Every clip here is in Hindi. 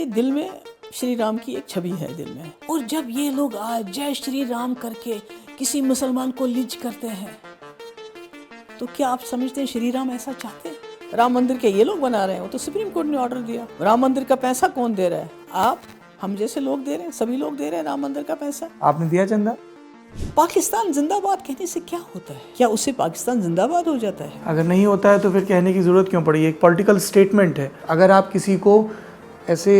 मेरे दिल में श्री राम की एक छवि है दिल में, और जब ये लोग आज जय श्री राम करके किसी मुसलमान को लिंच करते हैं, तो क्या आप समझते हैं श्री राम ऐसा चाहते हैं? राम मंदिर के ये लोग बना रहे हैं, वो तो सुप्रीम कोर्ट ने ऑर्डर दिया। राम मंदिर का पैसा कौन दे रहा है? आप, हम जैसे लोग दे रहे हैं, सभी लोग दे रहे हैं राम मंदिर का पैसा। आपने दिया चंदा? पाकिस्तान जिंदाबाद कहने से क्या होता है? क्या उससे पाकिस्तान जिंदाबाद हो जाता है? अगर नहीं होता है तो फिर कहने की ज़रूरत क्यों पड़ी? एक पॉलिटिकल स्टेटमेंट है। अगर आप किसी को ऐसे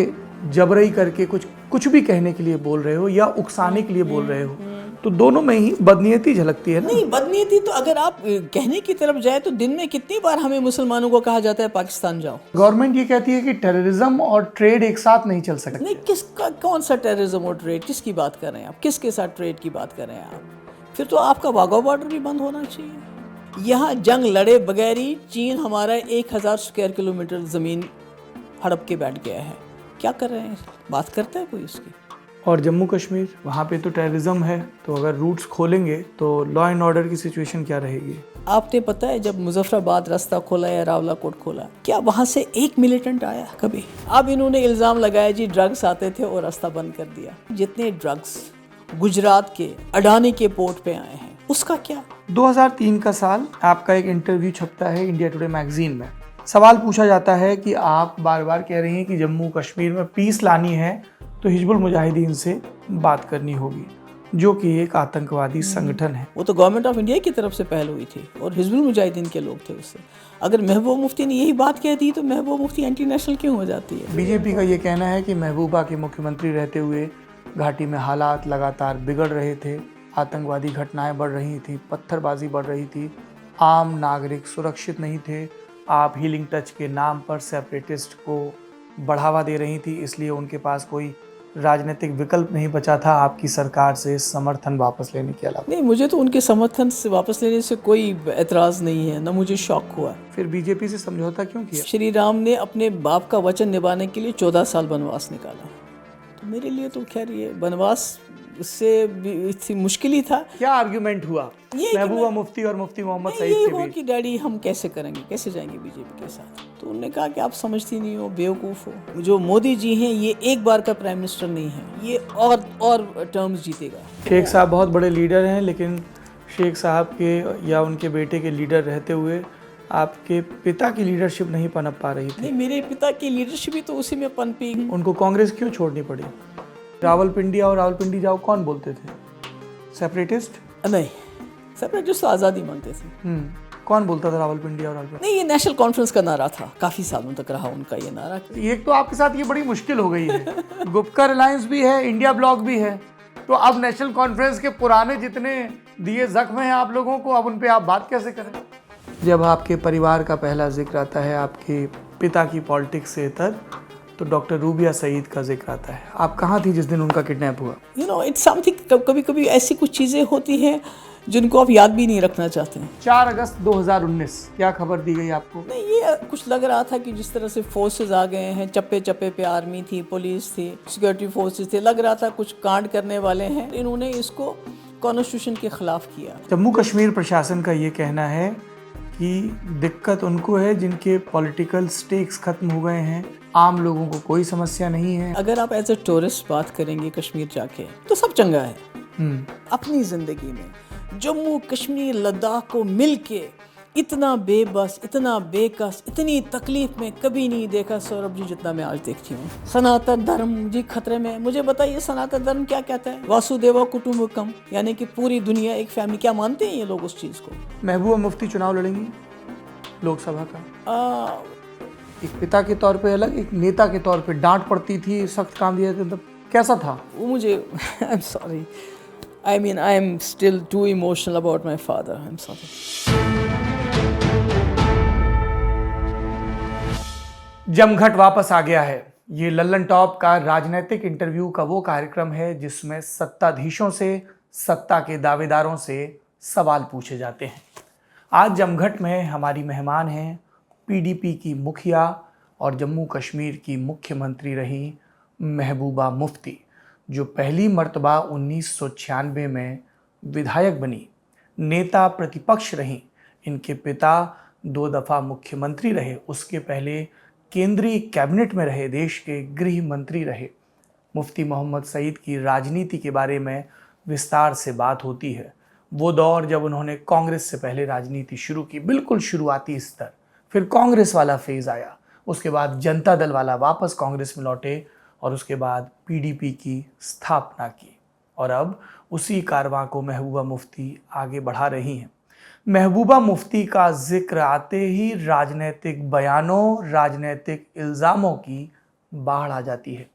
जबरई करके कुछ भी कहने के लिए बोल रहे हो या उकसाने के लिए बोल रहे हो, तो दोनों में ही बदनीयती झलकती है ना? नहीं, बदनीयती तो अगर आप कहने की तरफ जाए तो दिन में कितनी बार हमें मुसलमानों को कहा जाता है पाकिस्तान जाओ। गवर्नमेंट ये कहती है कि टेररिज्म और ट्रेड एक साथ नहीं चल सकते। नहीं, किसका कौन सा टेररिज्म और ट्रेड, किसकी बात कर रहे हैं आप? किसके साथ ट्रेड की बात कर रहे हैं आप? फिर तो आपका वाघा बॉर्डर भी बंद होना चाहिए। यहाँ जंग लड़े बगैर ही चीन हमारा 1000 स्क्वायर किलोमीटर ज़मीन हड़प के बैठ गया है। क्या कर रहे हैं? बात करता है कोई उसकी? और जम्मू कश्मीर, वहाँ पे तो टेररिज्म है, तो अगर रूट्स खोलेंगे तो लॉ एंड ऑर्डर की सिचुएशन क्या रहेगी? आपने पता है जब मुजफ्फराबाद रास्ता खोला या रावलाकोट खोला, क्या वहाँ से एक मिलिटेंट आया कभी? अब इन्होंने इल्ज़ाम लगाया जी ड्रग्स आते थे और रास्ता बंद कर दिया। जितने ड्रग्स गुजरात के अडानी के पोर्ट पे आए हैं, उसका क्या? 2003 का साल, आपका एक इंटरव्यू छपता है इंडिया टुडे मैगजीन में। सवाल पूछा जाता है कि आप बार बार कह रही हैं कि जम्मू कश्मीर में पीस लानी है तो हिजबुल मुजाहिदीन से बात करनी होगी, जो कि एक आतंकवादी संगठन है। वो तो गवर्नमेंट ऑफ इंडिया की तरफ से पहल हुई थी और हिजबुल मुजाहिदीन के लोग थे उससे। अगर महबूबा मुफ्ती ने यही बात कह दी तो महबूबा मुफ्ती एंटी नेशनल क्यों हो जाती है? बीजेपी का ये कहना है कि महबूबा के मुख्यमंत्री रहते हुए घाटी में हालात लगातार बिगड़ रहे थे, आतंकवादी घटनाएं बढ़ रही थी, पत्थरबाजी बढ़ रही थी, आम नागरिक सुरक्षित नहीं थे। आप हीलिंग टच के नाम पर सेपरेटिस्ट को बढ़ावा दे रही थी, इसलिए उनके पास कोई राजनीतिक विकल्प नहीं बचा था आपकी सरकार से समर्थन वापस लेने के अलावा। नहीं, मुझे तो उनके समर्थन से वापस लेने से कोई एतराज़ नहीं है, ना मुझे शौक हुआ। फिर बीजेपी से समझौता क्यों किया? श्री राम ने अपने बाप का वचन निभाने के लिए 14 साल वनवास निकाला, तो मेरे लिए तो खैर ये वनवास उससे भी मुश्किल ही था। क्या आर्ग्यूमेंट हुआ महबूबा मुफ्ती और मुफ्ती मोहम्मद सईद के बीच? कि डैडी हम कैसे करेंगे, कैसे जाएंगे बीजेपी के साथ? तो उन्होंने कहा कि आप समझती नहीं हो, बेवकूफ़ हो। जो मोदी जी हैं ये एक बार का प्राइम मिनिस्टर नहीं है, ये और टर्म्स जीतेगा। शेख साहब बहुत बड़े लीडर हैं, लेकिन शेख साहब के या उनके बेटे के लीडर रहते हुए आपके पिता की लीडरशिप नहीं पनप पा रही थी। नहीं, मेरे पिता की लीडरशिप ही तो उसी में पनपी। उनको कांग्रेस क्यों छोड़नी पड़ी? रावलपिंडी और रावलपिंडी जाओ कौन बोलते थे? सेपरेटिस्ट? नहीं, सेपरेटिस्ट तो आज़ादी मांगते थे। कौन बोलता था रावलपिंडी और रावलपिंडी? नहीं, ये नेशनल कॉन्फ्रेंस का नारा था, काफ़ी सालों तक रहा उनका ये नारा। एक तो आपके साथ ये बड़ी मुश्किल हो गई है गुपकर अलायंस भी है, इंडिया ब्लॉक भी है, तो अब नेशनल कॉन्फ्रेंस के पुराने जितने दिए जख्म हैं आप लोगों को, अब उन पे आप बात कैसे करें? जब आपके परिवार का पहला जिक्र आता है आपके पिता की पॉलिटिक्स से इतर, तो डॉक्टर रूबिया सईद का जिक्र आता है। आप कहाँ थी जिस दिन उनका किडनैप हुआ? इट्स समथिंग, कभी कभी ऐसी कुछ चीज़ें होती हैं जिनको आप याद भी नहीं रखना चाहते हैं। 4 अगस्त 2019 क्या खबर दी गई आपको? नहीं, ये कुछ लग रहा था कि जिस तरह से फोर्सेस आ गए हैं, चप्पे चप्पे पे आर्मी थी, पुलिस थी, सिक्योरिटी फोर्सेस थे, लग रहा था कुछ कांड करने वाले हैं। इन्होंने इसको कॉन्स्टिट्यूशन के खिलाफ किया। जम्मू कश्मीर प्रशासन का ये कहना है कि दिक्कत उनको है जिनके पॉलिटिकल स्टेक्स खत्म हो गए हैं, आम लोगों को कोई समस्या नहीं है। अगर आप एज ए टूरिस्ट बात करेंगे कश्मीर जाके तो सब चंगा है। अपनी ज़िंदगी में जम्मू कश्मीर लद्दाख को मिल के इतना बेबस, इतना बेकस, इतनी तकलीफ में कभी नहीं देखा सौरभ जी जितना मैं आज देखती हूँ। सनातन धर्म जी खतरे में। मुझे बताइए सनातन धर्म क्या कहता है? वासुदेवा कुटुंबकम, यानी कि पूरी दुनिया एक फैमिली। क्या मानते हैं ये लोग उस चीज़ को? महबूबा मुफ्ती चुनाव लड़ेंगी लोकसभा का? एक पिता के तौर पे अलग, एक नेता के तौर पे डांट पड़ती थी, सख्त काम दिया था, मतलब कैसा था वो? मुझे I am sorry, I mean, I am still too emotional about my father. I'm sorry. जमघट वापस आ गया है। ये लल्लन टॉप का राजनीतिक इंटरव्यू का वो कार्यक्रम है जिसमें सत्ताधीशों से, सत्ता के दावेदारों से सवाल पूछे जाते हैं। आज जमघट में हमारी मेहमान हैं पीडीपी की मुखिया और जम्मू कश्मीर की मुख्यमंत्री रही महबूबा मुफ्ती, जो पहली मर्तबा 1996 में विधायक बनी, नेता प्रतिपक्ष रहीं। इनके पिता 2 दफ़ा मुख्यमंत्री रहे, उसके पहले केंद्रीय कैबिनेट में रहे, देश के गृह मंत्री रहे। मुफ्ती मोहम्मद सईद की राजनीति के बारे में विस्तार से बात होती है। वो दौर जब उन्होंने कांग्रेस से पहले राजनीति शुरू की, बिल्कुल शुरुआती स्तर, फिर कांग्रेस वाला फेज आया, उसके बाद जनता दल वाला वापस कांग्रेस में लौटे और उसके बाद पीडीपी की स्थापना की। और अब उसी कारवां को महबूबा मुफ्ती आगे बढ़ा रही हैं। महबूबा मुफ्ती का जिक्र आते ही राजनीतिक बयानों, राजनीतिक इल्ज़ामों की बाढ़ आ जाती है।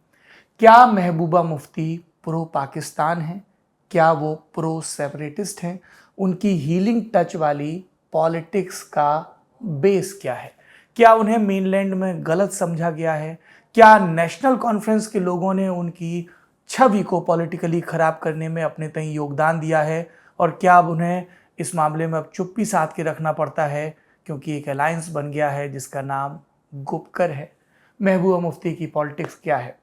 क्या महबूबा मुफ्ती प्रो पाकिस्तान हैं? क्या वो प्रो सेपरेटिस्ट हैं? उनकी हीलिंग टच वाली पॉलिटिक्स का बेस क्या है? क्या उन्हें मेनलैंड में गलत समझा गया है? क्या नेशनल कॉन्फ्रेंस के लोगों ने उनकी छवि को पॉलिटिकली खराब करने में अपने तय योगदान दिया है? और क्या अब उन्हें इस मामले में अब चुप्पी साध के रखना पड़ता है क्योंकि एक अलायंस बन गया है जिसका नाम गुपकर है? महबूबा मुफ्ती की पॉलिटिक्स क्या है?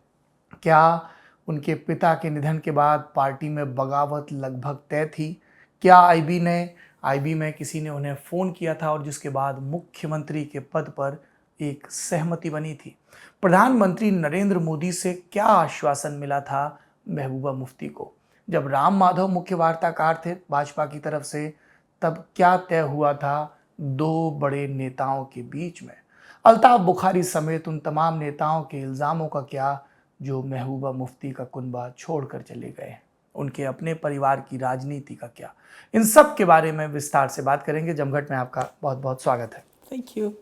क्या उनके पिता के निधन के बाद पार्टी में बगावत लगभग तय थी? क्या आईबी में किसी ने उन्हें फ़ोन किया था और जिसके बाद मुख्यमंत्री के पद पर एक सहमति बनी थी? प्रधानमंत्री नरेंद्र मोदी से क्या आश्वासन मिला था महबूबा मुफ्ती को? जब राम माधव मुख्य वार्ताकार थे भाजपा की तरफ से, तब क्या तय हुआ था दो बड़े नेताओं के बीच में? अल्ताफ बुखारी समेत उन तमाम नेताओं के इल्ज़ामों का क्या जो महबूबा मुफ्ती का कुनबा छोड़कर चले गए हैं? उनके अपने परिवार की राजनीति का क्या? इन सब के बारे में विस्तार से बात करेंगे। जमघट में आपका बहुत बहुत स्वागत है। Thank you.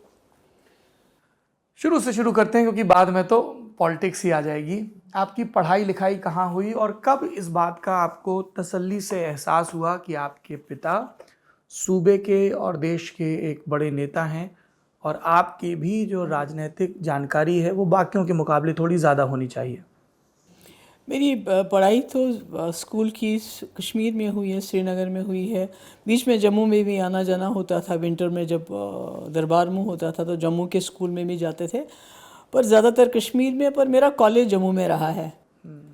शुरू से शुरू करते हैं क्योंकि बाद में तो पॉलिटिक्स ही आ जाएगी। आपकी पढ़ाई लिखाई कहाँ हुई और कब इस बात का आपको तसल्ली से एहसास हुआ कि आपके पिता सूबे के और देश के एक बड़े नेता हैं और आपकी भी जो राजनीतिक जानकारी है वो बाकियों के मुकाबले थोड़ी ज़्यादा होनी चाहिए? मेरी पढ़ाई तो स्कूल की कश्मीर में हुई है, श्रीनगर में हुई है। बीच में जम्मू में भी आना जाना होता था। विंटर में जब दरबार मुँह होता था तो जम्मू के स्कूल में भी जाते थे, पर ज़्यादातर कश्मीर में। पर मेरा कॉलेज जम्मू में रहा है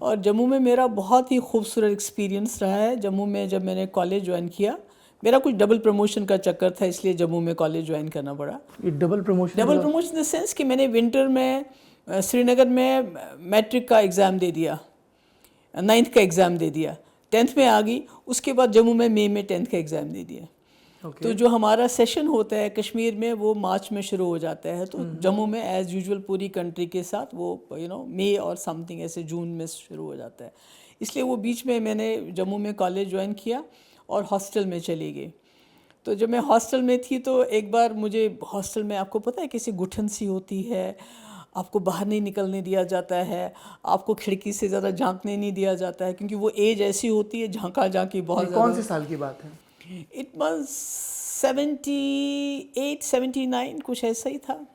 और जम्मू में मेरा बहुत ही खूबसूरत एक्सपीरियंस रहा है। जम्मू में जब मैंने कॉलेज ज्वाइन किया, मेरा कुछ डबल प्रमोशन का चक्कर था, इसलिए जम्मू में कॉलेज ज्वाइन करना पड़ा। Double promotion in the sense कि मैंने विंटर में श्रीनगर में मैट्रिक का एग्ज़ाम दे दिया, 9th का एग्ज़ाम दे दिया, 10th में आ गई। उसके बाद जम्मू में मई में 10th का एग्ज़ाम दे दिया। तो जो हमारा सेशन होता है कश्मीर में वो मार्च में शुरू हो जाता है। तो जम्मू में एज़ यूजुअल पूरी कंट्री के साथ वो मई और समथिंग ऐसे जून में शुरू हो जाता है। इसलिए वो बीच में मैंने जम्मू में कॉलेज ज्वाइन किया और हॉस्टल में चली गई। तो जब मैं हॉस्टल में थी तो एक बार मुझे हॉस्टल में, आपको पता है, किसी घुटन सी होती है, आपको बाहर नहीं निकलने दिया जाता है, आपको खिड़की से ज़्यादा झांकने नहीं दिया जाता है क्योंकि वो एज ऐसी होती है झांकी बहुत। कौन से साल की बात है? इट वाज 78 79 कुछ ऐसा ही था।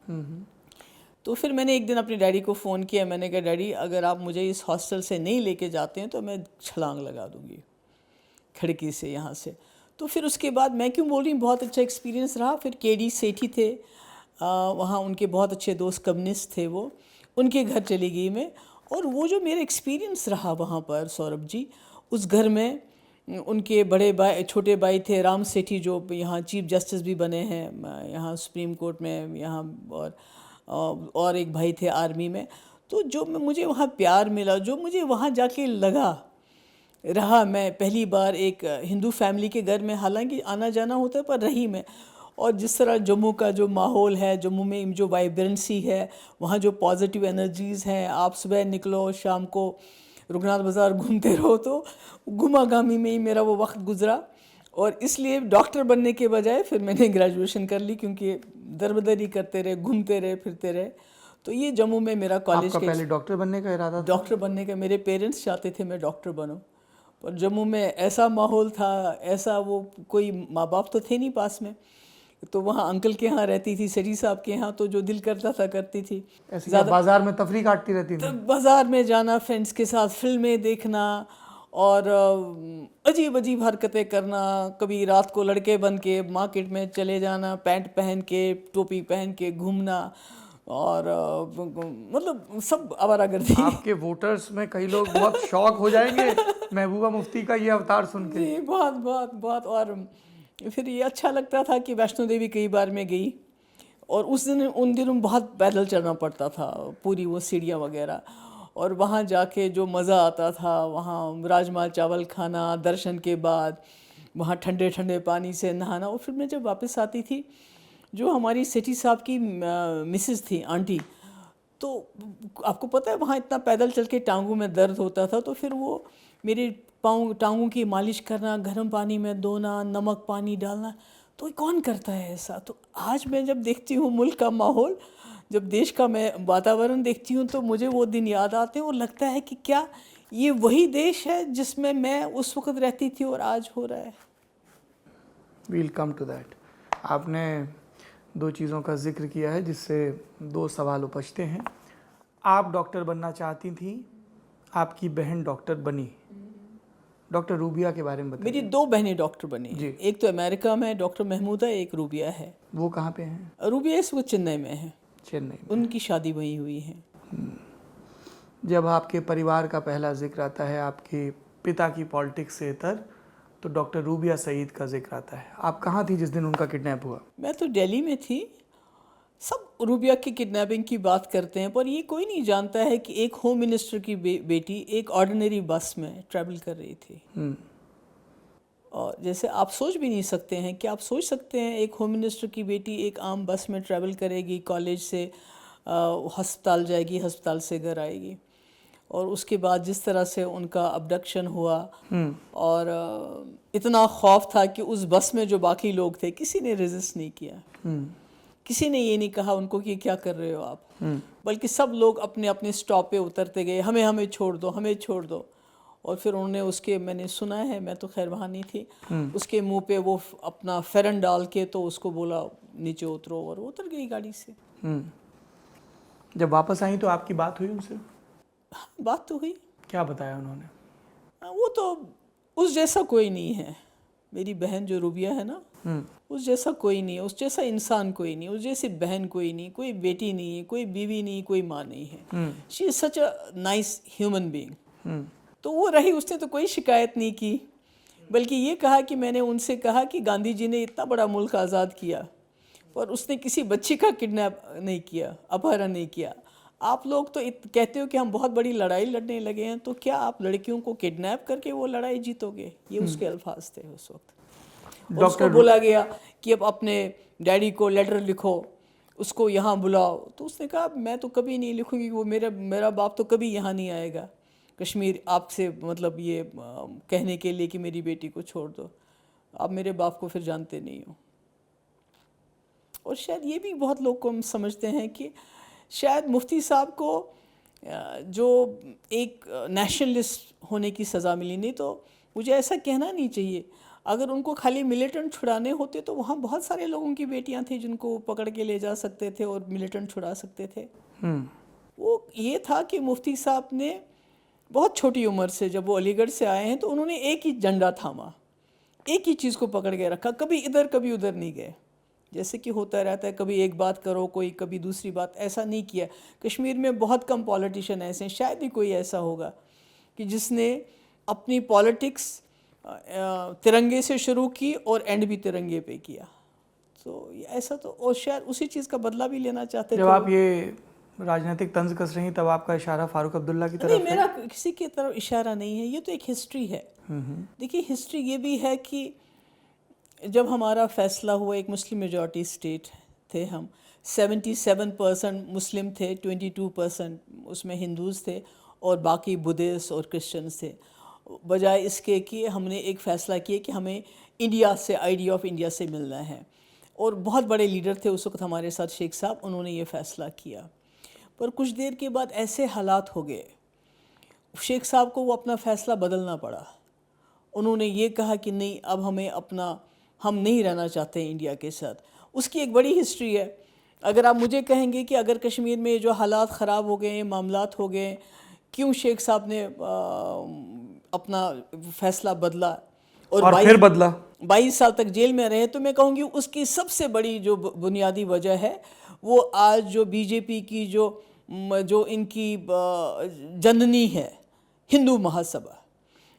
तो फिर मैंने एक दिन अपने डैडी को फ़ोन किया। मैंने कहा, डैडी अगर आप मुझे इस हॉस्टल से नहीं लेके जाते हैं तो मैं छलांग लगा दूँगी खिड़की से यहाँ से। तो फिर उसके बाद मैं क्यों बोल रही हूँ, बहुत अच्छा एक्सपीरियंस रहा। फिर केडी सेठी थे वहाँ, उनके बहुत अच्छे दोस्त कम्युनिस्ट थे, वो उनके घर चली गई मैं। और वो जो मेरा एक्सपीरियंस रहा वहाँ पर सौरभ जी, उस घर में उनके बड़े भाई, छोटे भाई थे राम सेठी, जो यहाँ चीफ जस्टिस भी बने हैं यहाँ सुप्रीम कोर्ट में यहाँ, और एक भाई थे आर्मी में। तो जो मुझे वहाँ प्यार मिला, जो मुझे वहाँ जाके लगा रहा, मैं पहली बार एक हिंदू फैमिली के घर में, हालांकि आना जाना होता है पर रही मैं। और जिस तरह जम्मू का जो माहौल है, जम्मू में जो वाइब्रेंसी है, वहाँ जो पॉजिटिव एनर्जीज़ हैं, आप सुबह निकलो शाम को रघुनाथ बाज़ार घूमते रहो, तो घुमागामी में ही मेरा वो वक्त गुजरा। और इसलिए डॉक्टर बनने के बजाय फिर मैंने ग्रेजुएशन कर ली, क्योंकि दरबदरी करते रहे, घूमते रहे, फिरते रहे। तो ये जम्मू में मेरा कॉलेज के पहले डॉक्टर बनने का इरादा था? डॉक्टर बनने का मेरे पेरेंट्स चाहते थे मैं डॉक्टर बनूं, पर जम्मू में ऐसा माहौल था, ऐसा वो कोई माँ बाप तो थे नहीं पास में, तो वहाँ अंकल के यहाँ रहती थी, सरी साहब के यहाँ, तो जो दिल करता था करती थी। ज़्यादा बाज़ार में तफरी काटती रहती थी? तो बाज़ार में जाना, फ्रेंड्स के साथ फिल्में देखना और अजीब अजीब हरकतें करना। कभी रात को लड़के बन के मार्केट में चले जाना, पैंट पहन के, टोपी पहन के घूमना, और मतलब सब आवारागर्दी। आपके वोटर्स में कई लोग बहुत शौक हो जाएंगे महबूबा मुफ्ती का ये अवतार सुन के। जी बहुत बहुत बहुत। और फिर ये अच्छा लगता था कि वैष्णो देवी कई बार मैं गई, और उन दिनों बहुत पैदल चलना पड़ता था, पूरी वो सीढ़ियाँ वगैरह, और वहाँ जाके जो मज़ा आता था, वहाँ राजमा चावल खाना दर्शन के बाद, वहाँ ठंडे ठंडे पानी से नहाना। और फिर मैं जब वापस आती थी, जो हमारी सेठी साहब की मिसेस थी, आंटी, तो आपको पता है वहाँ इतना पैदल चल के टांगों में दर्द होता था, तो फिर वो मेरे टांगों की मालिश करना, गर्म पानी में धोना, नमक पानी डालना, तो कौन करता है ऐसा। तो आज मैं जब देखती हूँ मुल्क का माहौल, जब देश का मैं वातावरण देखती हूँ, तो मुझे वो दिन याद आते हैं और लगता है कि क्या ये वही देश है जिसमें मैं उस वक्त रहती थी और आज हो रहा है। We'll come to that. आपने दो चीज़ों का जिक्र किया है जिससे दो सवाल उपजते हैं। आप डॉक्टर बनना चाहती थी, आपकी बहन डॉक्टर बनी। डॉक्टर रूबिया के बारे में बताइए। मेरी दो बहनें डॉक्टर बनी जी। एक तो अमेरिका में डॉक्टर महमूदा, एक रूबिया है। वो कहाँ पे हैं? रूबिया इस वक्त चेन्नई में है, चेन्नई में। उनकी शादी वहीं हुई है। जब आपके परिवार का पहला जिक्र आता है आपके पिता की पॉलिटिक्स से इतर, तो डॉक्टर रूबिया सईद का जिक्र आता है। आप कहाँ थी जिस दिन उनका किडनैप हुआ? मैं तो दिल्ली में थी। सब रूबिया की किडनैपिंग की बात करते हैं, पर ये कोई नहीं जानता है कि एक होम मिनिस्टर की बेटी एक ऑर्डिनरी बस में ट्रैवल कर रही थी। और जैसे आप सोच भी नहीं सकते हैं कि आप सोच सकते हैं एक होम मिनिस्टर की बेटी एक आम बस में ट्रैवल करेगी, कॉलेज से अस्पताल जाएगी, अस्पताल से घर आएगी, और उसके बाद जिस तरह से उनका अबडक्शन हुआ, और इतना खौफ था कि उस बस में जो बाकी लोग थे किसी ने रेजिस्ट नहीं किया। किसी ने ये नहीं कहा उनको कि क्या कर रहे हो आप, बल्कि सब लोग अपने अपने स्टॉप पे उतरते गए, हमें छोड़ दो, हमें छोड़ दो। और फिर उन्होंने उसके, मैंने सुना है, मैं तो खैर वहाँ नहीं थी, उसके मुंह पे वो अपना फेरन डाल के तो उसको बोला नीचे उतरो, और वो उतर गई गाड़ी से। जब वापस आई तो आपकी बात हुई उनसे? बात तो हुई। क्या बताया उन्होंने? वो तो उस जैसा कोई नहीं है। मेरी बहन जो रूबिया है ना, उस जैसा कोई नहीं है, उस जैसा इंसान कोई नहीं, उस जैसी बहन कोई नहीं, कोई बेटी नहीं है, कोई बीवी नहीं, कोई माँ नहीं है। She is such a nice human being. तो वो रही, उसने तो कोई शिकायत नहीं की, बल्कि ये कहा कि मैंने उनसे कहा कि गांधी जी ने इतना बड़ा मुल्क आज़ाद किया, पर उसने किसी बच्ची का किडनैप नहीं किया, अपहरण नहीं किया। आप लोग तो कहते हो कि हम बहुत बड़ी लड़ाई लड़ने लगे हैं, तो क्या आप लड़कियों को किडनैप करके वो लड़ाई जीतोगे? ये उसके अल्फाज थे उस वक्त। उसको बोला गया कि अब अपने डैडी को लेटर लिखो, उसको यहाँ बुलाओ, तो उसने कहा मैं तो कभी नहीं लिखूंगी, वो मेरा बाप तो कभी यहाँ नहीं आएगा कश्मीर आपसे, मतलब ये कहने के लिए कि मेरी बेटी को छोड़ दो। आप मेरे बाप को फिर जानते नहीं हो। और शायद ये भी बहुत लोग को हम समझते हैं कि शायद मुफ्ती साहब को जो एक नेशनलिस्ट होने की सज़ा मिली, नहीं तो मुझे ऐसा कहना नहीं चाहिए। अगर उनको खाली मिलिटेंट छुड़ाने होते तो वहाँ बहुत सारे लोगों की बेटियाँ थी जिनको पकड़ के ले जा सकते थे और मिलिटेंट छुड़ा सकते थे। वो ये था कि मुफ्ती साहब ने बहुत छोटी उम्र से, जब वो अलीगढ़ से आए हैं, तो उन्होंने एक ही झंडा थामा, एक ही चीज़ को पकड़ के रखा, कभी इधर कभी उधर नहीं गए। जैसे कि होता रहता है, कभी एक बात करो, कोई कभी दूसरी बात, ऐसा नहीं किया। कश्मीर में बहुत कम पॉलिटिशियन ऐसे हैं, शायद ही कोई ऐसा होगा कि जिसने अपनी पॉलिटिक्स तिरंगे से शुरू की और एंड भी तिरंगे पे किया। तो ऐसा तो, और शायद उसी चीज़ का बदला भी लेना चाहते थे। जब आप ये राजनीतिक तंज कस रही, तब आपका इशारा फारूक अब्दुल्ला की तरफ? नहीं, मेरा किसी की तरफ इशारा नहीं है, ये तो एक हिस्ट्री है। देखिए, हिस्ट्री ये भी है कि जब हमारा फैसला हुआ, एक मुस्लिम मेजॉरिटी स्टेट थे हम, 77% मुस्लिम थे, 22% उसमें हिंदूज़ थे और बाकी बुद्धिस्ट और क्रिश्चियंस थे। बजाय इसके कि हमने एक फ़ैसला किया कि हमें इंडिया से, आइडिया ऑफ इंडिया से मिलना है, और बहुत बड़े लीडर थे उस वक्त हमारे साथ, शेख साहब, उन्होंने ये फ़ैसला किया। पर कुछ देर के बाद ऐसे हालात हो गए, शेख साहब को वो अपना फ़ैसला बदलना पड़ा। उन्होंने ये कहा कि नहीं, अब हम नहीं रहना चाहते इंडिया के साथ। उसकी एक बड़ी हिस्ट्री है। अगर आप मुझे कहेंगे कि अगर कश्मीर में जो हालात ख़राब हो गए, मामलात हो गए, क्यों शेख साहब ने अपना फ़ैसला बदला और फिर बदला, 22 साल तक जेल में रहे, तो मैं कहूँगी उसकी सबसे बड़ी जो बुनियादी वजह है, वो आज जो बीजेपी की जो इनकी जननी है, हिंदू महासभा,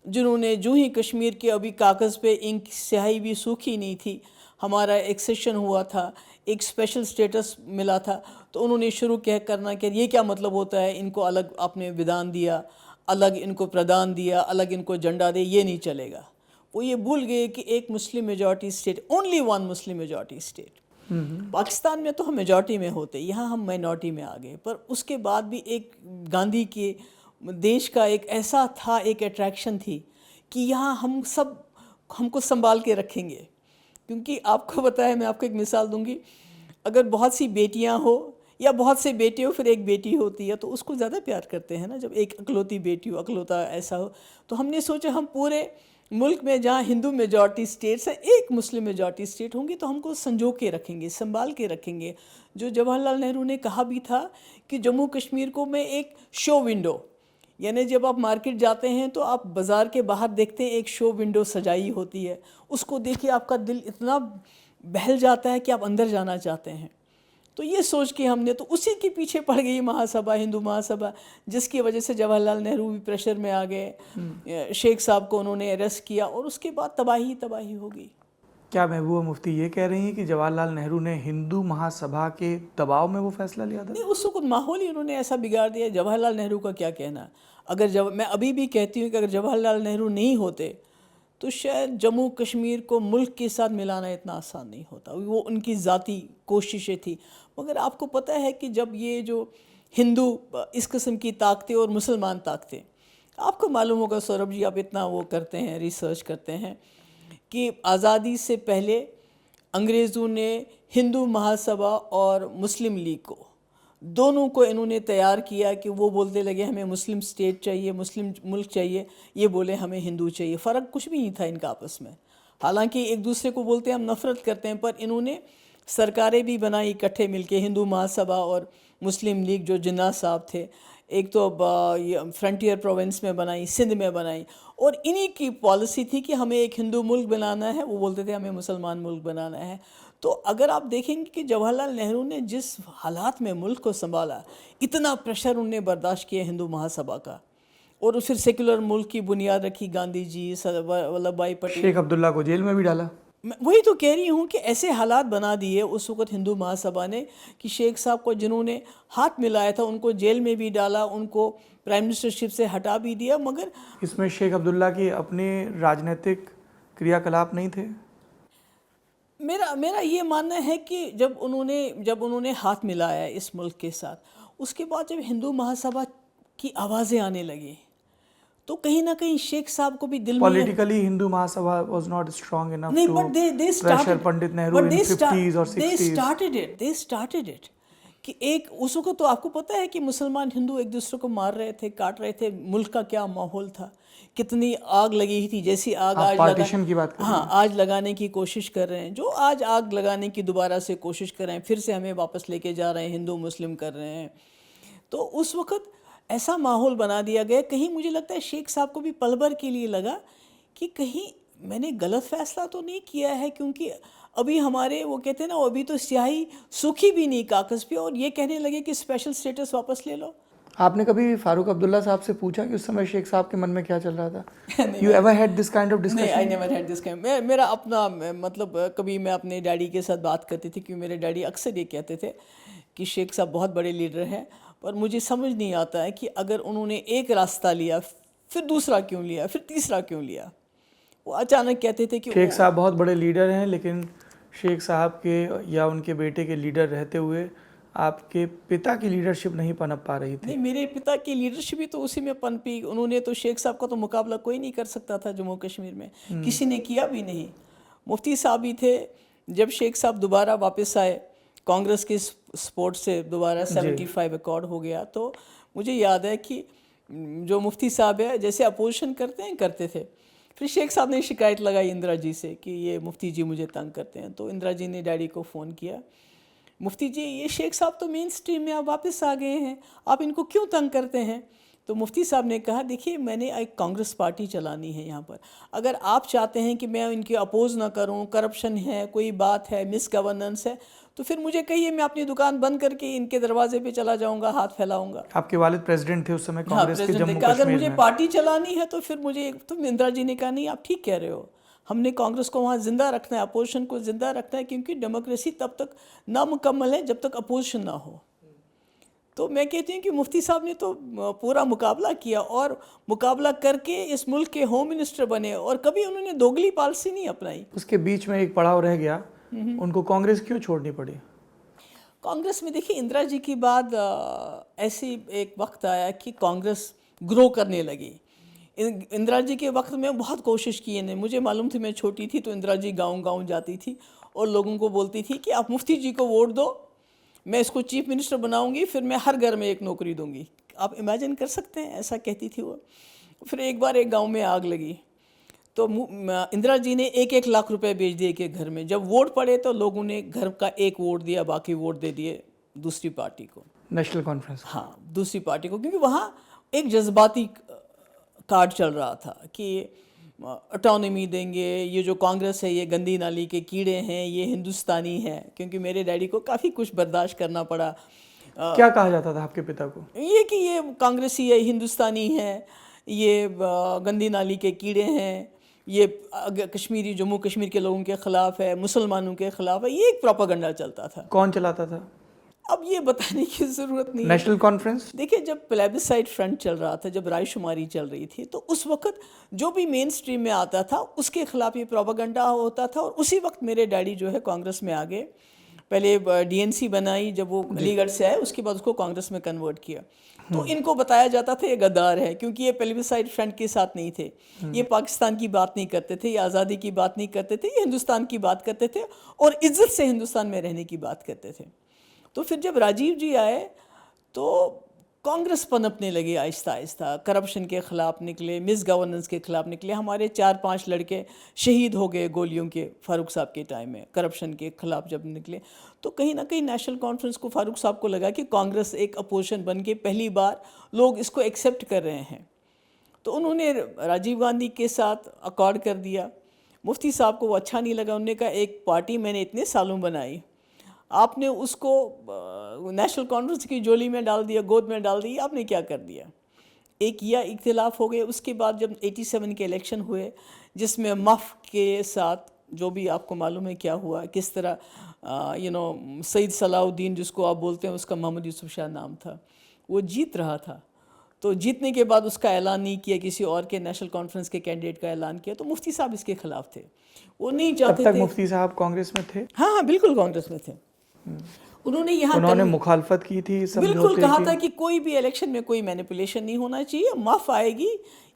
जिन्होंने जो ही कश्मीर के अभी कागज़ पे इंक स्याही भी सूखी नहीं थी, हमारा एक सेशन हुआ था, एक स्पेशल स्टेटस मिला था, तो उन्होंने शुरू करना कि ये क्या मतलब होता है, इनको अलग आपने विधान दिया, अलग इनको प्रदान दिया, अलग इनको झंडा दे, ये नहीं चलेगा। वो ये भूल गए कि एक Muslim majority state, only one Muslim majority state. Pakistan में तो हम मेजॉरिटी में होते, यहाँ हम माइनॉरिटी में आ गए। पर उसके बाद भी एक गांधी के देश का एक ऐसा था, एक अट्रैक्शन थी कि यहाँ हम सब हमको संभाल के रखेंगे। क्योंकि आपको पता है, मैं आपको एक मिसाल दूंगी, अगर बहुत सी बेटियाँ हो या बहुत से बेटे हो, फिर एक बेटी होती है तो उसको ज़्यादा प्यार करते हैं ना। जब एक अकलौती बेटी हो, अकलौता ऐसा हो, तो हमने सोचा हम पूरे मुल्क में जहाँ हिंदू मेजॉरिटी स्टेट्स हैं, एक मुस्लिम मेजॉरिटी स्टेट होंगी, तो हमको संजो के रखेंगे, संभाल के रखेंगे। जो जवाहरलाल नेहरू ने कहा भी था कि जम्मू कश्मीर को मैं एक शो विंडो, यानी जब आप मार्केट जाते हैं तो आप बाज़ार के बाहर देखते हैं एक शो विंडो सजाई होती है, उसको देखिए आपका दिल इतना बहल जाता है कि आप अंदर जाना चाहते हैं। तो ये सोच के हमने तो उसी के पीछे पड़ गई महासभा, हिंदू महासभा, जिसकी वजह से जवाहरलाल नेहरू भी प्रेशर में आ गए। शेख साहब को उन्होंने अरेस्ट किया और उसके बाद तबाही तबाही हो गई। क्या महबूबा मुफ्ती ये कह रही हैं कि जवाहरलाल नेहरू ने हिंदू महासभा के दबाव में वो फैसला लिया था? नहीं, उस वक्त माहौल ही उन्होंने ऐसा बिगाड़ दिया। जवाहरलाल नेहरू का क्या कहना, अगर मैं अभी भी कहती हूँ कि अगर जवाहरलाल नेहरू नहीं होते तो शायद जम्मू कश्मीर को मुल्क के साथ मिलाना इतना आसान नहीं होता। वो उनकी ज़ाती कोशिशें थी। मगर आपको पता है कि जब ये जो हिंदू इस किस्म की ताकतें और मुसलमान ताकतें, आपको मालूम होगा सौरभ जी, आप इतना वो करते हैं, रिसर्च करते हैं, कि आज़ादी से पहले अंग्रेज़ों ने हिंदू महासभा और मुस्लिम लीग को, दोनों को इन्होंने तैयार किया कि वो बोलते लगे हमें मुस्लिम स्टेट चाहिए, मुस्लिम मुल्क चाहिए, ये बोले हमें हिंदू चाहिए। फ़र्क कुछ भी नहीं था इनका आपस में। हालांकि एक दूसरे को बोलते हैं हम नफ़रत करते हैं, पर इन्होंने सरकारें भी बनाई इकट्ठे मिलके, हिंदू महासभा और मुस्लिम लीग, जो जिन्ना साहब थे, एक तो फ्रंटियर प्रोविंस में बनाई, सिंध में बनाई, और इन्हीं की पॉलिसी थी कि हमें एक हिंदू मुल्क बनाना है, वो बोलते थे हमें मुसलमान मुल्क बनाना है। तो अगर आप देखेंगे कि जवाहरलाल नेहरू ने जिस हालात में मुल्क को संभाला, इतना प्रेशर उनने बर्दाश्त किया हिंदू महासभा का, और फिर सेकुलर मुल्क की बुनियाद रखी गांधी जी, वल्लभ भाई पटेल, शेख अब्दुल्ला को जेल में भी डाला। मैं वही तो कह रही हूँ कि ऐसे हालात बना दिए उस वक़्त हिंदू महासभा ने कि शेख साहब को जिन्होंने हाथ मिलाया था उनको जेल में भी डाला, उनको प्राइम मिनिस्टरशिप से हटा भी दिया। मगर इसमें शेख अब्दुल्ला के अपने राजनीतिक क्रियाकलाप नहीं थे? मेरा ये मानना है कि जब उन्होंने हाथ मिलाया इस मुल्क के साथ, उसके बाद जब हिंदू महासभा की आवाज़ें आने लगी तो कहीं ना कहीं शेख साहब को भी दिल में, politically Hindu Mahasabha was not strong enough नहीं, to but they pressure Pandit Nehru in 50s और 60s। दे स्टार्टेड इट कि एक उस वक्त तो आपको पता है कि मुसलमान हिंदू एक दूसरे को मार रहे थे, काट रहे थे, मुल्क का क्या माहौल था, कितनी आग लगी थी, जैसी आग आज पार्टीशन की बात कर रहे हैं। हाँ, आज लगाने की कोशिश कर रहे हैं, जो आज आग लगाने की दोबारा से कोशिश कर रहे हैं, फिर से हमें वापस लेके जा रहे हैं, हिंदू मुस्लिम कर रहे हैं। तो उस वक्त ऐसा माहौल बना दिया गया। कहीं मुझे लगता है शेख साहब को भी पल भर के लिए लगा कि कहीं मैंने गलत फैसला तो नहीं किया है, क्योंकि अभी हमारे वो कहते हैं ना, अभी तो स्याही सूखी भी नहीं कागज़ पे, और ये कहने लगे कि स्पेशल स्टेटस वापस ले लो। आपने कभी फारूक अब्दुल्ला साहब से पूछा कि उस समय शेख साहब के मन में क्या चल रहा था? You ever had this kind of discussion? नहीं, I never had this kind. मेरा अपना मतलब कभी मैं अपने डैडी के साथ बात करती थी, क्योंकि मेरे डैडी अक्सर ये कहते थे कि शेख साहब बहुत बड़े लीडर हैं, पर मुझे समझ नहीं आता है कि अगर उन्होंने एक रास्ता लिया, फिर दूसरा क्यों लिया, फिर तीसरा क्यों लिया। वो अचानक कहते थे कि शेख साहब बहुत बड़े लीडर हैं, लेकिन शेख साहब के या उनके बेटे के लीडर रहते हुए आपके पिता की लीडरशिप नहीं पनप पा रही थी। नहीं, मेरे पिता की लीडरशिप भी तो उसी में पनपी। उन्होंने तो शेख साहब का तो मुकाबला कोई नहीं कर सकता था जम्मू कश्मीर में, किसी ने किया भी नहीं। मुफ्ती साहब भी थे। जब शेख साहब दोबारा वापस आए कांग्रेस के सपोर्ट से, दोबारा 75 अकॉर्ड हो गया, तो मुझे याद है कि जो मुफ्ती साहब है जैसे अपोजिशन करते थे, फिर शेख साहब ने शिकायत लगाई इंदिरा जी से कि ये मुफ्ती जी मुझे तंग करते हैं। तो इंदिरा जी ने डैडी को फ़ोन किया, मुफ्ती जी ये शेख साहब तो मेन स्ट्रीम में आप वापस आ गए हैं, आप इनको क्यों तंग करते हैं? तो मुफ्ती साहब ने कहा, देखिए मैंने एक कांग्रेस पार्टी चलानी है यहाँ पर, अगर आप चाहते हैं कि मैं इनके अपोज ना करूँ, करप्शन है, कोई बात है, मिस गवर्नेंस है, तो फिर मुझे कहिए, मैं अपनी दुकान बंद करके इनके दरवाजे पे चला जाऊंगा, हाथ फैलाऊंगा। आपके वालिद प्रेसिडेंट थे उस समय कांग्रेस के जम्मू कश्मीर। अगर मुझे पार्टी चलानी है तो फिर मुझे, तो इंदिरा जी ने कहा नहीं आप ठीक कह रहे हो, हमने कांग्रेस को वहाँ जिंदा रखना है, अपोजिशन को जिंदा रखना है, क्योंकि डेमोक्रेसी तब तक नामुकम्मल है जब तक अपोजिशन ना हो। तो मैं कहती हूँ कि मुफ्ती साहब ने तो पूरा मुकाबला किया और मुकाबला करके इस मुल्क के होम मिनिस्टर बने, और कभी उन्होंने दोगली पॉलिसी नहीं अपनाई। उसके बीच में एक पड़ाव रह गया, उनको कांग्रेस क्यों छोड़नी पड़ी? कांग्रेस में देखिए, इंदिरा जी के बाद ऐसी एक वक्त आया कि कांग्रेस ग्रो करने लगी। इंदिरा जी के वक्त में बहुत कोशिश की ने, मुझे मालूम थी, मैं छोटी थी तो इंदिरा जी गांव-गांव जाती थी और लोगों को बोलती थी कि आप मुफ्ती जी को वोट दो, मैं इसको चीफ मिनिस्टर बनाऊंगी, फिर मैं हर घर में एक नौकरी दूंगी। आप इमेजिन कर सकते हैं, ऐसा कहती थी वो। फिर एक बार एक गांव में आग लगी तो इंदिरा जी ने 1-1 लाख रुपए भेज दिए कि घर में। जब वोट पड़े तो लोगों ने घर का एक वोट दिया, बाकी वोट दे दिए दूसरी पार्टी को, नेशनल कॉन्फ्रेंस। हाँ, दूसरी पार्टी को, क्योंकि वहाँ एक जज्बाती कार्ड चल रहा था कि ऑटोनॉमी देंगे, ये जो कांग्रेस है ये गंदी नाली के कीड़े हैं, ये हिंदुस्तानी है। क्योंकि मेरे डैडी को काफ़ी कुछ बर्दाश्त करना पड़ा। क्या कहा जाता था आपके पिता को? ये कि ये कांग्रेसी है, हिंदुस्तानी है, ये गंदी नाली के कीड़े हैं, ये कश्मीरी जम्मू कश्मीर के लोगों के ख़िलाफ़ है, मुसलमानों के ख़िलाफ़ है। ये एक प्रोपागंडा चलता था। कौन चलाता था? अब ये बताने की ज़रूरत नहीं है। National conference. देखिए, जब प्लेबिसाइड फ्रंट चल रहा था, जब रायशुमारी चल रही थी, तो उस वक्त जो भी मेन स्ट्रीम में आता था उसके खिलाफ ये प्रोपागंडा होता था। और उसी वक्त मेरे डैडी जो है कांग्रेस में आ गए। पहले डीएनसी बनाई, जब वो अलीगढ़ से आए उसके बाद उसको कांग्रेस में कन्वर्ट किया। तो इनको बताया जाता था ये गद्दार है, क्योंकि ये प्लेबिसाइड फ्रंट के साथ नहीं थे, ये पाकिस्तान की बात नहीं करते थे, ये आज़ादी की बात नहीं करते थे, ये हिंदुस्तान की बात करते थे और इज्जत से हिंदुस्तान में रहने की बात करते थे। तो फिर जब राजीव जी आए तो कांग्रेस पनपने लगी आहिस्ता आहिस्ता, करप्शन के ख़िलाफ़ निकले, मिस गवर्नेंस के ख़िलाफ़ निकले। हमारे 4-5 लड़के शहीद हो गए गोलियों के, फारूक साहब के टाइम में करप्शन के ख़िलाफ़ जब निकले। तो कहीं ना कहीं नेशनल कॉन्फ्रेंस को, फारूक साहब को लगा कि कांग्रेस एक अपोजिशन बन के पहली बार लोग इसको एक्सेप्ट कर रहे हैं। तो उन्होंने राजीव गांधी के साथ अकॉर्ड कर दिया। मुफ्ती साहब को वो अच्छा नहीं लगा, उन्होंने कहा एक पार्टी मैंने इतने सालों बनाई, आपने उसको नेशनल कॉन्फ्रेंस की जोली में डाल दिया, गोद में डाल दिया, आपने क्या कर दिया। एक या इख्तिलाफ हो गए। उसके बाद जब 87 के इलेक्शन हुए, जिसमें मफ के साथ जो भी आपको मालूम है क्या हुआ, किस तरह सईद सलाउद्दीन जिसको आप बोलते हैं, उसका मोहम्मद यूसुफ शाह नाम था, वो जीत रहा था। तो जीतने के बाद उसका ऐलान नहीं किया, किसी और के नेशनल कॉन्फ्रेंस के कैंडिडेट का ऐलान किया। तो मुफ्ती साहब इसके खिलाफ थे, वो नहीं चाहते थे। तब तक मुफ्ती साहब कांग्रेस में थे? हाँ, बिल्कुल कांग्रेस में थे। उन्होंने मुखालफत की थी, बिल्कुल कहा था कि कोई भी इलेक्शन में कोई मैनिपुलेशन नहीं होना चाहिए, मफ आएगी,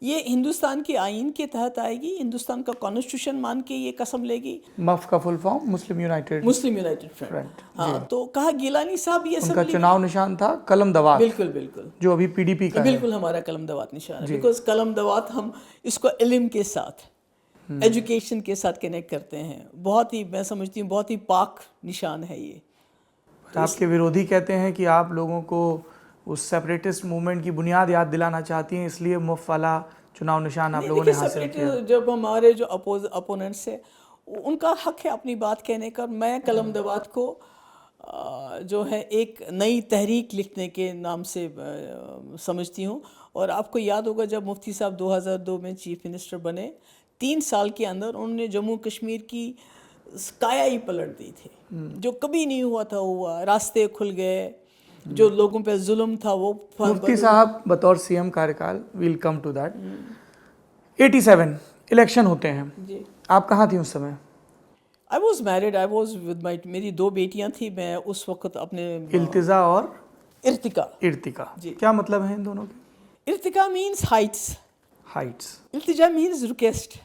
ये हिंदुस्तान के आइन के तहत आएगी, हिंदुस्तान का कॉन्स्टिट्यूशन मान के ये कसम लेगी। मफ का full form Muslim United front. हाँ, तो कहा गिलानी साहब ये सब, उनका चुनाव निशान था कलम दवात। बिल्कुल बिल्कुल, जो अभी पीडीपी का बिल्कुल हमारा कलम दवात निशान है। बिकॉज कलम दवात हम इसको इल्म के साथ, एजुकेशन के साथ कनेक्ट करते हैं। बहुत ही, मैं समझती हूँ बहुत ही पाक निशान है ये। तो आपके विरोधी कहते हैं कि आप लोगों को उस सेपरेटिस्ट मूवमेंट की बुनियाद याद दिलाना चाहती हैं, इसलिए मुफ्त वाला चुनाव निशान आप लोगों ने हासिल किया। जब हमारे जो अपोनेंट्स है, उनका हक है अपनी बात कहने का। मैं कलम दवात को जो है एक नई तहरीक लिखने के नाम से समझती हूँ। और आपको याद होगा जब मुफ्ती साहब 2002 में चीफ मिनिस्टर बने, 3 साल के अंदर उन्होंने जम्मू कश्मीर की काया ही पलट दी थी। जो कभी नहीं हुआ था हुआ, रास्ते खुल गए, जो लोगों पे जुल्म था वो। मुफ्ती साहब बतौर सीएम कार्यकाल, we'll come to that, 87 election होते हैं जी। आप कहाँ थी उस समय? I was married, I was with my, मेरी 2 बेटियां थी। मैं उस वक्त अपने इल्तिजा और इर्तिका जी, क्या मतलब है इन दोनों के? इर्तिका मीन्स हाइट्स, इल्तिजा मीन्स रिक्वेस्ट,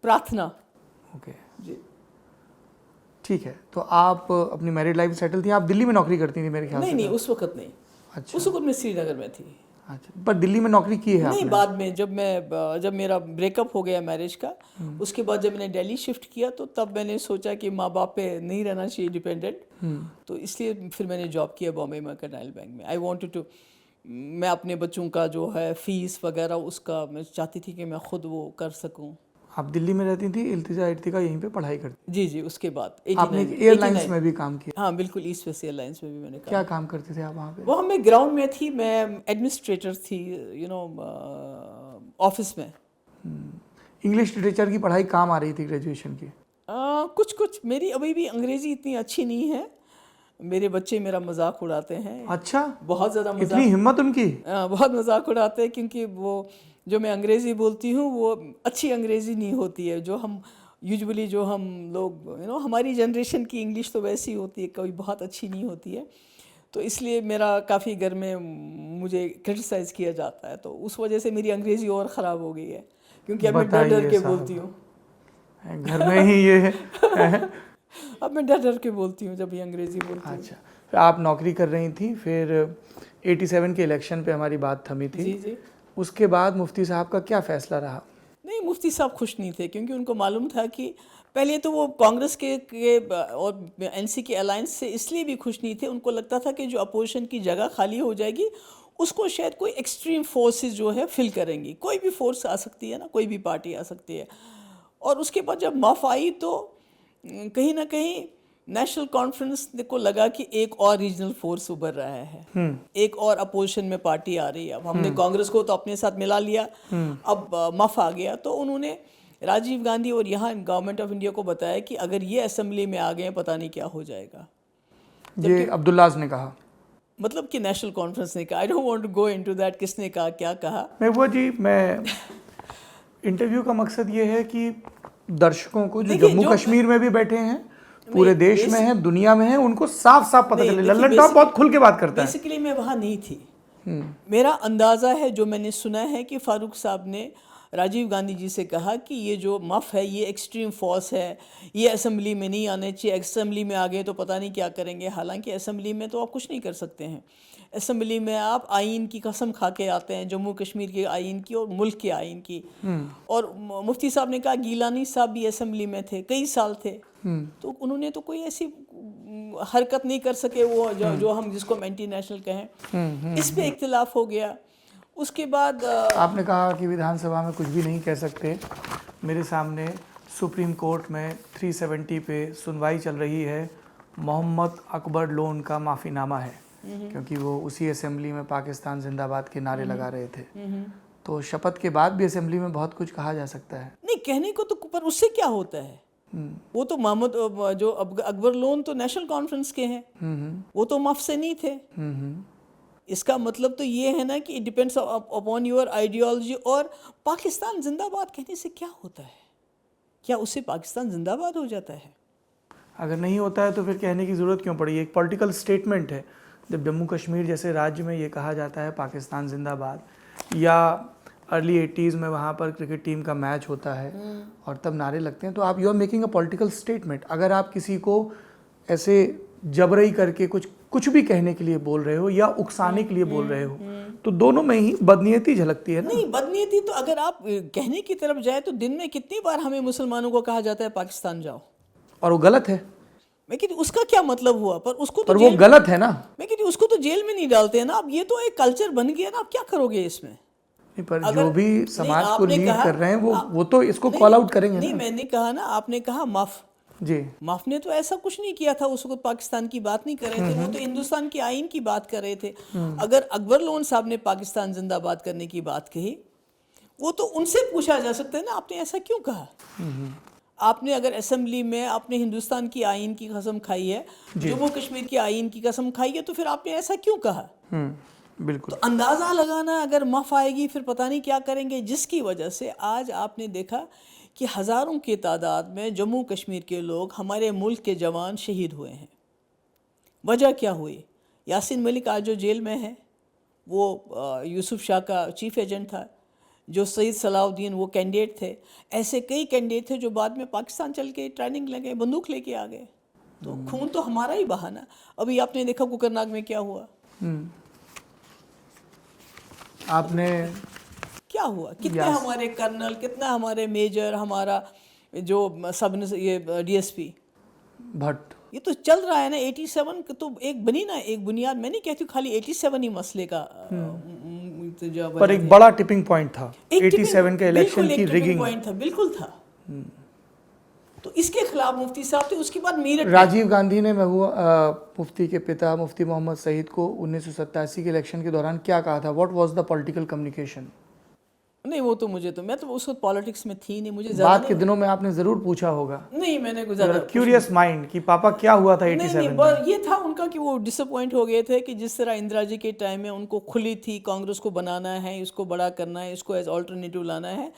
प्रार्थना। ओके जी, ठीक है। तो आप अपनी मैरिड लाइफ सेटल थी, आप दिल्ली में नौकरी करती थी मेरे ख्याल से? नहीं, उस वक्त नहीं। अच्छा, उस वक्त मैं श्रीनगर में थी। अच्छा, पर दिल्ली में नौकरी की है नहीं, बाद में जब मेरा ब्रेकअप हो गया मैरिज का, उसके बाद जब मैंने दिल्ली शिफ्ट किया, तो तब मैंने सोचा कि माँ बाप पे नहीं रहना चाहिए डिपेंडेंट, तो इसलिए फिर मैंने जॉब किया बॉम्बे मर्केंटाइल बैंक में। आई वांटेड टू, मैं अपने बच्चों का जो है फीस वगैरह उसका मैं चाहती थी कि मैं खुद वो कर सकूं। आप दिल्ली में रहती थी, इर्तिका यहीं पे पढ़ाई करती? जी, उसके बाद आपने एयरलाइंस में भी काम किया? हाँ बिल्कुल, ईस्ट वेस्ट एयरलाइंस में भी मैंने काम। क्या काम करते थे आप वहाँ पे? वो मैं ग्राउंड में थी, मैं एडमिनिस्ट्रेटर थी, ऑफिस में। इंग्लिश लिटरेचर की पढ़ाई काम आ रही थी ग्रेजुएशन की? कुछ कुछ मेरी अभी भी अंग्रेजी इतनी अच्छी नहीं है। मेरे बच्चे मेरा मजाक उड़ाते हैं। अच्छा, बहुत ज़्यादा इतनी मजाक, हिम्मत उनकी? बहुत मजाक उड़ाते हैं, क्योंकि वो जो मैं अंग्रेज़ी बोलती हूँ वो अच्छी अंग्रेज़ी नहीं होती है। जो हम यूजुअली जो हम लोग हमारी जनरेशन की इंग्लिश तो वैसी होती है, कोई बहुत अच्छी नहीं होती है। तो इसलिए मेरा काफ़ी घर में मुझे क्रिटिसाइज़ किया जाता है, तो उस वजह से मेरी अंग्रेज़ी और ख़राब हो गई है, क्योंकि अब मैं डर डर बताइए के साहब, बोलती हूँ। घर में ही ये है। अब मैं डर डर के बोलती हूँ जब भी अंग्रेज़ी बोलती हूँ। अच्छा, फिर आप नौकरी कर रही थी, फिर 87 के इलेक्शन पे हमारी बात थमी थी। जी जी। उसके बाद मुफ्ती साहब का क्या फैसला रहा? नहीं, मुफ्ती साहब खुश नहीं थे, क्योंकि उनको मालूम था कि पहले तो वो कांग्रेस के और एनसी के अलायंस से इसलिए भी खुश नहीं थे। उनको लगता था कि जो अपोजिशन की जगह खाली हो जाएगी उसको शायद कोई एक्सट्रीम फोर्सेस जो है फिल करेंगी। कोई भी फोर्स आ सकती है ना, कोई भी पार्टी आ सकती है। और उसके बाद जब मफ आई तो कहीं ना कहीं नेशनल कॉन्फ्रेंस को लगा कि एक और रीजनल फोर्स उभर रहा है, एक और अपोजिशन में पार्टी आ रही है। अब हमने कांग्रेस को तो अपने साथ मिला लिया, अब मफ आ गया। तो उन्होंने राजीव गांधी और यहाँ गवर्नमेंट ऑफ इंडिया को बताया कि अगर ये असेंबली में आ गए पता नहीं क्या हो जाएगा। ये अब्दुल्लाज ने कहा? मतलब कि नेशनल कॉन्फ्रेंस ने कहा। I don't want to go into that, किसने कहा क्या कहा। महबूबा जी, मैं इंटरव्यू का मकसद ये है कि दर्शकों को जो देखिए, जम्मू जो कश्मीर में भी बैठे हैं, पूरे देश में हैं, दुनिया में हैं, उनको साफ साफ पता नहीं, चले। देखिए, लल्लन टॉप बहुत खुल के बात करता है। बेसिकली मैं वहाँ नहीं थी। मेरा अंदाज़ा है, जो मैंने सुना है, कि फारूक साहब ने राजीव गांधी जी से कहा कि ये जो मफ है ये एक्सट्रीम फोर्स है, ये असेंबली में नहीं आने चाहिए, असेंबली में आ गए तो पता नहीं क्या करेंगे। हालांकि असेंबली में तो आप कुछ नहीं कर सकते हैं। असेंबली में आप आइन की कसम खा के आते हैं, जम्मू कश्मीर के आइन की और मुल्क के आइन की। और मुफ्ती साहब ने कहा, गीलानी साहब भी असेंबली में थे, कई साल थे, तो उन्होंने तो कोई ऐसी हरकत नहीं कर सके, वो जो हम जिसको हम एंटी नेशनल कहें। इस पे इख्तिलाफ हो गया। उसके बाद आपने कहा कि विधानसभा में कुछ भी नहीं कह सकते। मेरे सामने सुप्रीम कोर्ट में 370 पे सुनवाई चल रही है। मोहम्मद अकबर लोन का माफ़ीनामा है, क्योंकि वो उसी असेंबली में पाकिस्तान जिंदाबाद के नारे लगा रहे थे। तो शपथ के बाद भी असेंबली में बहुत कुछ कहा जा सकता है। नहीं, कहने को तो, पर उससे क्या होता है। वो तो मोहम्मद जो अकबर लोन तो नेशनल कॉन्फ्रेंस के हैं, वो तो मफ से नहीं थे। इसका मतलब तो ये है ना कि it depends upon your ideology. और पाकिस्तान जिंदाबाद कहने से क्या होता है? क्या उससे पाकिस्तान जिंदाबाद हो जाता है? अगर नहीं होता है तो फिर कहने की ज़रूरत क्यों पड़ी? एक पॉलिटिकल स्टेटमेंट है। जब जम्मू कश्मीर जैसे राज्य में ये कहा जाता है पाकिस्तान जिंदाबाद, या अर्ली 80s में वहाँ पर क्रिकेट टीम का मैच होता है और तब नारे लगते हैं, तो आप you are making a political statement. अगर आप किसी को ऐसे जबरई करके कुछ भी कहने के लिए बोल रहे हो या उकसाने के लिए बोल रहे हो, तो दोनों में ही बदनीयती झलकती है ना? नहीं, बदनीयती तो अगर आप कहने की तरफ जाए तो दिन में कितनी बार हमें मुसलमानों को कहा जाता है पाकिस्तान जाओ, और वो गलत है। मैं कहती उसका क्या मतलब हुआ? पर उसको तो पर वो गलत है ना। मैं कहती उसको तो जेल में नहीं डालते हैं ना। अब ये तो एक कल्चर बन गया ना, आप क्या करोगे इसमें? नहीं, पर जो भी समाज को आपने लीड कहा- कर रहे हैं वो तो इसको कॉल आउट करेंगे नहीं, ना। मैंने कहा ना, आपने कहा मफ। जी, मफ ने तो ऐसा कुछ नहीं किया था, उसको पाकिस्तान की बात नहीं कर रहे थे, वो तो हिंदुस्तान के आइन की बात कर रहे थे। अगर अकबर लोन साहब ने पाकिस्तान जिंदाबाद करने की बात कही, वो तो उनसे पूछा जा सकता है ना, आपने ऐसा क्यों कहा? आपने अगर असेंबली में आपने हिंदुस्तान की आइन की कसम खाई है, जम्मू कश्मीर की आइन की कसम खाई है, तो फिर आपने ऐसा क्यों कहा? बिल्कुल। तो अंदाज़ा लगाना अगर मफ आएगी फिर पता नहीं क्या करेंगे, जिसकी वजह से आज आपने देखा कि हज़ारों की तादाद में जम्मू कश्मीर के लोग, हमारे मुल्क के जवान शहीद हुए हैं। वजह क्या हुई? यासीन मलिक आज जो जेल में है, वो यूसुफ शाह का चीफ एजेंट था। जो सईद सलाउद्दीन, वो कैंडिडेट थे। ऐसे कई कैंडिडेट थे जो बाद में पाकिस्तान चल के ट्रेनिंग लगे, बंदूक लेके आ गए। तो खून तो हमारा ही बहाना। अभी आपने देखा कुकरनाग में क्या हुआ। आपने क्या हुआ? कितने हमारे कर्नल, कितना हमारे मेजर, हमारा जो सब ये डीएसपी भट्ट, ये तो चल रहा है ना। 87 तो एक बनी ना, एक बुनियाद। मैं नहीं कहती खाली 87 ही मसले का पर एक बड़ा टिपिंग पॉइंट था 87 के इलेक्शन की रिगिंग पॉइंट था, बिल्कुल था। तो इसके खिलाफ मुफ्ती साहब थे। उसके बाद मीरठ राजीव गांधी ने मुफ्ती के पिता मुफ्ती मोहम्मद सईद को 1987 के इलेक्शन के दौरान क्या कहा था? What was the political communication? नहीं वो तो मुझे तो मैं तो उस वक्त पॉलिटिक्स में थी नहीं, मुझे ज़्यादा बाद के दिनों में आपने जरूर पूछा होगा, नहीं मैंने कुछ ज़्यादा क्यूरियस माइंड, कि पापा क्या हुआ था नहीं 87 नहीं में। बस ये था उनका कि वो डिसअपॉइंट हो गए थे कि जिस तरह इंदिरा जी के टाइम में उनको खुली थी कांग्रेस को बनाना है, इसको बड़ा करना है, इसको एज ऑल्टरनेटिव लाना है,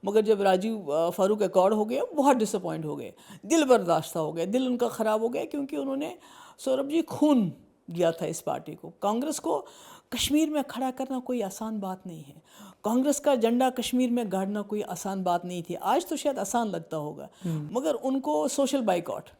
मगर जब राजीव फारूक अकॉर्ड हो गया बहुत डिसअपॉइंट हो गए, दिल बर्दाश्त हो गया, दिल उनका ख़राब हो गया, क्योंकि उन्होंने सौरभ जी खून दिया था इस पार्टी को। कांग्रेस को कश्मीर में खड़ा करना कोई आसान बात नहीं है, कांग्रेस का झंडा कश्मीर में गाड़ना कोई आसान बात नहीं थी। आज तो शायद आसान लगता होगा, मगर उनको सोशल बाइकआउट,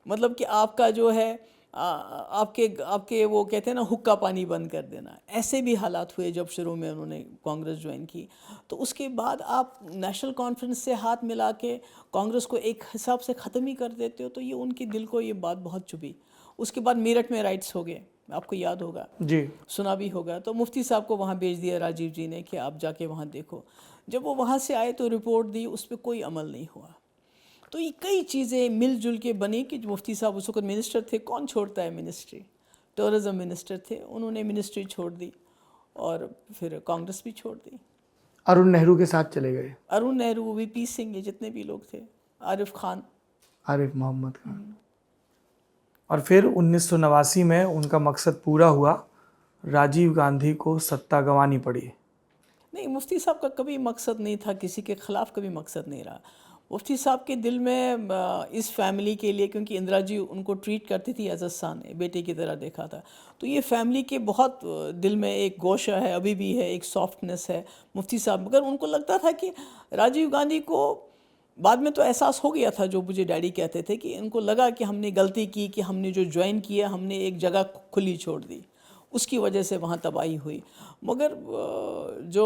मतलब कि आपका जो है आपके वो कहते हैं ना हुक्का पानी बंद कर देना, ऐसे भी हालात हुए जब शुरू में उन्होंने कांग्रेस ज्वाइन की। तो उसके बाद आप नेशनल कॉन्फ्रेंस से हाथ मिला के कांग्रेस को एक हिसाब से ख़त्म ही कर देते हो, तो ये उनके दिल को ये बात बहुत चुभी। उसके बाद मेरठ में राइट्स हो गए, आपको याद होगा जी, सुना भी होगा, तो मुफ्ती साहब को वहाँ भेज दिया राजीव जी ने कि आप जाके वहाँ देखो। जब वो वहाँ से आए तो रिपोर्ट दी, उस पर कोई अमल नहीं हुआ। तो ये कई चीज़ें मिलजुल के बनी कि मुफ्ती साहब उस वक्त मिनिस्टर थे, कौन छोड़ता है मिनिस्ट्री, टूरिज़म मिनिस्टर थे, उन्होंने मिनिस्ट्री छोड़ दी और फिर कांग्रेस भी छोड़ दी। अरुण नेहरू के साथ चले गए, अरुण नेहरू, वीपी सिंह, ये जितने भी लोग थे, आरिफ खान, आरिफ मोहम्मद खान। और फिर 1989 में उनका मकसद पूरा हुआ, राजीव गांधी को सत्ता गंवानी पड़ी। नहीं मुफ्ती साहब का कभी मकसद नहीं था, किसी के ख़िलाफ़ कभी मकसद नहीं रहा। मुफ्ती साहब के दिल में इस फैमिली के लिए, क्योंकि इंदिरा जी उनको ट्रीट करती थी एज अ सन, बेटे की तरह देखा था, तो ये फैमिली के बहुत दिल में एक गोशा है, अभी भी है, एक सॉफ्टनेस है मुफ्ती साहब। मगर उनको लगता था कि राजीव गांधी को, बाद में तो एहसास हो गया था, जो मुझे डैडी कहते थे कि इनको लगा कि हमने गलती की, कि हमने जो ज्वाइन किया हमने एक जगह खुली छोड़ दी, उसकी वजह से वहाँ तबाही हुई। मगर जो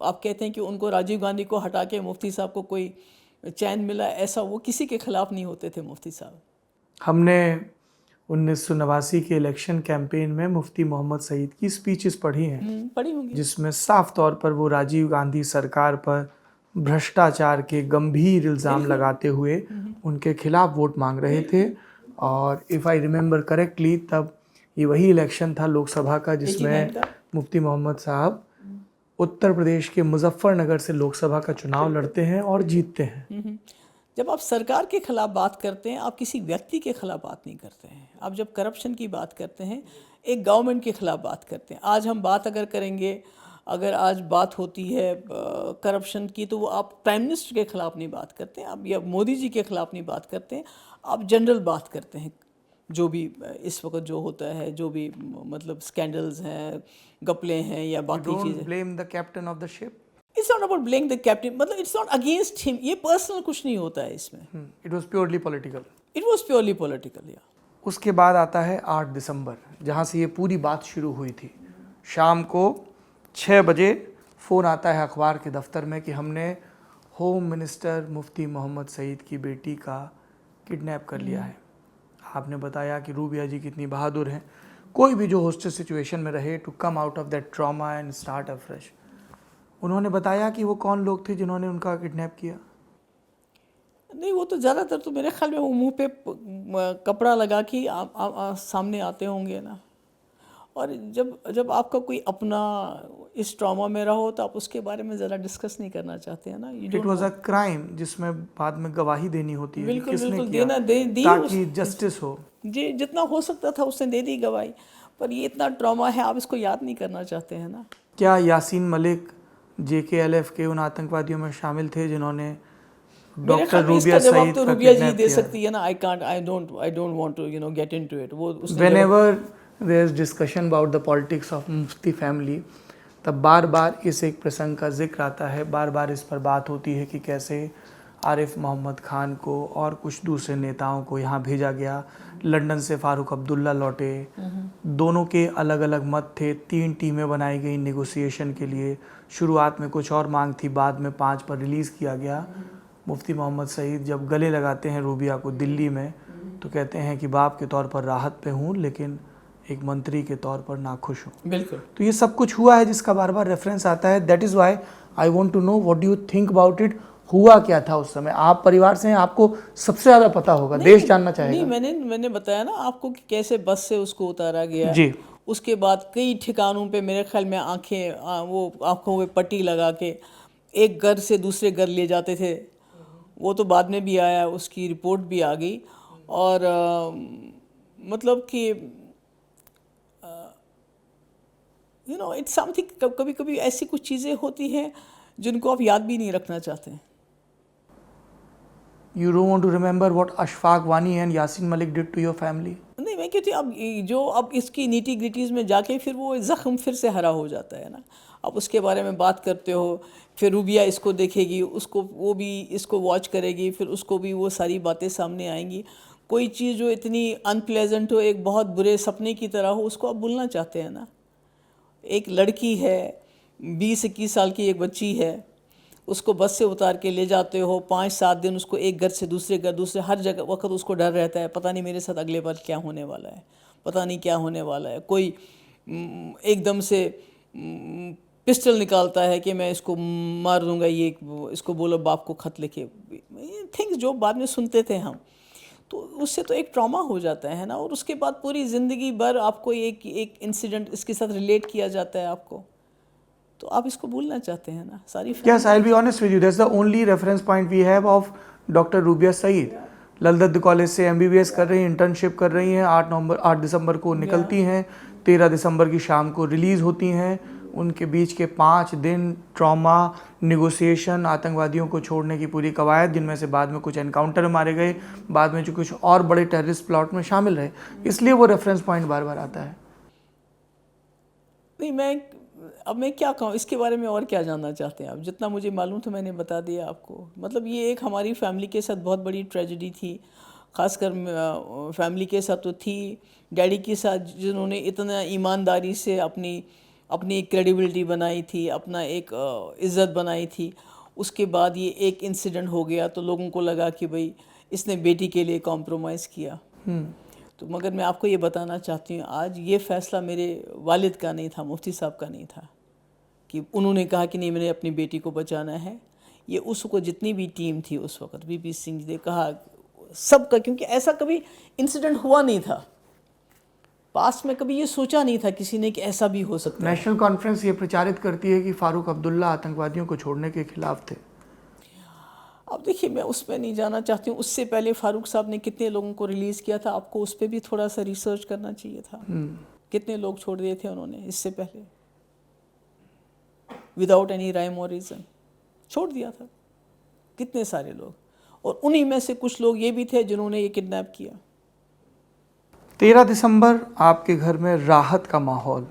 आप कहते हैं कि उनको राजीव गांधी को हटा के मुफ्ती साहब को कोई चैन मिला, ऐसा वो किसी के ख़िलाफ़ नहीं होते थे मुफ्ती साहब। हमने 1989 के इलेक्शन कैंपेन में मुफ्ती मोहम्मद सईद की स्पीचेस पढ़ी हैं, पढ़ी होंगी, जिसमें साफ तौर पर वो राजीव गांधी सरकार पर भ्रष्टाचार के गंभीर इल्ज़ाम लगाते हुए उनके खिलाफ वोट मांग रहे थे। और इफ़ आई रिमेंबर करेक्टली, तब ये वही इलेक्शन था लोकसभा का जिसमें मुफ्ती मोहम्मद साहब उत्तर प्रदेश के मुजफ्फरनगर से लोकसभा का चुनाव लड़ते हैं और जीतते हैं। जब आप सरकार के ख़िलाफ़ बात करते हैं, आप किसी व्यक्ति के ख़िलाफ़ बात नहीं करते हैं। आप जब करप्शन की बात करते हैं, एक गवर्नमेंट के ख़िलाफ़ बात करते हैं। आज हम बात अगर करेंगे, अगर आज बात होती है करप्शन की, तो वो आप प्राइम मिनिस्टर के ख़िलाफ़ नहीं बात करते हैं, आप या मोदी जी के ख़िलाफ़ नहीं बात करते हैं, आप जनरल बात करते हैं। जो भी इस वक्त जो होता है, जो भी मतलब स्कैंडल्स हैं, गपले हैं या बाकी चीज़ें। Blame the captain of the ship. It's not about blame the captain, मतलब इट्स नॉट अगेंस्ट हिम, ये पर्सनल कुछ नहीं होता है इसमें। It was purely political. It was purely political, या। उसके बाद आता है 8 दिसंबर, जहाँ से ये पूरी बात शुरू हुई थी। शाम को 6 बजे फ़ोन आता है अखबार के दफ्तर में कि हमने होम मिनिस्टर मुफ्ती मोहम्मद सईद की बेटी का किडनैप कर लिया है। आपने बताया कि रूबिया जी कितनी बहादुर हैं, कोई भी जो हॉस्टेज सिचुएशन में रहे, to come out of that trauma and start afresh. उन्होंने बताया कि वो कौन लोग थे जिन्होंने उनका किडनैप किया? नहीं, वो तो ज़्यादातर तो मेरे ख्याल में वो मुंह पे कपड़ा लगा के सामने आते होंगे ना। और जब आपका कोई अपना इस ट्रॉमा में रहा हो, तो आप उसके बारे में ज़रा डिस्कस नहीं करना चाहते हैं ना। इट वाज अ क्राइम जिसमें बाद में गवाही देनी होती है। बिल्कुल किसने बिल्कुल किया? देना दी ताकि जस्टिस हो। जी, जितना हो सकता था उसने दे दी गवाही, पर ये इतना ट्रॉमा है, आप इसको याद नहीं करना चाहते हैं ना। क्या यासीन मलिक JKLF के उन आतंकवादियों में शामिल थे जिन्होंने डॉक्टर रूबिया सईद तो रूबिया जी दे सकती है ना। I don't want to get into it. वो whenever there is discussion about the politics of Mufti family, तब बार बार इस एक प्रसंग का जिक्र आता है, बार बार इस पर बात होती है कि कैसे आरिफ मोहम्मद खान को और कुछ दूसरे नेताओं को यहाँ भेजा गया। लंदन से फारूक अब्दुल्ला लौटे, दोनों के अलग अलग मत थे। 3 टीमें बनाई गई नेगोशिएशन के लिए। शुरुआत में कुछ और मांग थी, बाद में 5 पर रिलीज़ किया गया। मुफ्ती मोहम्मद सईद जब गले लगाते हैं रूबिया को दिल्ली में, तो कहते हैं कि बाप के तौर पर राहत पे हूँ, लेकिन एक मंत्री के तौर पर नाखुश हूँ। बिल्कुल। तो ये सब कुछ हुआ है जिसका बार बार रेफरेंस आता है। That is why I want to know what do you think about it. हुआ क्या था उस समय? आप परिवार से हैं, आपको सबसे ज़्यादा पता होगा, देश जानना नहीं, चाहेगा। मैंने बताया ना आपको कि कैसे बस से उसको उतारा गया। जी। उसके बाद कई ठिकानों पे मेरे ख्याल में वो आंखों पे पट्टी लगा के एक घर से दूसरे घर ले जाते थे। वो तो बाद में भी आया, उसकी रिपोर्ट भी आ गई। और मतलब कि इट्स समथिंग, कभी कभी ऐसी कुछ चीज़ें होती हैं जिनको आप याद भी नहीं रखना चाहते हैं। You don't want to remember what Ashfaq Wani and Yasin Malik did to your family? नहीं, मैं कहती अब इसकी नीटी ग्रिटीज़ में जाके फिर वो ज़ख्म फिर से हरा हो जाता है ना। अब उसके बारे में बात करते हो, फिर रूबिया इसको देखेगी, उसको वो भी इसको वॉच करेगी, फिर उसको भी वो सारी बातें सामने आएंगी। कोई चीज़ जो इतनी अनप्लेजेंट हो, एक बहुत बुरे सपने की तरह हो, उसको आप भूलना चाहते हैं ना। एक लड़की है, 20-21 साल की एक बच्ची है, उसको बस से उतार के ले जाते हो, 5-7 दिन उसको एक घर से दूसरे हर जगह वक्त उसको डर रहता है, पता नहीं मेरे साथ अगले बार क्या होने वाला है, पता नहीं क्या होने वाला है। कोई एकदम से पिस्टल निकालता है कि मैं इसको मार दूंगा, ये इसको बोलो बाप को खत लिखे, थिंग्स जो बाद में सुनते थे हम, तो उससे तो एक ट्रॉमा हो जाता है ना। और उसके बाद पूरी ज़िंदगी भर आपको एक इंसिडेंट इसके साथ रिलेट किया जाता है आपको, तो आप इसको भूलना चाहते हैं ना सारी। Yes, I'll be honest with you. That's the only reference point we have of Dr. Rubia Saeed. Lalded college से MBBS कर रही हैं, इंटर्नशिप कर रही हैं, 8 दिसंबर को निकलती हैं, 13 दिसंबर की शाम को रिलीज़ होती हैं। उनके बीच के 5 दिन ट्रॉमा, निगोसिएशन, आतंकवादियों को छोड़ने की पूरी कवायद, जिनमें से बाद में कुछ एनकाउंटर में मारे गए, बाद में जो कुछ और बड़े टेररिस्ट प्लॉट में शामिल रहे, इसलिए वो रेफरेंस पॉइंट बार बार आता है। नहीं, अब मैं क्या कहूँ इसके बारे में, और क्या जानना चाहते हैं आप? जितना मुझे मालूम था मैंने बता दिया आपको। मतलब ये एक हमारी फैमिली के साथ बहुत बड़ी ट्रेजेडी थी, ख़ासकर फैमिली के साथ तो थी, डैडी के साथ, जिन्होंने इतना ईमानदारी से अपनी क्रेडिबिलिटी बनाई थी, अपना एक इज़्ज़त बनाई थी। उसके बाद ये एक इंसिडेंट हो गया तो लोगों को लगा कि भाई इसने बेटी के लिए कॉम्प्रोमाइज़ किया। तो मगर मैं आपको ये बताना चाहती हूँ, आज ये फ़ैसला मेरे वालिद का नहीं था, मुफ्ती साहब का नहीं था कि उन्होंने कहा कि नहीं मैंने अपनी बेटी को बचाना है। ये उसको जितनी भी टीम थी उस वक़्त, VP सिंह जी ने कहा सबका, क्योंकि ऐसा कभी इंसिडेंट हुआ नहीं था पास्ट में, कभी ये सोचा नहीं था किसी ने कि ऐसा भी हो सकता है। नेशनल कॉन्फ्रेंस ये प्रचारित करती है कि फारूक अब्दुल्ला आतंकवादियों को छोड़ने के खिलाफ थे। अब देखिए, मैं उस पर नहीं जाना चाहती हूँ। उससे पहले फारूक साहब ने कितने लोगों को रिलीज़ किया था, आपको उस पर भी थोड़ा सा रिसर्च करना चाहिए था। कितने लोग छोड़ दिए थे उन्होंने इससे पहले, विदाउट एनी राइम और रीज़न छोड़ दिया था, कितने सारे लोग। और उन्हीं में से कुछ लोग ये भी थे जिन्होंने ये किडनैप किया। 13 दिसंबर आपके घर में राहत का माहौल,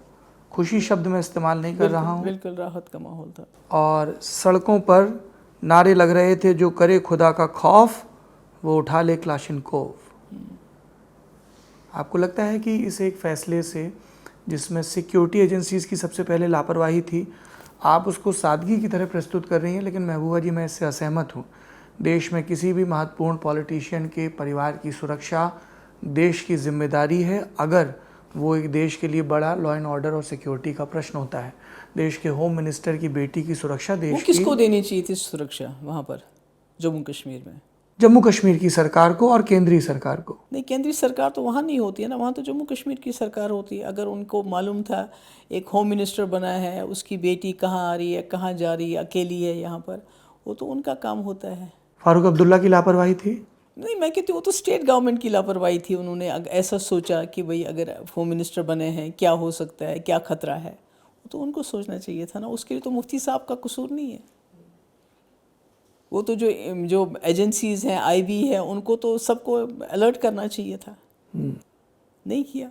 खुशी शब्द में इस्तेमाल नहीं कर रहा हूँ, बिल्कुल राहत का माहौल था। और सड़कों पर नारे लग रहे थे, जो करे खुदा का खौफ वो उठा ले क्लाशिनकोव। आपको लगता है कि इस एक फैसले से, जिसमें सिक्योरिटी एजेंसीज की सबसे पहले लापरवाही थी, आप उसको सादगी की तरह प्रस्तुत कर रही हैं, लेकिन महबूबा जी मैं इससे असहमत हूँ। देश में किसी भी महत्वपूर्ण पॉलिटिशियन के परिवार की सुरक्षा देश की जिम्मेदारी है, अगर वो एक देश के लिए बड़ा लॉ एंड ऑर्डर और सिक्योरिटी का प्रश्न होता है। देश के होम मिनिस्टर की बेटी की सुरक्षा देश वो किसको देनी चाहिए थी सुरक्षा वहाँ पर जम्मू कश्मीर में? जम्मू कश्मीर की सरकार को और केंद्रीय सरकार को। नहीं, केंद्रीय सरकार तो वहाँ नहीं होती है ना, वहाँ तो जम्मू कश्मीर की सरकार होती है। अगर उनको मालूम था एक होम मिनिस्टर बना है, उसकी बेटी कहाँ आ रही है, कहाँ जा रही है, अकेली है यहाँ पर, वो तो उनका काम होता है। फारूक अब्दुल्ला की लापरवाही थी? नहीं, मैं कहती हूँ वो तो स्टेट गवर्नमेंट की लापरवाही थी। उन्होंने ऐसा सोचा कि भाई अगर होम मिनिस्टर बने हैं क्या हो सकता है, क्या खतरा है, तो उनको सोचना चाहिए था ना। उसके लिए तो मुफ्ती साहब का कसूर नहीं है। वो तो जो एजेंसीज हैं, IB है, उनको तो सबको अलर्ट करना चाहिए था, नहीं किया।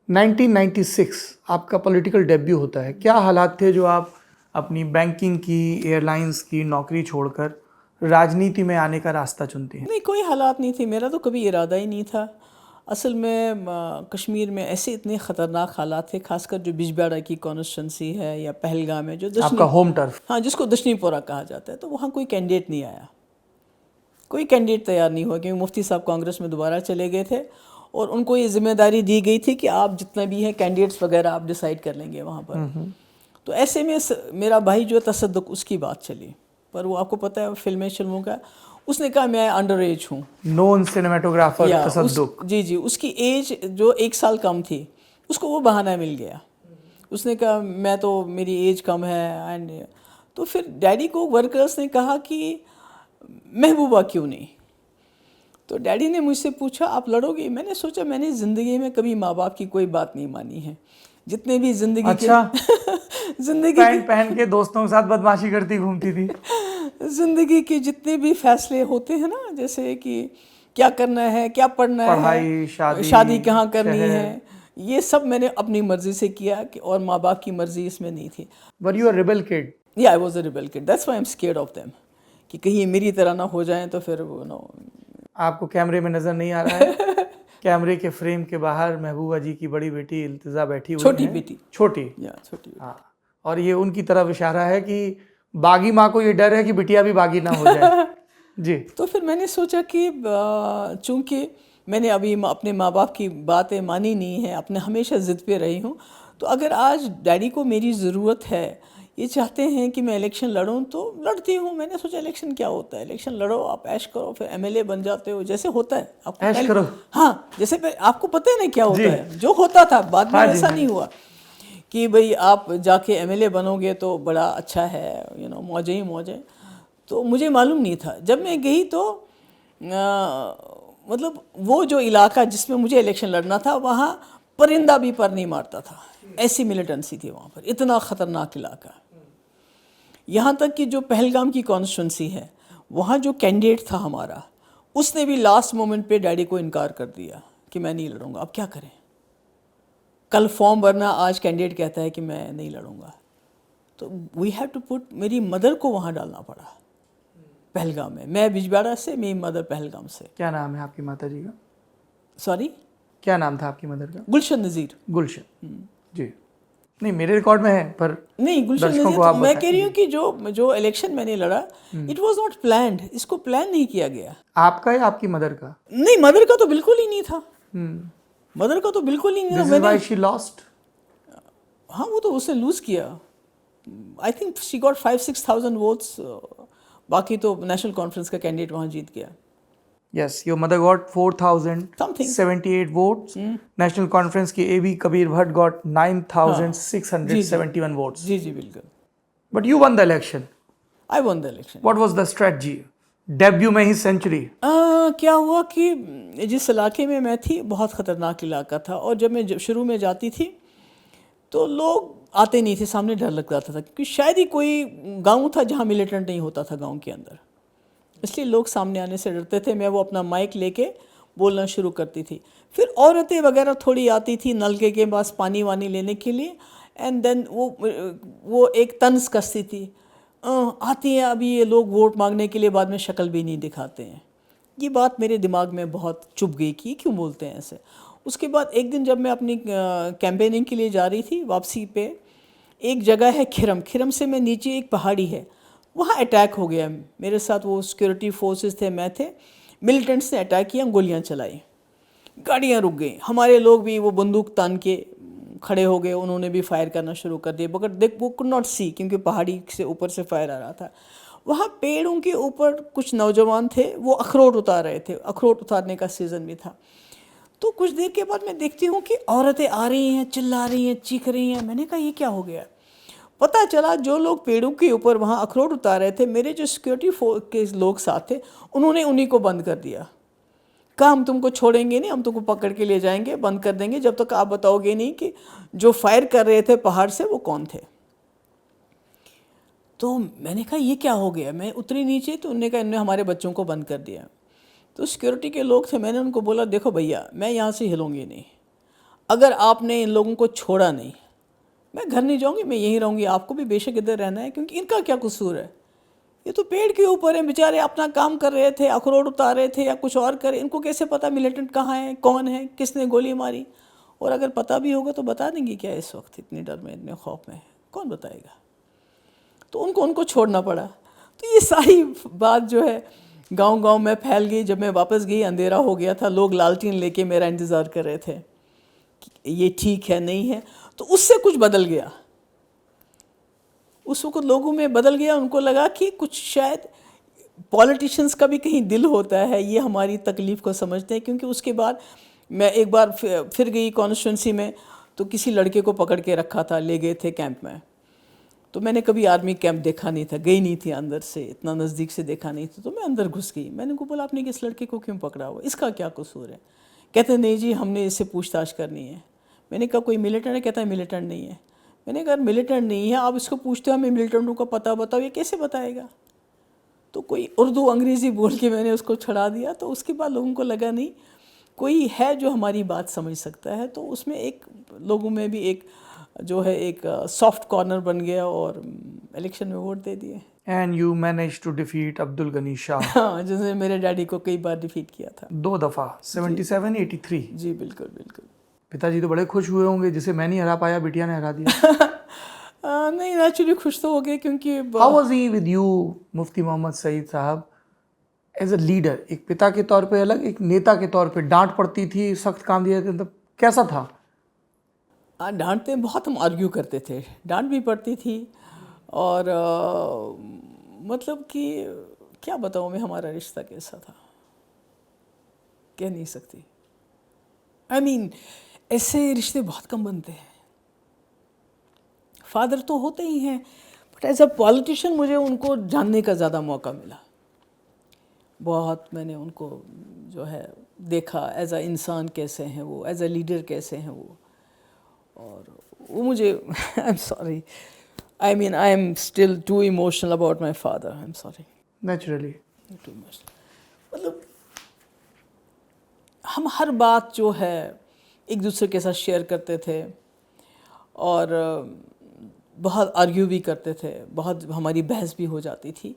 1996 आपका पॉलिटिकल डेब्यू होता है। क्या हालात थे जो आप अपनी बैंकिंग की, एयरलाइंस की नौकरी छोड़कर राजनीति में आने का रास्ता चुनती हैं? नहीं, कोई हालात नहीं थे, मेरा तो कभी इरादा ही नहीं था। असल में कश्मीर में ऐसे इतने ख़तरनाक हालात थे, खासकर जो बिजबिहाड़ा की कॉन्स्टिट्यूंसी है या पहलगाम है, जो आपका होम टर्फ, हाँ, जिसको दशनीपोरा कहा जाता है, तो वहाँ कोई कैंडिडेट नहीं आया, कोई कैंडिडेट तैयार नहीं हुआ, क्योंकि मुफ्ती साहब कांग्रेस में दोबारा चले गए थे और उनको ये जिम्मेदारी दी गई थी कि आप जितना भी है कैंडिडेट्स वगैरह आप डिसाइड कर लेंगे वहाँ पर। तो ऐसे में मेरा भाई जो तसद्दुक, उसकी बात चली। पर वो आपको पता है फिल्मों का, उसने कहा मैं अंडर एज हूँ। Known cinematographer Tasadduq. जी, उसकी एज जो 1 साल कम थी, उसको वो बहाना मिल गया। उसने कहा मैं तो, मेरी एज कम है। एंड तो फिर डैडी को वर्कर्स ने कहा कि महबूबा क्यों नहीं। तो डैडी ने मुझसे पूछा आप लड़ोगे? मैंने सोचा मैंने ज़िंदगी में कभी माँ बाप की कोई बात नहीं मानी है। जितने भी ज़िंदगी अच्छा। के ज़िंदगी पैंट पहन के दोस्तों के साथ बदमाशी करती घूमती थी। ज़िंदगी के जितने भी फैसले होते हैं ना, जैसे कि क्या करना है, क्या पढ़ना पढ़ाई, है, शादी कहाँ करनी शहर। है, ये सब मैंने अपनी मर्जी से किया कि, और माँ बाप की मर्जी इसमें नहीं थी। Were you a rebel kid? या I was a rebel kid, that's why I am scared of them, कि कहीं मेरी तरह ना हो जाएं तो फिर वो नो। आपको कैमरे में नजर नहीं आ रहा है? कैमरे के फ्रेम के बाहर महबूबा जी की बड़ी बेटी इल्तिजा बैठी हुई छोटी है। बेटी। छोटी। छोटी। हाँ, और ये उनकी तरफ इशारा है कि बागी माँ को ये डर है कि बिटिया भी बागी ना हो जाए। जी। तो फिर मैंने सोचा कि चूंकि मैंने अभी अपने माँ बाप की बातें मानी नहीं है, अपने हमेशा ज़िद पे रही हूँ, तो अगर आज डैडी को मेरी ज़रूरत है, ये चाहते हैं कि मैं इलेक्शन लड़ूं, तो लड़ती हूँ। मैंने सोचा इलेक्शन क्या होता है, इलेक्शन लड़ो, आप ऐश करो, फिर एमएलए बन जाते हो, जैसे होता है आपको ऐश करो। हाँ, जैसे आपको पता है ना क्या होता है, जो होता था बाद में ऐसा नहीं हुआ कि भाई आप जाके एमएलए बनोगे तो बड़ा अच्छा है, मौजे ही मौजे। तो मुझे मालूम नहीं था। जब मैं गई तो मतलब वो जो इलाका जिसमें मुझे इलेक्शन लड़ना था, वहाँ परिंदा भी पर नहीं मारता था, ऐसी मिलिटेंसी थी वहाँ पर, इतना ख़तरनाक इलाका। यहाँ तक कि जो पहलगाम की कॉन्स्टिट्यूंसी है, वहाँ जो कैंडिडेट था हमारा, उसने भी लास्ट मोमेंट पे डैडी को इनकार कर दिया कि मैं नहीं लड़ूंगा। अब क्या करें, कल फॉर्म भरना, आज कैंडिडेट कहता है कि मैं नहीं लड़ूंगा। तो वी हैव टू पुट, मेरी मदर को वहाँ डालना पड़ा पहलगाम में। मैं बिजबाड़ा से, मेरी मदर पहलगाम से। क्या नाम है आपकी माता जी का? सॉरी, क्या नाम था आपकी मदर का? गुलशन नज़ीर। गुलशन जी। नहीं, मेरे रिकॉर्ड में है, पर नहीं, गुलशन नज़ीर। तो मैं कह रही हूँ कि जो इलेक्शन मैंने लड़ा, इट वाज नॉट प्लान्ड, इसको प्लान नहीं किया गया। आपका या आपकी मदर का? नहीं, मदर का तो बिल्कुल ही नहीं था। मदर का तो बिल्कुल ही नहीं था। This is why she lost? हाँ, वो तो उसने लूज किया। I think she got 5-6,000 votes. बाकी तो नेशनल कॉन्फ्रेंस का कैंडिडेट वहाँ जीत गया। Yes, your mother got 4,078 votes. National Conference की AB Kabir Bhatt got 9,671 votes. जी बिल्कुल। But you won the election. I won the election. What was the strategy? Debut में ही सेंचुरी। क्या हुआ कि जिस इलाके में मैं थी, बहुत ख़तरनाक इलाका था, और जब मैं शुरू में जाती थी तो लोग आते नहीं थे, सामने डर लगता था क्योंकि शायद ही कोई गांव था जहां मिलिटेंट नहीं होता था गांव के अंदर, इसलिए लोग सामने आने से डरते थे। मैं वो अपना माइक लेके बोलना शुरू करती थी। फिर औरतें वगैरह थोड़ी आती थी नलके के पास पानी वानी लेने के लिए, एंड देन वो एक तंज कसती थी, आती हैं अभी ये लोग वोट मांगने के लिए, बाद में शक्ल भी नहीं दिखाते हैं। ये बात मेरे दिमाग में बहुत चुभ गई कि क्यों बोलते हैं ऐसे। उसके बाद एक दिन जब मैं अपनी कैंपेनिंग के लिए जा रही थी, वापसी पे एक जगह है खिरम से मैं नीचे, एक पहाड़ी है, वहाँ अटैक हो गया। मेरे साथ वो सिक्योरिटी फोर्सेस थे, मैं थे। मिलिटेंट्स ने अटैक किया, गोलियाँ चलाई, गाड़ियाँ रुक गई, हमारे लोग भी वो बंदूक तान के खड़े हो गए, उन्होंने भी फायर करना शुरू कर दिया, मगर देख वो कुड नॉट सी, क्योंकि पहाड़ी से ऊपर से फायर आ रहा था। वहाँ पेड़ों के ऊपर कुछ नौजवान थे, वो अखरोट उतार रहे थे, अखरोट उतारने का सीज़न भी था। तो कुछ देर के बाद मैं देखती हूँ कि औरतें आ रही हैं, चिल्ला रही हैं, चीख रही हैं। मैंने कहा ये क्या हो गया। पता चला जो लोग पेड़ों के ऊपर वहाँ अखरोट उतार रहे थे, मेरे जो सिक्योरिटी फोर्स के लोग साथ थे, उन्होंने उन्हीं को बंद कर दिया। कहा हम तुमको छोड़ेंगे नहीं, हम तुमको पकड़ के ले जाएंगे, बंद कर देंगे, जब तक आप बताओगे नहीं कि जो फायर कर रहे थे पहाड़ से वो कौन थे। तो मैंने कहा ये क्या हो गया। मैं उतरी नीचे तो उन्होंने कहा इन्होंने हमारे बच्चों को बंद कर दिया। तो सिक्योरिटी के लोग थे, मैंने उनको बोला देखो भैया, मैं यहाँ से हिलूँगी नहीं, अगर आपने इन लोगों को छोड़ा नहीं, मैं घर नहीं जाऊँगी, मैं यहीं रहूँगी, आपको भी बेशक इधर रहना है, क्योंकि इनका क्या कसूर है। ये तो पेड़ के ऊपर है, बेचारे अपना काम कर रहे थे, अखरोट उतार रहे थे या कुछ और करे, इनको कैसे पता मिलिटेंट कहाँ है, कौन है, किसने गोली मारी। और अगर पता भी होगा तो बता देंगे क्या इस वक्त, इतनी डर में, इतने खौफ में, कौन बताएगा। तो उनको छोड़ना पड़ा। तो ये सारी बात जो है गांव में फैल गई। जब मैं वापस गई अंधेरा हो गया था, लोग लालटेन लेके मेरा इंतज़ार कर रहे थे कि ये ठीक है नहीं है। तो उससे कुछ बदल गया। उस वक्त लोगों में बदल गया। उनको लगा कि कुछ शायद पॉलिटिशियंस का भी कहीं दिल होता है, ये हमारी तकलीफ़ को समझते हैं। क्योंकि उसके बाद मैं एक बार फिर गई कॉन्स्टिट्यूंसी में, तो किसी लड़के को पकड़ के रखा था, ले गए थे कैंप में। तो मैंने कभी आर्मी कैंप देखा नहीं था, गई नहीं थी अंदर से, इतना नज़दीक से देखा नहीं था। तो मैं अंदर घुस गई। मैंने उनको बोला, आपने इस लड़के को क्यों पकड़ा हुआ, इसका क्या कसूर है? कहते नहीं जी, हमने इससे पूछताछ करनी है। मैंने कहा कोई मिलिटेंट है? कहता है मिलिटेंट नहीं है। मैंने कहा मिलिटेंट नहीं है, आप इसको पूछते हो हमें मिलिटेंटों का पता बताओ, ये कैसे बताएगा? तो कोई उर्दू अंग्रेज़ी बोल के मैंने उसको छड़ा दिया। तो उसके बाद लोगों को लगा नहीं, कोई है जो हमारी बात समझ सकता है। तो उसमें एक लोगों में भी एक जो है एक सॉफ्ट कॉर्नर बन गया और इलेक्शन में वोट दे दिए। And you manage to defeat Abdul Gani Shah. हाँ, जिसने मेरे डैडी को कई बार डिफीट किया था। 2 दफ़ा, 77, 83। जी बिल्कुल बिल्कुल। पिताजी तो बड़े खुश हुए होंगे, जिसे मैं नहीं हरा पाया, बिटिया ने हरा दिया। नहीं, नेचुरली खुश तो हो गए, क्योंकि how was he with you Mufti Mohammad Saeed साहब एज अ लीडर? एक पिता के तौर पे अलग, एक नेता के तौर पे डांट पड़ती थी, सख्त काम दिए थे, मतलब कैसा था? डांटते बहुत, हम आर्ग्यू करते थे, डांट भी पड़ती थी। और मतलब कि क्या बताऊँ मैं, हमारा रिश्ता कैसा था कह नहीं सकती। आई मीन ऐसे रिश्ते बहुत कम बनते हैं। फादर तो होते ही हैं, बट एज अ पॉलिटिशियन मुझे उनको जानने का ज़्यादा मौका मिला। बहुत मैंने उनको जो है देखा, एज अ इंसान कैसे हैं वो, एज अ लीडर कैसे हैं वो। और वो मुझे I am sorry, I mean I am still too emotional about my father, I am sorry. Naturally too emotional, मतलब हम हर बात जो है एक दूसरे के साथ शेयर करते थे और बहुत आर्ग्यू भी करते थे, बहुत हमारी बहस भी हो जाती थी।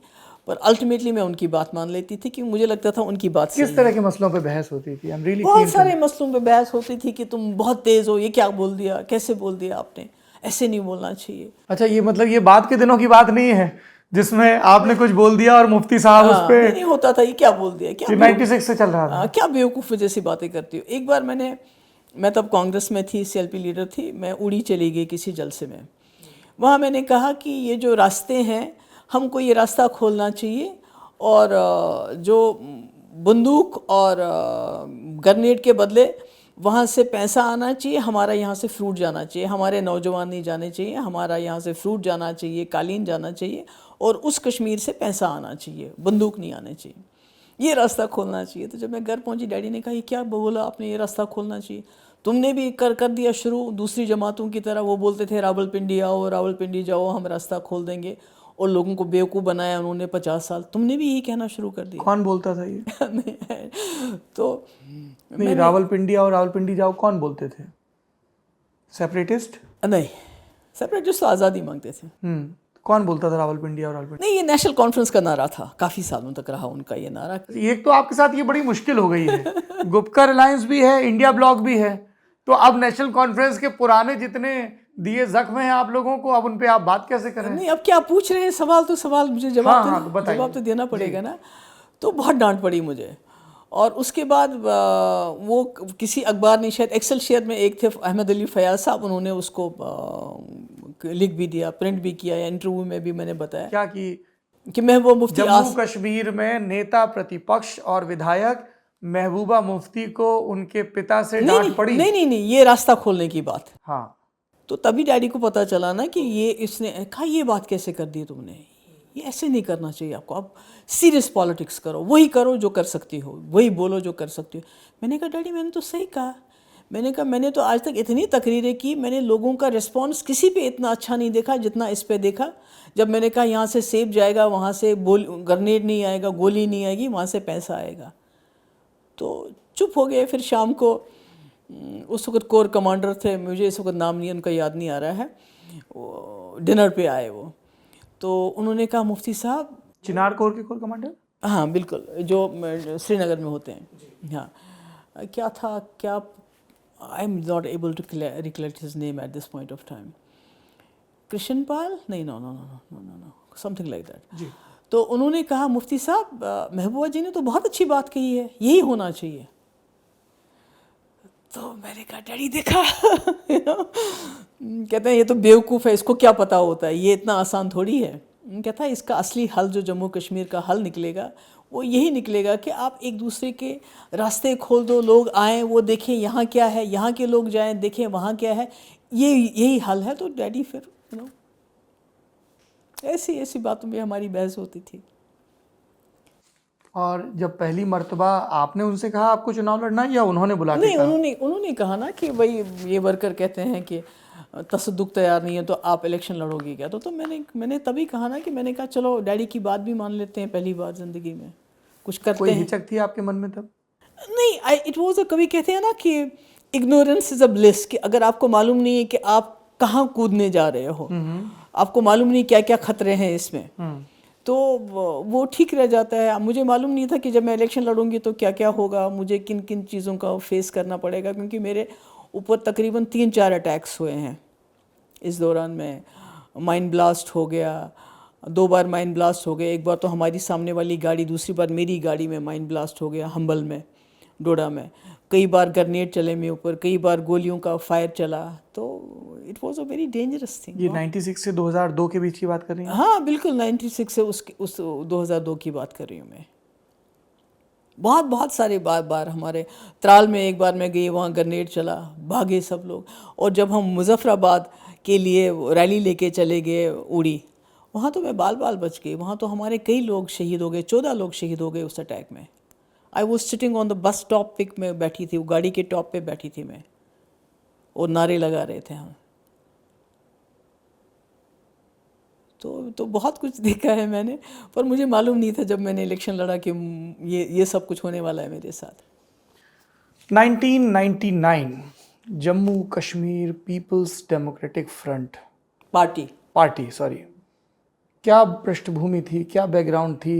पर अल्टीमेटली मैं उनकी बात मान लेती थी, क्योंकि मुझे लगता था उनकी बात सही है। किस तरह के मसलों पे बहस होती थी? बहुत सारे मसलों पे बहस होती थी कि तुम बहुत तेज़ हो, ये क्या बोल दिया, कैसे बोल दिया आपने, ऐसे नहीं बोलना चाहिए। अच्छा, ये मतलब ये बात के दिनों की बात नहीं है जिसमें आपने कुछ बोल दिया और मुफ्ती साहब उस पे? नहीं होता था, ये क्या बोल दिया, क्या 96 से चल रहा था। क्या बेवकूफ़ जैसी बातें करती हो। एक बार मैं तब कांग्रेस में थी, CLP लीडर थी, मैं उड़ी चली गई किसी जलसे में। वहाँ मैंने कहा कि ये जो रास्ते हैं, हमको ये रास्ता खोलना चाहिए, और जो बंदूक और ग्रेनेड के बदले वहाँ से पैसा आना चाहिए, हमारा यहाँ से फ्रूट जाना चाहिए, हमारे नौजवान नहीं जाने चाहिए, हमारा यहाँ से फ्रूट जाना चाहिए, कालीन जाना चाहिए, और उस कश्मीर से पैसा आना चाहिए, बंदूक नहीं आने चाहिए, ये रास्ता खोलना चाहिए। तो जब मैं घर पहुँची, डैडी ने कहा ये क्या बोला आपने, ये रास्ता खोलना चाहिए, तुमने भी कर दिया शुरू दूसरी जमातों की तरह। वो बोलते थे रावलपिंडी आओ, रावलपिंडी जाओ, हम रास्ता खोल देंगे, और लोगों को बेवकूफ़ बनाया उन्होंने 50 साल। तुमने भी यही कहना शुरू कर दिया। कौन बोलता था ये? नहीं, तो नहीं, रावलपिंडी आओ, रावलपिंडी जाओ, कौन बोलते थे? सेपरेटिस्ट? नहीं, सेपरेटिस्ट तो आज़ादी मांगते थे। कौन बोलता था रावलपिंडी और रावलपिंडी? नहीं, ये नेशनल कॉन्फ्रेंस का नारा था, काफ़ी सालों तक रहा उनका ये नारा। एक तो आपके साथ ये बड़ी मुश्किल हो गई है, गुपकर अलायंस भी है, इंडिया ब्लॉक भी है, तो अब नेशनल कॉन्फ्रेंस के पुराने जितने दिए जख्म हैं आप लोगों को, अब उन पे आप बात कैसे करें? नहीं, अब क्या पूछ रहे हैं सवाल, तो सवाल मुझे जवाब जवाब तो देना पड़ेगा ना। तो बहुत डांट पड़ी मुझे। और उसके बाद वो किसी अखबार ने, शायद एक्सेलशियर में एक थे अहमद अली फयाज साहब, उन्होंने उसको लिख भी दिया, प्रिंट भी किया, या इंटरव्यू में भी मैंने बताया क्या कि महबूबा मुफ्ती जम्मू कश्मीर में नेता प्रतिपक्ष और विधायक महबूबा मुफ्ती को उनके पिता से डांट पड़ी। नहीं, ये रास्ता खोलने की बात। हाँ, तो तभी डैडी को पता चला ना कि ये, इसने कहा ये बात कैसे कर दी तुमने, ये ऐसे नहीं करना चाहिए आपको, अब सीरियस पॉलिटिक्स करो, वही करो जो कर सकती हो, वही बोलो जो कर सकती हो। मैंने कहा डैडी मैंने तो सही कहा। मैंने कहा मैंने तो आज तक इतनी तकरीरें की, मैंने लोगों का रिस्पॉन्स किसी पे इतना अच्छा नहीं देखा जितना इस पे देखा। जब मैंने कहा यहाँ से सेब जाएगा, वहाँ से ग्रेनेड नहीं आएगा, गोली नहीं आएगी, वहाँ से पैसा आएगा, तो चुप हो गए। फिर शाम को उस वक्त कोर कमांडर थे, मुझे इस वक्त नाम नहीं उनका याद नहीं आ रहा है, डिनर पे आए वो, तो उन्होंने कहा मुफ्ती साहब, चिनार कोर के कोर कमांडर? हाँ बिल्कुल, जो श्रीनगर में होते हैं। हाँ, क्या था, क्या, I am not able to recollect his name at this point of time. Krishna Pal, नहीं, नो, समथिंग लाइक दैट। तो उन्होंने कहा मुफ्ती साहब, महबूबा जी ने तो बहुत अच्छी बात कही है, यही होना चाहिए। तो मैंने कहा डैडी देखा कहते हैं ये तो बेवकूफ़ है, इसको क्या पता होता है, ये इतना आसान थोड़ी है। कहता है इसका असली हल जो जम्मू कश्मीर का हल निकलेगा वो यही निकलेगा कि आप एक दूसरे के रास्ते खोल दो, लोग आएँ वो देखें यहाँ क्या है, यहाँ के लोग जाएं देखें वहाँ क्या है, यही हल है। तो डैडी फिर ऐसी ऐसी बातों में हमारी बहस होती थी। और जब पहली मर्तबा आपने उनसे कहा आपको चुनाव लड़ना है या उन्होंने बुला के नहीं, कहा? उन्होंने कहा ना कि भाई ये वर्कर कहते हैं कि तसद्दुक तैयार नहीं है तो आप इलेक्शन लड़ोगी क्या? तो मैंने तभी कहा ना कि मैंने कहा चलो डैडी की बात भी मान लेते हैं, पहली बार ज़िंदगी में कुछ करते कोई हैं। हिचक थी आपके मन में तब? नहीं, इट वॉज कभी कहते हैं ना कि इग्नोरेंस इज़ अ ब्लिस, कि अगर आपको मालूम नहीं है कि आप कहाँ कूदने जा रहे हो, आपको मालूम नहीं क्या क्या खतरे हैं इसमें, तो वो ठीक रह जाता है। मुझे मालूम नहीं था कि जब मैं इलेक्शन लड़ूंगी तो क्या क्या होगा, मुझे किन किन चीज़ों का फेस करना पड़ेगा, क्योंकि मेरे ऊपर तकरीबन 3-4 अटैक्स हुए हैं इस दौरान में। माइन ब्लास्ट हो गया, 2 बार माइन ब्लास्ट हो गए, एक बार तो हमारी सामने वाली गाड़ी, दूसरी बार मेरी गाड़ी में माइन ब्लास्ट हो गया हम्बल में, डोडा में। कई बार ग्रेनेड चले मेरे ऊपर, कई बार गोलियों का फायर चला। तो it was a very dangerous thing. ये 96 से 2002 के बीच की बात कर रही हैं? हाँ बिल्कुल, 96 से उस 2002 की बात कर रही हूँ मैं। बहुत सारे बार हमारे त्राल में एक बार मैं गई, वहाँ ग्रेनेड चला, भागे सब लोग। और जब हम मुजफ्फराबाद के लिए रैली लेके चले गए उड़ी, वहाँ तो मैं बाल बच गई। वहाँ तो हमारे कई लोग शहीद हो गए, 14 लोग शहीद हो गए उस अटैक में। I was sitting on the bus stop pick में बैठी थी, वो गाड़ी के टॉप पे बैठी थी मैं, और नारे लगा रहे थे हम। तो बहुत कुछ देखा है मैंने, पर मुझे मालूम नहीं था जब मैंने इलेक्शन लड़ा कि ये सब कुछ होने वाला है मेरे साथ। 1999 जम्मू कश्मीर पीपल्स डेमोक्रेटिक फ्रंट पार्टी सॉरी, क्या पृष्ठभूमि थी, क्या बैकग्राउंड थी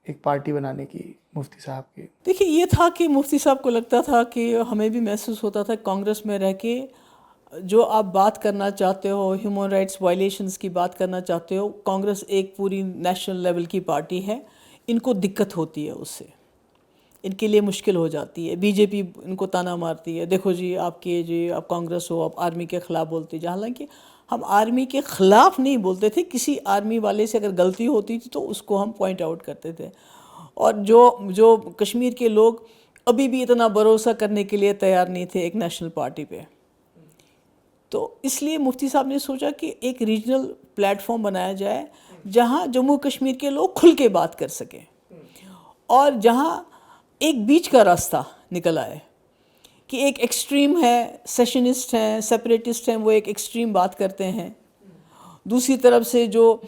एक पार्टी बनाने की मुफ्ती साहब की? देखिए, ये था कि मुफ्ती साहब को लगता था कि हमें भी महसूस होता था कांग्रेस में रह के, जो आप बात करना चाहते हो, ह्यूमन राइट्स वायलेशंस की बात करना चाहते हो, कांग्रेस एक पूरी नेशनल लेवल की पार्टी है, इनको दिक्कत होती है उससे, इनके लिए मुश्किल हो जाती है। बीजेपी इनको ताना मारती है, देखो जी आप कांग्रेस हो, आप आर्मी के ख़िलाफ़ बोलते हैं। हालांकि हम आर्मी के ख़िलाफ़ नहीं बोलते थे, किसी आर्मी वाले से अगर गलती होती थी तो उसको हम पॉइंट आउट करते थे। और जो कश्मीर के लोग अभी भी इतना भरोसा करने के लिए तैयार नहीं थे एक नेशनल पार्टी पे, तो इसलिए मुफ्ती साहब ने सोचा कि एक रीजनल प्लेटफॉर्म बनाया जाए जहां जम्मू कश्मीर के लोग खुल के बात कर सकें, और जहां एक बीच का रास्ता निकल आए कि एक एक्सट्रीम है, सेशनिस्ट हैं, सेपरेटिस्ट हैं, वो एक एक्सट्रीम बात करते हैं, दूसरी तरफ से जो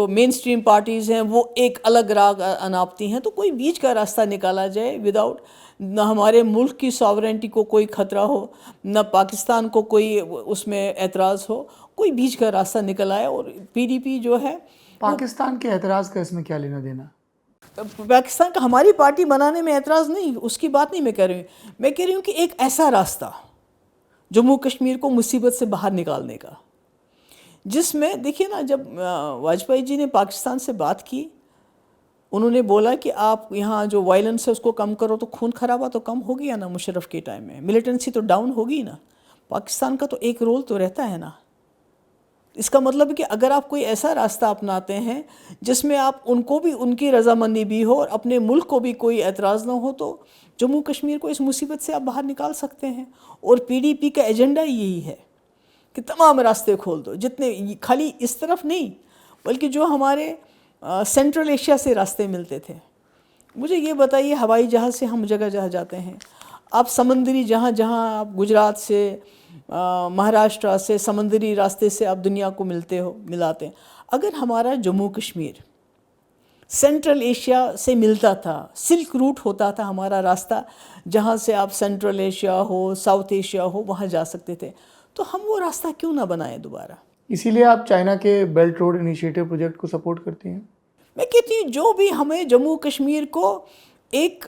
मेन स्ट्रीम पार्टीज़ हैं वो एक अलग राग अनापती हैं। तो कोई बीच का रास्ता निकाला जाए विदाउट, न हमारे मुल्क की सॉवरेंटी को कोई ख़तरा हो, न पाकिस्तान को कोई उसमें एतराज़ हो, कोई बीच का रास्ता निकल आए। और पीडीपी जो है, पाकिस्तान के एतराज़ का इसमें क्या लेना देना? पाकिस्तान का हमारी पार्टी बनाने में एतराज़ नहीं, उसकी बात नहीं मैं कह रही हूँ। मैं कह रही हूँ कि एक ऐसा रास्ता जम्मू कश्मीर को मुसीबत से बाहर निकालने का, जिसमें देखिए ना, जब वाजपेयी जी ने पाकिस्तान से बात की, उन्होंने बोला कि आप यहाँ जो वायलेंस है उसको कम करो, तो खून खराबा तो कम हो गया ना मुशर्रफ के टाइम में, मिलिटेंसी तो डाउन होगी ना, पाकिस्तान का तो एक रोल तो रहता है ना। इसका मतलब है कि अगर आप कोई ऐसा रास्ता अपनाते हैं जिसमें आप उनको भी, उनकी रजामंदी भी हो और अपने मुल्क को भी कोई एतराज़ ना हो, तो जम्मू कश्मीर को इस मुसीबत से आप बाहर निकाल सकते हैं। और पीडीपी का एजेंडा यही है कि तमाम रास्ते खोल दो, जितने, खाली इस तरफ नहीं बल्कि जो हमारे सेंट्रल एशिया से रास्ते मिलते थे। मुझे ये बताइए, हवाई जहाज़ से हम जगह जहाँ जाते हैं, आप समंदरी जहाँ आप गुजरात से, महाराष्ट्र से, समंदरी रास्ते से आप दुनिया को मिलाते हैं। अगर हमारा जम्मू कश्मीर सेंट्रल एशिया से मिलता था, सिल्क रूट होता था हमारा रास्ता, जहाँ से आप सेंट्रल एशिया हो, साउथ एशिया हो, वहाँ जा सकते थे, तो हम वो रास्ता क्यों ना बनाएं दोबारा। इसीलिए आप चाइना के बेल्ट रोड इनिशिएटिव प्रोजेक्ट को सपोर्ट करती हैं? मैं कहती हूँ जो भी हमें जम्मू कश्मीर को एक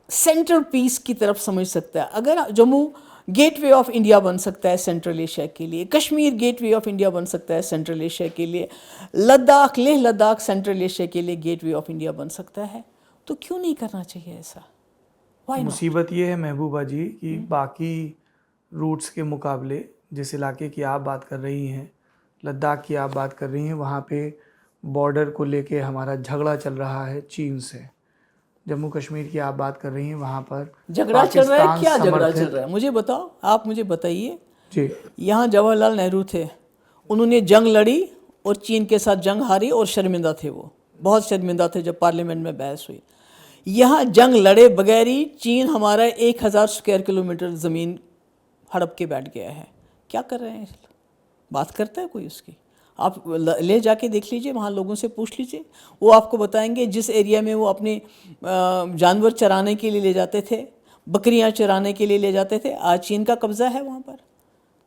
सेंट्रल पीस की तरफ समझ सकता है, अगर जम्मू गेटवे ऑफ इंडिया बन सकता है सेंट्रल एशिया के लिए, कश्मीर गेटवे ऑफ इंडिया बन सकता है सेंट्रल एशिया के लिए, लद्दाख, लेह लद्दाख सेंट्रल एशिया के लिए गेटवे ऑफ इंडिया बन सकता है, तो क्यों नहीं करना चाहिए ऐसा। Why not? मुसीबत ये है महबूबा जी कि बाकी रूट्स के मुकाबले जिस इलाके की आप बात कर रही हैं, लद्दाख की आप बात कर रही हैं, वहाँ पे बॉर्डर को लेके हमारा झगड़ा चल रहा है चीन से। जम्मू कश्मीर की आप बात कर रही हैं, वहाँ पर झगड़ा चल रहा है। पाकिस्तान क्या झगड़ा समर्थित- चल रहा है मुझे बताओ, आप मुझे बताइए। जी यहाँ जवाहरलाल नेहरू थे, उन्होंने जंग लड़ी और चीन के साथ जंग हारी और शर्मिंदा थे, वो बहुत शर्मिंदा थे जब पार्लियामेंट में बहस हुई। यहाँ जंग लड़े बगैर ही चीन हमारा 1000 स्क्वायर किलोमीटर ज़मीन हड़प के बैठ गया है। क्या कर रहे हैं, बात करता है कोई उसकी? आप ले जाके देख लीजिए, वहाँ लोगों से पूछ लीजिए, वो आपको बताएंगे जिस एरिया में वो अपने जानवर चराने के लिए ले जाते थे, बकरियां चराने के लिए ले जाते थे, आज चीन का कब्ज़ा है वहाँ पर।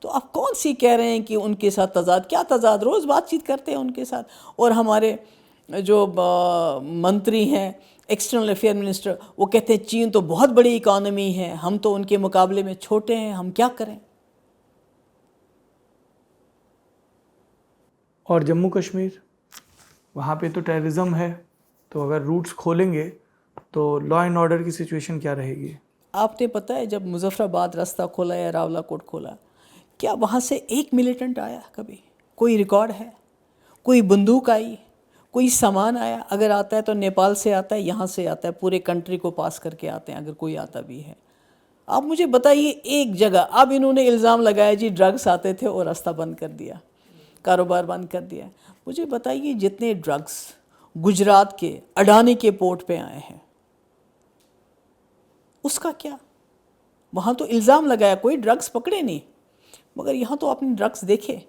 तो आप कौन सी कह रहे हैं कि उनके साथ तजाद? क्या तजाद, रोज़ बातचीत करते हैं उनके साथ। और हमारे जो मंत्री हैं, एक्सटर्नल अफेयर मिनिस्टर, वो कहते हैं चीन तो बहुत बड़ी इकॉनमी है, हम तो उनके मुकाबले में छोटे हैं, हम क्या करें। और जम्मू कश्मीर, वहाँ पे तो टेररिज्म है, तो अगर रूट्स खोलेंगे तो लॉ एंड ऑर्डर की सिचुएशन क्या रहेगी? आपने पता है जब मुजफ्फराबाद रास्ता खोला या रावलाकोट खोला, क्या वहाँ से एक मिलिटेंट आया कभी? कोई रिकॉर्ड है? कोई बंदूक आई, कोई सामान आया? अगर आता है तो नेपाल से आता है, यहाँ से आता है, पूरे कंट्री को पास करके आते हैं अगर कोई आता भी है। आप मुझे बताइए एक जगह। अब इन्होंने इल्ज़ाम लगाया जी ड्रग्स आते थे और रास्ता बंद कर दिया, कारोबार बंद कर दिया। मुझे बताइए जितने ड्रग्स गुजरात के अडानी के पोर्ट पे आए हैं, उसका क्या? वहाँ तो इल्ज़ाम लगाया, कोई ड्रग्स पकड़े नहीं, मगर यहाँ तो आपने ड्रग्स देखे,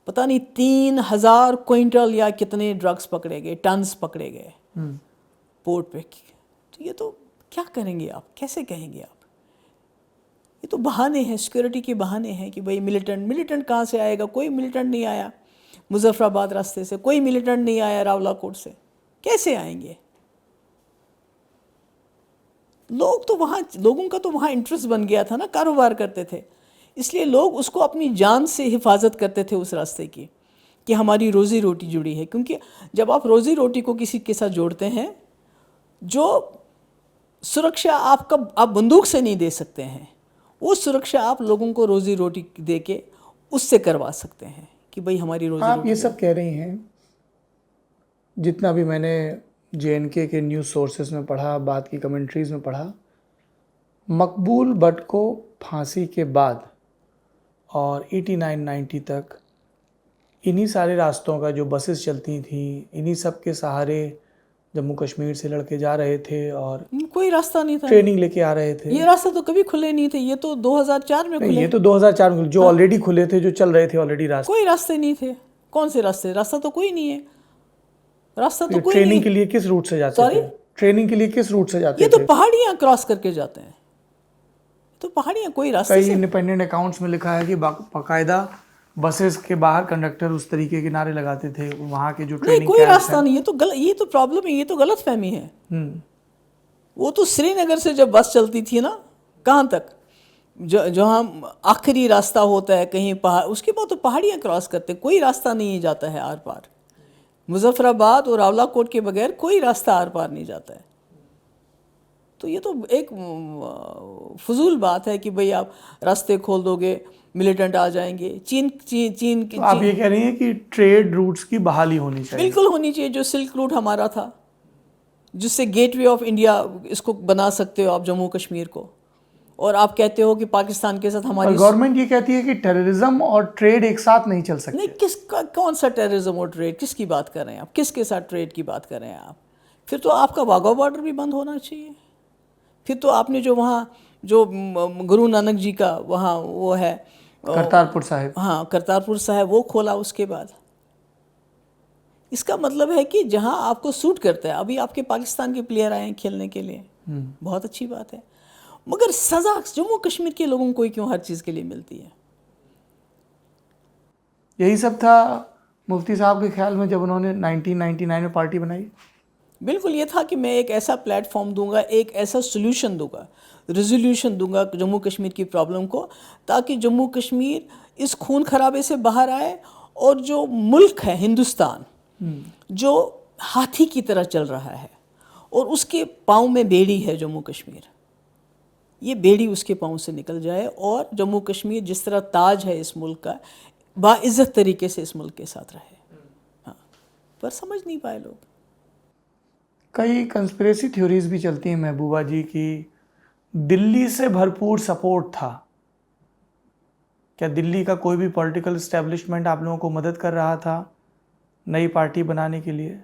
पता नहीं 3000 क्विंटल या कितने ड्रग्स पकड़े गए, टन्स पकड़े गए पोर्ट पे। तो ये तो क्या करेंगे आप, कैसे कहेंगे आप? ये तो बहाने हैं, सिक्योरिटी के बहाने हैं कि भाई मिलिटेंट कहाँ से आएगा? कोई मिलिटेंट नहीं आया मुजफ्फराबाद रास्ते से, कोई मिलिटेंट नहीं आया रावलाकोट से, कैसे आएंगे? लोग तो वहाँ, लोगों का तो वहाँ इंटरेस्ट बन गया था ना, कारोबार करते थे, इसलिए लोग उसको अपनी जान से हिफाजत करते थे उस रास्ते की, कि हमारी रोज़ी रोटी जुड़ी है। क्योंकि जब आप रोज़ी रोटी को किसी के साथ जोड़ते हैं, जो सुरक्षा आप बंदूक से नहीं दे सकते हैं, वो सुरक्षा आप लोगों को रोज़ी रोटी दे के उससे करवा सकते हैं कि भाई हमारी रोज़ी आप रोटी। ये सब कह रही हैं, जितना भी मैंने JNK के न्यूज़ सोर्सेज में पढ़ा, बात की कमेंट्रीज़ में पढ़ा, मकबूल भट्ट को फांसी के बाद और 89-90 तक इन्हीं सारे रास्तों का जो बसेस चलती थी, इन्हीं सब के सहारे जम्मू कश्मीर से लड़के जा रहे थे और कोई रास्ता नहीं था, ट्रेनिंग लेके आ रहे थे। ये रास्ता तो कभी खुले नहीं थे, ये तो 2004 में नहीं, खुले। ये तो 2004 में जो ऑलरेडी खुले थे, जो चल रहे थे ऑलरेडी रास्ते। कोई रास्ते नहीं थे। कौन से रास्ते? रास्ता तो कोई नहीं है, रास्ता तो कोई ट्रेनिंग नहीं। के लिए किस रूट से जाते Sorry? थे? ट्रेनिंग के लिए किस रूट से जाते ये थे? तो पहाड़ियाँ क्रॉस करके जाते हैं, तो पहाड़ियाँ, कोई रास्ते कई से। इंडिपेंडेंट अकाउंट्स में लिखा है कि बाकायदा बसेस के बाहर कंडक्टर उस तरीके के नारे लगाते थे, वहाँ के जो नहीं, ट्रेनिंग कोई रास्ता नहीं। ये तो प्रॉब्लम है, ये तो गलत फहमी है। वो तो श्रीनगर से जब बस चलती थी ना, कहाँ तक, जहाँ आखिरी रास्ता होता है कहीं पहाड़, उसके बाद तो पहाड़ियाँ क्रॉस करते, कोई रास्ता नहीं जाता है आर पार। मुजफ्फराबाद और रावलाकोट के बगैर कोई रास्ता आर पार नहीं जाता है। तो ये तो एक फजूल बात है कि भाई आप रास्ते खोल दोगे, मिलिटेंट आ जाएंगे। चीन तो आप ये कह रही हैं कि ट्रेड रूट्स की बहाली होनी चाहिए? बिल्कुल होनी चाहिए। जो सिल्क रूट हमारा था, जिससे गेटवे ऑफ इंडिया इसको बना सकते हो आप जम्मू कश्मीर को, और आप कहते हो कि पाकिस्तान के साथ हमारी। गवर्नमेंट ये कहती है कि टेररिज्म और ट्रेड एक साथ नहीं चल सकते। नहीं, कौन सा टेररिज्म और ट्रेड, किसकी बात कर रहे हैं आप? किसके साथ ट्रेड की बात कर रहे हैं आप? फिर तो आपका वाघा बॉर्डर भी बंद होना चाहिए। फिर तो आपने जो वहाँ जो गुरु नानक जी का वहाँ वो है करतारपुर साहिब, हाँ करतारपुर साहिब, वो खोला उसके बाद। इसका मतलब है कि जहाँ आपको सूट करता है। अभी आपके पाकिस्तान के प्लेयर आए हैं खेलने के लिए, बहुत अच्छी बात है, मगर सज़ा जम्मू कश्मीर के लोगों को क्यों हर चीज़ के लिए मिलती है? यही सब था मुफ्ती साहब के ख्याल में जब उन्होंने 1999 में पार्टी बनाई। बिल्कुल, ये था कि मैं एक ऐसा प्लेटफॉर्म दूंगा, एक ऐसा सोल्यूशन दूंगा, रेजोल्यूशन दूंगा जम्मू कश्मीर की प्रॉब्लम को, ताकि जम्मू कश्मीर इस खून खराबे से बाहर आए और जो मुल्क है हिंदुस्तान, जो हाथी की तरह चल रहा है और उसके पाँव में बेड़ी है जम्मू कश्मीर, ये बेड़ी उसके पाँव से निकल जाए और जम्मू कश्मीर जिस तरह ताज है इस मुल्क का, बाइज्जत तरीके से इस मुल्क के साथ रहे। हाँ, पर समझ नहीं पाए लोग। कई कंस्पिरेसी थ्योरीज भी चलती हैं महबूबा जी की दिल्ली से भरपूर सपोर्ट था। क्या दिल्ली का कोई भी पॉलिटिकल एस्टेब्लिशमेंट आप लोगों को मदद कर रहा था नई पार्टी बनाने के लिए?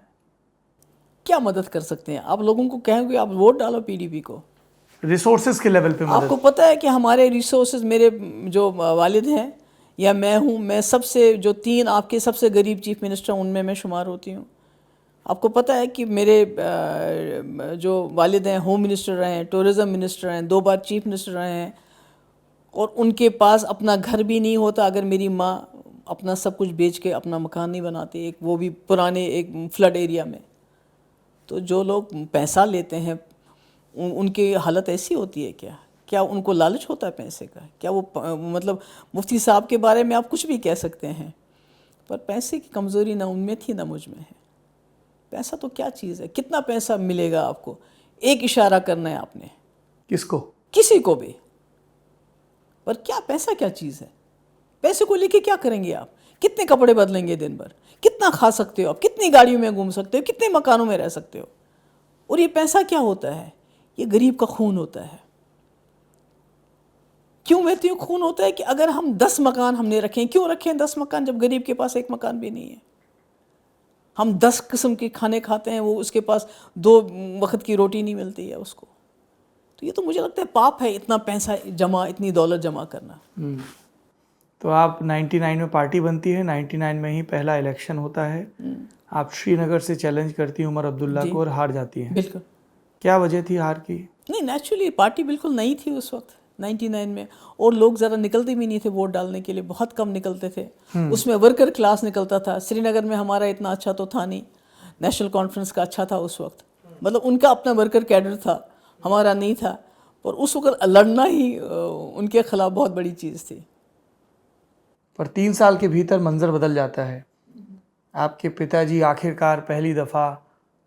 क्या मदद कर सकते हैं? आप लोगों को कहेंगे आप वोट डालो पीडीपी को। रिसोर्सेज के लेवल पे मदद? आपको पता है कि हमारे रिसोर्सेज, मेरे जो वालिद हैं या मैं हूँ, मैं सबसे जो 3 आपके सबसे गरीब चीफ मिनिस्टर उनमें मैं शुमार होती हूँ। आपको पता है कि मेरे जो वालिद हैं होम मिनिस्टर रहे हैं, टूरिज़म मिनिस्टर हैं, 2 बार चीफ मिनिस्टर रहे हैं, और उनके पास अपना घर भी नहीं होता अगर मेरी माँ अपना सब कुछ बेच के अपना मकान नहीं बनाती, एक वो भी पुराने एक फ्लड एरिया में। तो जो लोग पैसा लेते हैं उनकी हालत ऐसी होती है क्या? क्या उनको लालच होता है पैसे का? क्या वो मतलब मुफ्ती साहब के बारे में आप कुछ भी कह सकते हैं, पर पैसे की कमज़ोरी ना उनमें थी ना मुझ में है। पैसा तो क्या चीज़ है? कितना पैसा मिलेगा आपको? एक इशारा करना है आपने, किसको? किसी को भी। पर क्या पैसा क्या चीज़ है? पैसे को लेके क्या करेंगे आप? कितने कपड़े बदलेंगे दिन भर? कितना खा सकते हो आप? कितनी गाड़ियों में घूम सकते हो? कितने मकानों में रह सकते हो? और ये पैसा क्या होता है? ये गरीब का खून होता है। क्यों कहती हूँ खून होता है? कि अगर हम 10 मकान हमने रखें, क्यों रखें 10 मकान जब गरीब के पास 1 मकान भी नहीं है? हम 10 किस्म के खाने खाते हैं, वो उसके पास 2 वक्त की रोटी नहीं मिलती है उसको। तो ये तो मुझे लगता है पाप है इतना पैसा जमा, इतनी दौलत जमा करना। तो आप 99 में पार्टी बनती है, 99 में ही पहला इलेक्शन होता है, आप श्रीनगर से चैलेंज करती हैं उमर अब्दुल्ला को और हार जाती हैं। बिल्कुल। क्या वजह थी हार की? नहीं, नेचुरली पार्टी बिल्कुल नई थी उस वक्त 99 में, और लोग ज़रा निकलते भी नहीं थे वोट डालने के लिए, बहुत कम निकलते थे। उसमें वर्कर क्लास निकलता था। श्रीनगर में हमारा इतना अच्छा तो था नहीं, नेशनल कॉन्फ्रेंस का अच्छा था उस वक्त, मतलब उनका अपना वर्कर कैडर था, हमारा नहीं था। और उस वक्त लड़ना ही उनके खिलाफ बहुत बड़ी चीज़ थी। पर 3 साल के भीतर मंजर बदल जाता है। आपके पिताजी आखिरकार पहली दफ़ा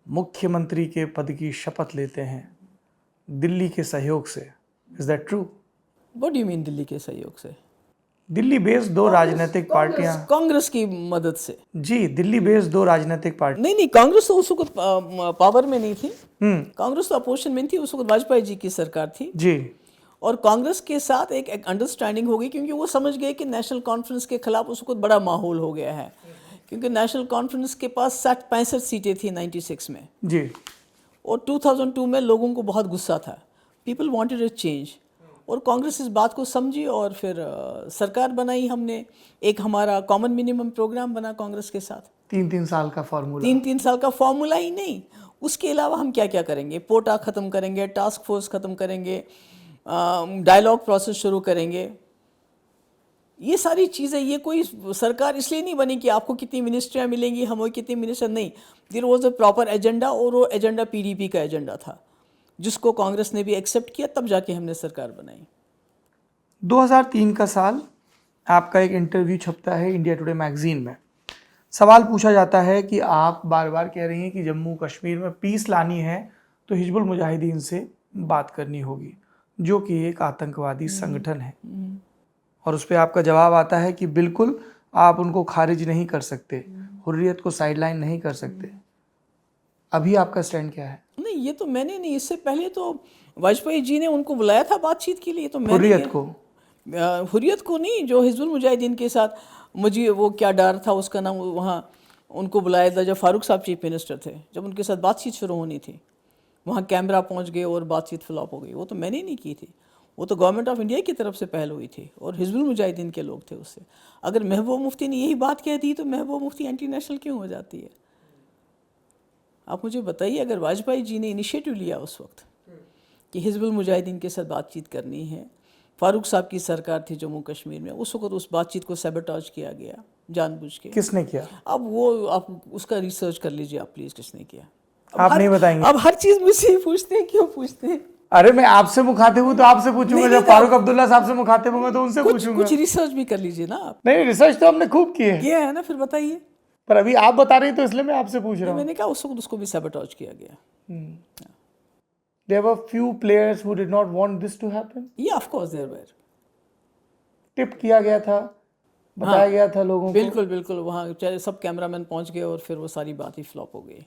मुख्यमंत्री के पद की शपथ लेते हैं दिल्ली के सहयोग से। Is that true? What do you mean Delhi के सहयोग से? दिल्ली बेस्ड 2 राजनीतिक पार्टियां, कांग्रेस की मदद से। जी, दिल्ली बेस्ड 2 राजनीतिक पार्टी। नहीं, कांग्रेस तो उस वक्त पावर में नहीं थी। कांग्रेस तो अपोजिशन में थी उस वक्त, वाजपेयी जी की सरकार थी जी। और कांग्रेस के साथ एक अंडरस्टैंडिंग हो गई, क्योंकि वो समझ गए कि नेशनल कॉन्फ्रेंस के खिलाफ उस वक्त बड़ा माहौल हो गया है, क्योंकि नेशनल कॉन्फ्रेंस के पास 65 सीटें थी 96 में जी। और 2002 में लोगों को बहुत गुस्सा था। पीपल वांटेड अ चेंज, और कांग्रेस इस बात को समझी और फिर सरकार बनाई हमने। एक हमारा कॉमन मिनिमम प्रोग्राम बना कांग्रेस के साथ। 3-3 साल का फॉर्मूला। 3-3 साल का फॉर्मूला ही नहीं, उसके अलावा हम क्या क्या करेंगे? पोटा ख़त्म करेंगे, टास्क फोर्स ख़त्म करेंगे, डायलॉग प्रोसेस शुरू करेंगे। ये सारी चीज़ें, ये कोई सरकार इसलिए नहीं बनी कि आपको कितनी मिनिस्ट्रियाँ मिलेंगी, हमें कितनी मिनिस्टर, नहीं। There was a proper agenda, और वो एजेंडा पीडीपी का एजेंडा था, जिसको कांग्रेस ने भी एक्सेप्ट किया, तब जाके हमने सरकार बनाई। 2003 का साल, आपका एक इंटरव्यू छपता है इंडिया टुडे मैगजीन में। सवाल पूछा जाता है कि आप बार बार कह रही हैं कि जम्मू कश्मीर में पीस लानी है तो हिजबुल मुजाहिदीन से बात करनी होगी, जो कि एक आतंकवादी संगठन है, और उस पर आपका जवाब आता है कि बिल्कुल आप उनको खारिज नहीं कर सकते, हुर्रियत को साइडलाइन नहीं कर सकते। अभी आपका स्टैंड क्या है? नहीं, ये तो मैंने नहीं, इससे पहले तो वाजपेयी जी ने उनको बुलाया था बातचीत के लिए। तो मैंने हुर्रियत को नहीं, जो हिजबुल मुजाहिदीन के साथ मुझे वो क्या डर था उसका नाम, वहाँ उनको बुलाया था जब फारूक साहब चीफ मिनिस्टर थे, जब उनके साथ बातचीत शुरू होनी थी, वहाँ कैमरा पहुँच गए और बातचीत फ्लॉप हो गई। वो तो मैंने नहीं की थी, वो तो गवर्नमेंट ऑफ इंडिया की तरफ से पहल हुई थी और हिजबुल मुजाहिदीन के लोग थे उससे। अगर महबूब मुफ्ती ने यही बात कह दी तो महबूब मुफ्ती एंटी नेशनल क्यों हो जाती है? आप मुझे बताइए, अगर वाजपेयी जी ने इनिशिएटिव लिया उस वक्त कि हिजबुल मुजाहिदीन के साथ बातचीत करनी है, फारूक साहब की सरकार थी जम्मू कश्मीर में, उस वक्त उस बातचीत को सैबोटेज किया गया जानबूझ के। किसने किया? अब वो आप उसका रिसर्च कर लीजिए आप प्लीज़, किसने किया। आप नहीं बताएंगे? अब हर चीज़ मुझसे ही पूछते हैं, क्यों पूछते हैं? अरे मैं आपसे मुखातिब हूँ तो आपसे पूछूंगा, जब फारूक अब्दुल्ला साहब से मुखातिब होगा तो उनसे पूछूंगा। कुछ रिसर्च भी कर लीजिए ना आप। नहीं, रिसर्च तो हमने खूब की है। किया है ना, फिर बताइए। पर अभी आप बता रही तो इसलिए मैं आपसे पूछ रहा हूँ। मैंने कहा उस वक्त उसको भी सैबोटेज किया गया। There were few players who did not want this to happen. Yeah, of course there were. Tip किया गया था, बताया गया था लोगों को. बिल्कुल बिल्कुल, वहाँ चाहे सब कैमरामैन पहुँच गए और फिर वो सारी बात ही फ्लॉप हो गई.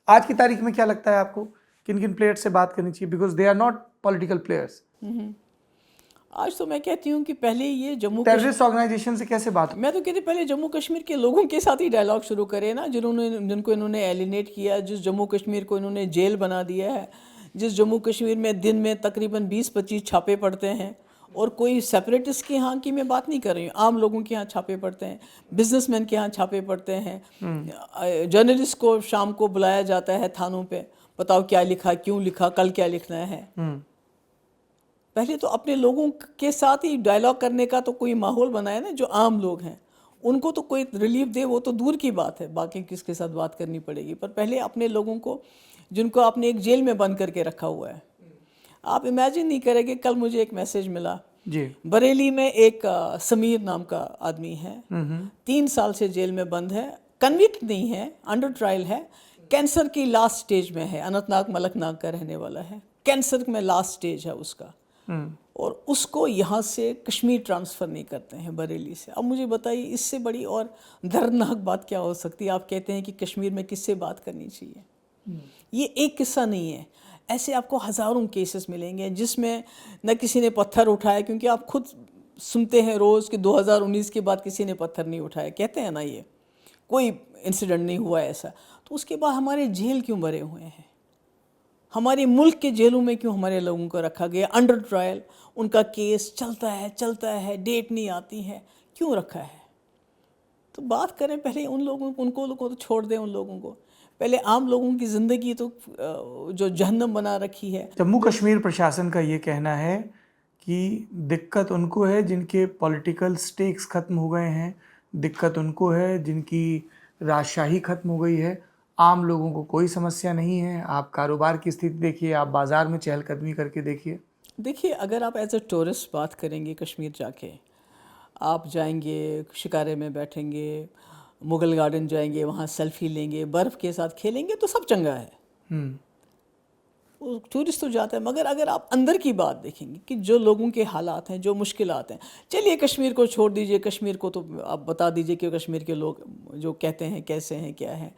आज की तारीख में क्या लगता है आपको किन किन प्लेयर्स से बात करनी चाहिए, because they are not political players? आज तो मैं कहती हूँ कि पहले ये जम्मू टेररिस्ट ऑर्गेनाइजेशन से कैसे बात? मैं तो कहती पहले जम्मू कश्मीर के लोगों के साथ ही डायलॉग शुरू करें ना, जिनको इन्होंने एलिनेट किया, जिस जम्मू कश्मीर को इन्होंने जेल बना दिया है, जिस जम्मू कश्मीर में दिन में तकरीबन 20-25 छापे पड़ते हैं, और कोई सेपरेटिस्ट के यहाँ की मैं बात नहीं कर रही हूँ, आम लोगों के यहाँ छापे पड़ते हैं, बिजनेसमैन के यहाँ छापे पड़ते हैं, जर्नलिस्ट को शाम को बुलाया जाता है थानों पे, बताओ क्या लिखा, क्यों लिखा, कल क्या लिखना है. पहले तो अपने लोगों के साथ ही डायलॉग करने का तो कोई माहौल बनाया ना. जो आम लोग हैं उनको तो कोई रिलीफ दे वो तो दूर की बात है, बाकी किसके साथ बात करनी पड़ेगी, पर पहले अपने लोगों को जिनको आपने एक जेल में बंद करके रखा हुआ है. आप इमेजिन नहीं करेंगे, कल मुझे एक मैसेज मिला जी. बरेली में एक समीर नाम का आदमी है, 3 साल से जेल में बंद है, कन्विक्ट नहीं है, अंडर ट्रायल है, कैंसर की लास्ट स्टेज में है, अनंतनाग मलकनाग का रहने वाला है, कैंसर में लास्ट स्टेज है उसका, और उसको यहाँ से कश्मीर ट्रांसफ़र नहीं करते हैं बरेली से. अब मुझे बताइए इससे बड़ी और दर्दनाक बात क्या हो सकती है? आप कहते हैं कि कश्मीर में किससे बात करनी चाहिए. ये एक किस्सा नहीं है, ऐसे आपको हज़ारों केसेस मिलेंगे जिसमें न किसी ने पत्थर उठाया, क्योंकि आप खुद सुनते हैं रोज़ कि 2019 के बाद किसी ने पत्थर नहीं उठाया, कहते हैं ना, ये कोई इंसिडेंट नहीं हुआ ऐसा. तो उसके बाद हमारे जेल क्यों भरे हुए हैं? हमारे मुल्क के जेलों में क्यों हमारे लोगों को रखा गया अंडर ट्रायल? उनका केस चलता है, डेट नहीं आती है, क्यों रखा है? तो बात करें पहले उन लोगों को, उनको लोगों को तो छोड़ दें, उन लोगों को पहले आम लोगों की ज़िंदगी तो जो जहन्नम बना रखी है. जम्मू कश्मीर प्रशासन का ये कहना है कि दिक्कत उनको है जिनके पॉलिटिकल स्टेक्स खत्म हो गए हैं, दिक्कत उनको है जिनकी राजशाही खत्म हो गई है, आम लोगों को कोई समस्या नहीं है. आप कारोबार की स्थिति देखिए, आप बाज़ार में चहलकदमी करके देखिए. देखिए, अगर आप एज ए टूरिस्ट बात करेंगे कश्मीर जाके, आप जाएंगे शिकारे में बैठेंगे, मुगल गार्डन जाएंगे, वहाँ सेल्फी लेंगे, बर्फ़ के साथ खेलेंगे, तो सब चंगा है. टूरिस्ट तो जाता है, मगर अगर आप अंदर की बात देखेंगे कि जो लोगों के हालात हैं, जो मुश्किलात हैं, चलिए कश्मीर को छोड़ दीजिए, कश्मीर को तो आप बता दीजिए कि कश्मीर के लोग जो कहते हैं कैसे हैं, क्या है.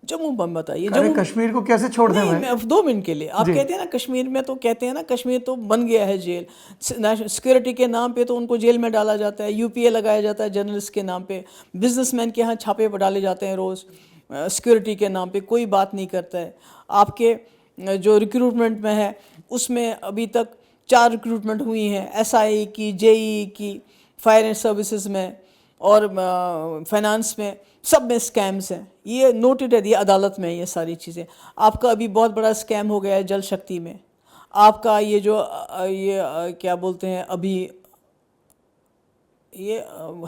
जम्मू बम बताइए, जम्मू कश्मीर को कैसे छोड़ दें भाई? 2 मिनट के लिए आप कहते हैं ना कश्मीर में, तो कहते हैं ना कश्मीर तो बन गया है जेल, सिक्योरिटी के नाम पे तो उनको जेल में डाला जाता है, यूपीए लगाया जाता है जर्नलिस्ट के नाम पे, बिजनेसमैन के यहाँ छापे डाले जाते हैं रोज़ सिक्योरिटी के नाम पे, कोई बात नहीं करता है. आपके जो रिक्रूटमेंट में है उसमें अभी तक 4 रिक्रूटमेंट हुई हैं, एसआई की, जेई की, फायर एंड सर्विसेज में और फाइनेंस में, सब में स्कैम्स हैं. ये नोटेड है, ये अदालत में ये सारी चीज़ें. आपका अभी बहुत बड़ा स्कैम हो गया है जल शक्ति में. आपका ये जो क्या बोलते हैं अभी ये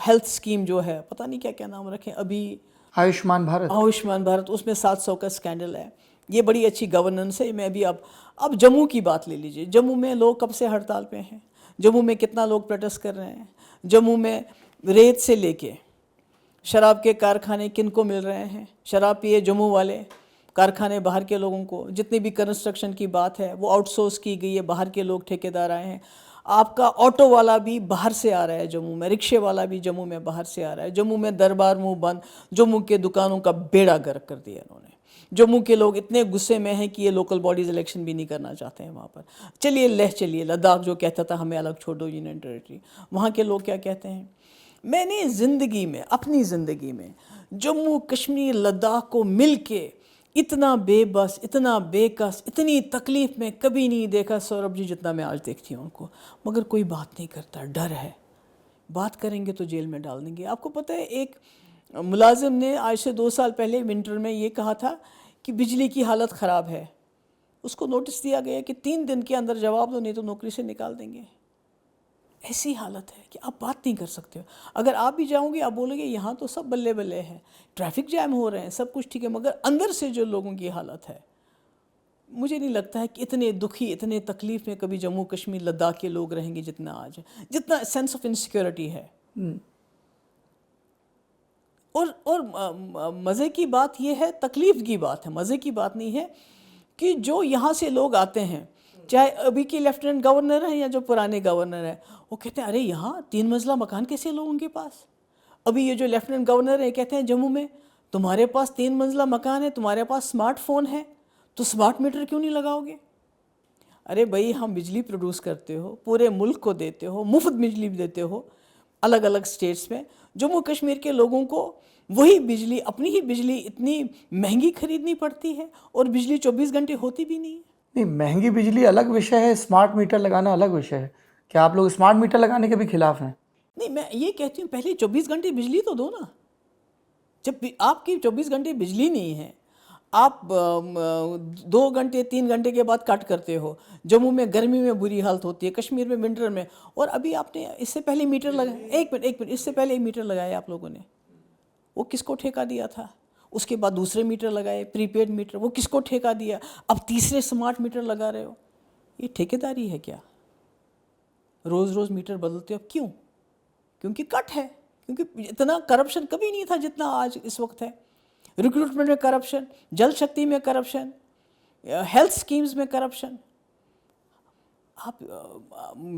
हेल्थ स्कीम जो है, पता नहीं क्या क्या नाम रखें अभी, आयुष्मान भारत, उसमें 700 का स्कैंडल है. ये बड़ी अच्छी गवर्नेंस है. मैं अभी अब जम्मू की बात ले लीजिए. जम्मू में लोग कब से हड़ताल पे हैं? जम्मू में कितना लोग प्रोटेस्ट कर रहे हैं? जम्मू में रेत से लेके शराब के कारखाने किन को मिल रहे हैं? शराब पिए जम्मू वाले, कारखाने बाहर के लोगों को. जितनी भी कंस्ट्रक्शन की बात है वो आउटसोर्स की गई है, बाहर के लोग ठेकेदार आए हैं. आपका ऑटो वाला भी बाहर से आ रहा है जम्मू में, रिक्शे वाला भी जम्मू में बाहर से आ रहा है. जम्मू में दरबार मुंह बंद, जम्मू के दुकानों का बेड़ा गर्क कर दिया इन्होंने. जम्मू के लोग इतने गुस्से में हैं कि ये लोकल बॉडीज़ इलेक्शन भी नहीं करना चाहते हैं वहाँ पर. चलिए लद्दाख जो कहता था हमें अलग छोड़ दो यूनियन टेरिटरी, वहाँ के लोग क्या कहते हैं? मैंने ज़िंदगी में, अपनी ज़िंदगी में जम्मू कश्मीर लद्दाख को मिल के इतना बेबस, इतना बेकस, इतनी तकलीफ़ में कभी नहीं देखा सौरभ जी जितना मैं आज देखती हूँ उनको. मगर कोई बात नहीं करता, डर है. बात करेंगे तो जेल में डाल देंगे. आपको पता है एक मुलाजिम ने आज से 2 साल पहले विंटर में ये कहा था कि बिजली की हालत ख़राब है. उसको नोटिस दिया गया कि 3 दिन के अंदर जवाब दो नहीं तो नौकरी से निकाल देंगे. ऐसी हालत है कि आप बात नहीं कर सकते हो. अगर आप भी जाओगे आप बोलोगे यहाँ तो सब बल्ले बल्ले है, ट्रैफिक जैम हो रहे हैं, सब कुछ ठीक है, मगर अंदर से जो लोगों की हालत है, मुझे नहीं लगता है कि इतने दुखी, इतने तकलीफ़ में कभी जम्मू कश्मीर लद्दाख के लोग रहेंगे जितना आज है, जितना सेंस ऑफ इनसिक्योरिटी है. और मज़े की बात यह है, तकलीफ़ की बात है, मज़े की बात नहीं है कि जो यहाँ से लोग आते हैं, चाहे अभी के लेफ्टिनेंट गवर्नर हैं या जो पुराने गवर्नर हैं, वो कहते हैं अरे यहाँ 3 मंजिला मकान कैसे लोगों के पास। अभी ये जो लेफ्टिनेंट गवर्नर है कहते हैं जम्मू में तुम्हारे पास 3 मंजिला मकान है, तुम्हारे पास स्मार्टफोन है, तो स्मार्ट मीटर क्यों नहीं लगाओगे। अरे भाई, हम बिजली प्रोड्यूस करते हो, पूरे मुल्क को देते हो, मुफ्त बिजली देते हो अलग अलग स्टेट्स में। जम्मू कश्मीर के लोगों को वही बिजली, अपनी ही बिजली इतनी महंगी खरीदनी पड़ती है और बिजली 24 घंटे होती भी नहीं है। नहीं, महंगी बिजली अलग विषय है, स्मार्ट मीटर लगाना अलग विषय है। क्या आप लोग स्मार्ट मीटर लगाने के भी खिलाफ हैं? नहीं, मैं ये कहती हूँ पहले 24 घंटे बिजली तो दो ना। जब आपकी 24 घंटे बिजली नहीं है, आप 2 घंटे 3 घंटे के बाद कट करते हो। जम्मू में गर्मी में बुरी हालत होती है, कश्मीर में विंटर में। और अभी आपने इससे पहले मीटर लगाया, एक मिनट, इससे पहले मीटर लगाए आप लोगों ने, वो किसको ठेका दिया था? उसके बाद दूसरे मीटर लगाए, प्रीपेड मीटर, वो किसको ठेका दिया? अब तीसरे स्मार्ट मीटर लगा रहे हो। ये ठेकेदारी है क्या? रोज़ रोज़ मीटर बदलते हो, क्यों? क्योंकि कट है, क्योंकि इतना करप्शन कभी नहीं था जितना आज इस वक्त है। रिक्रूटमेंट में करप्शन, जल शक्ति में करप्शन, हेल्थ स्कीम्स में करप्शन। आप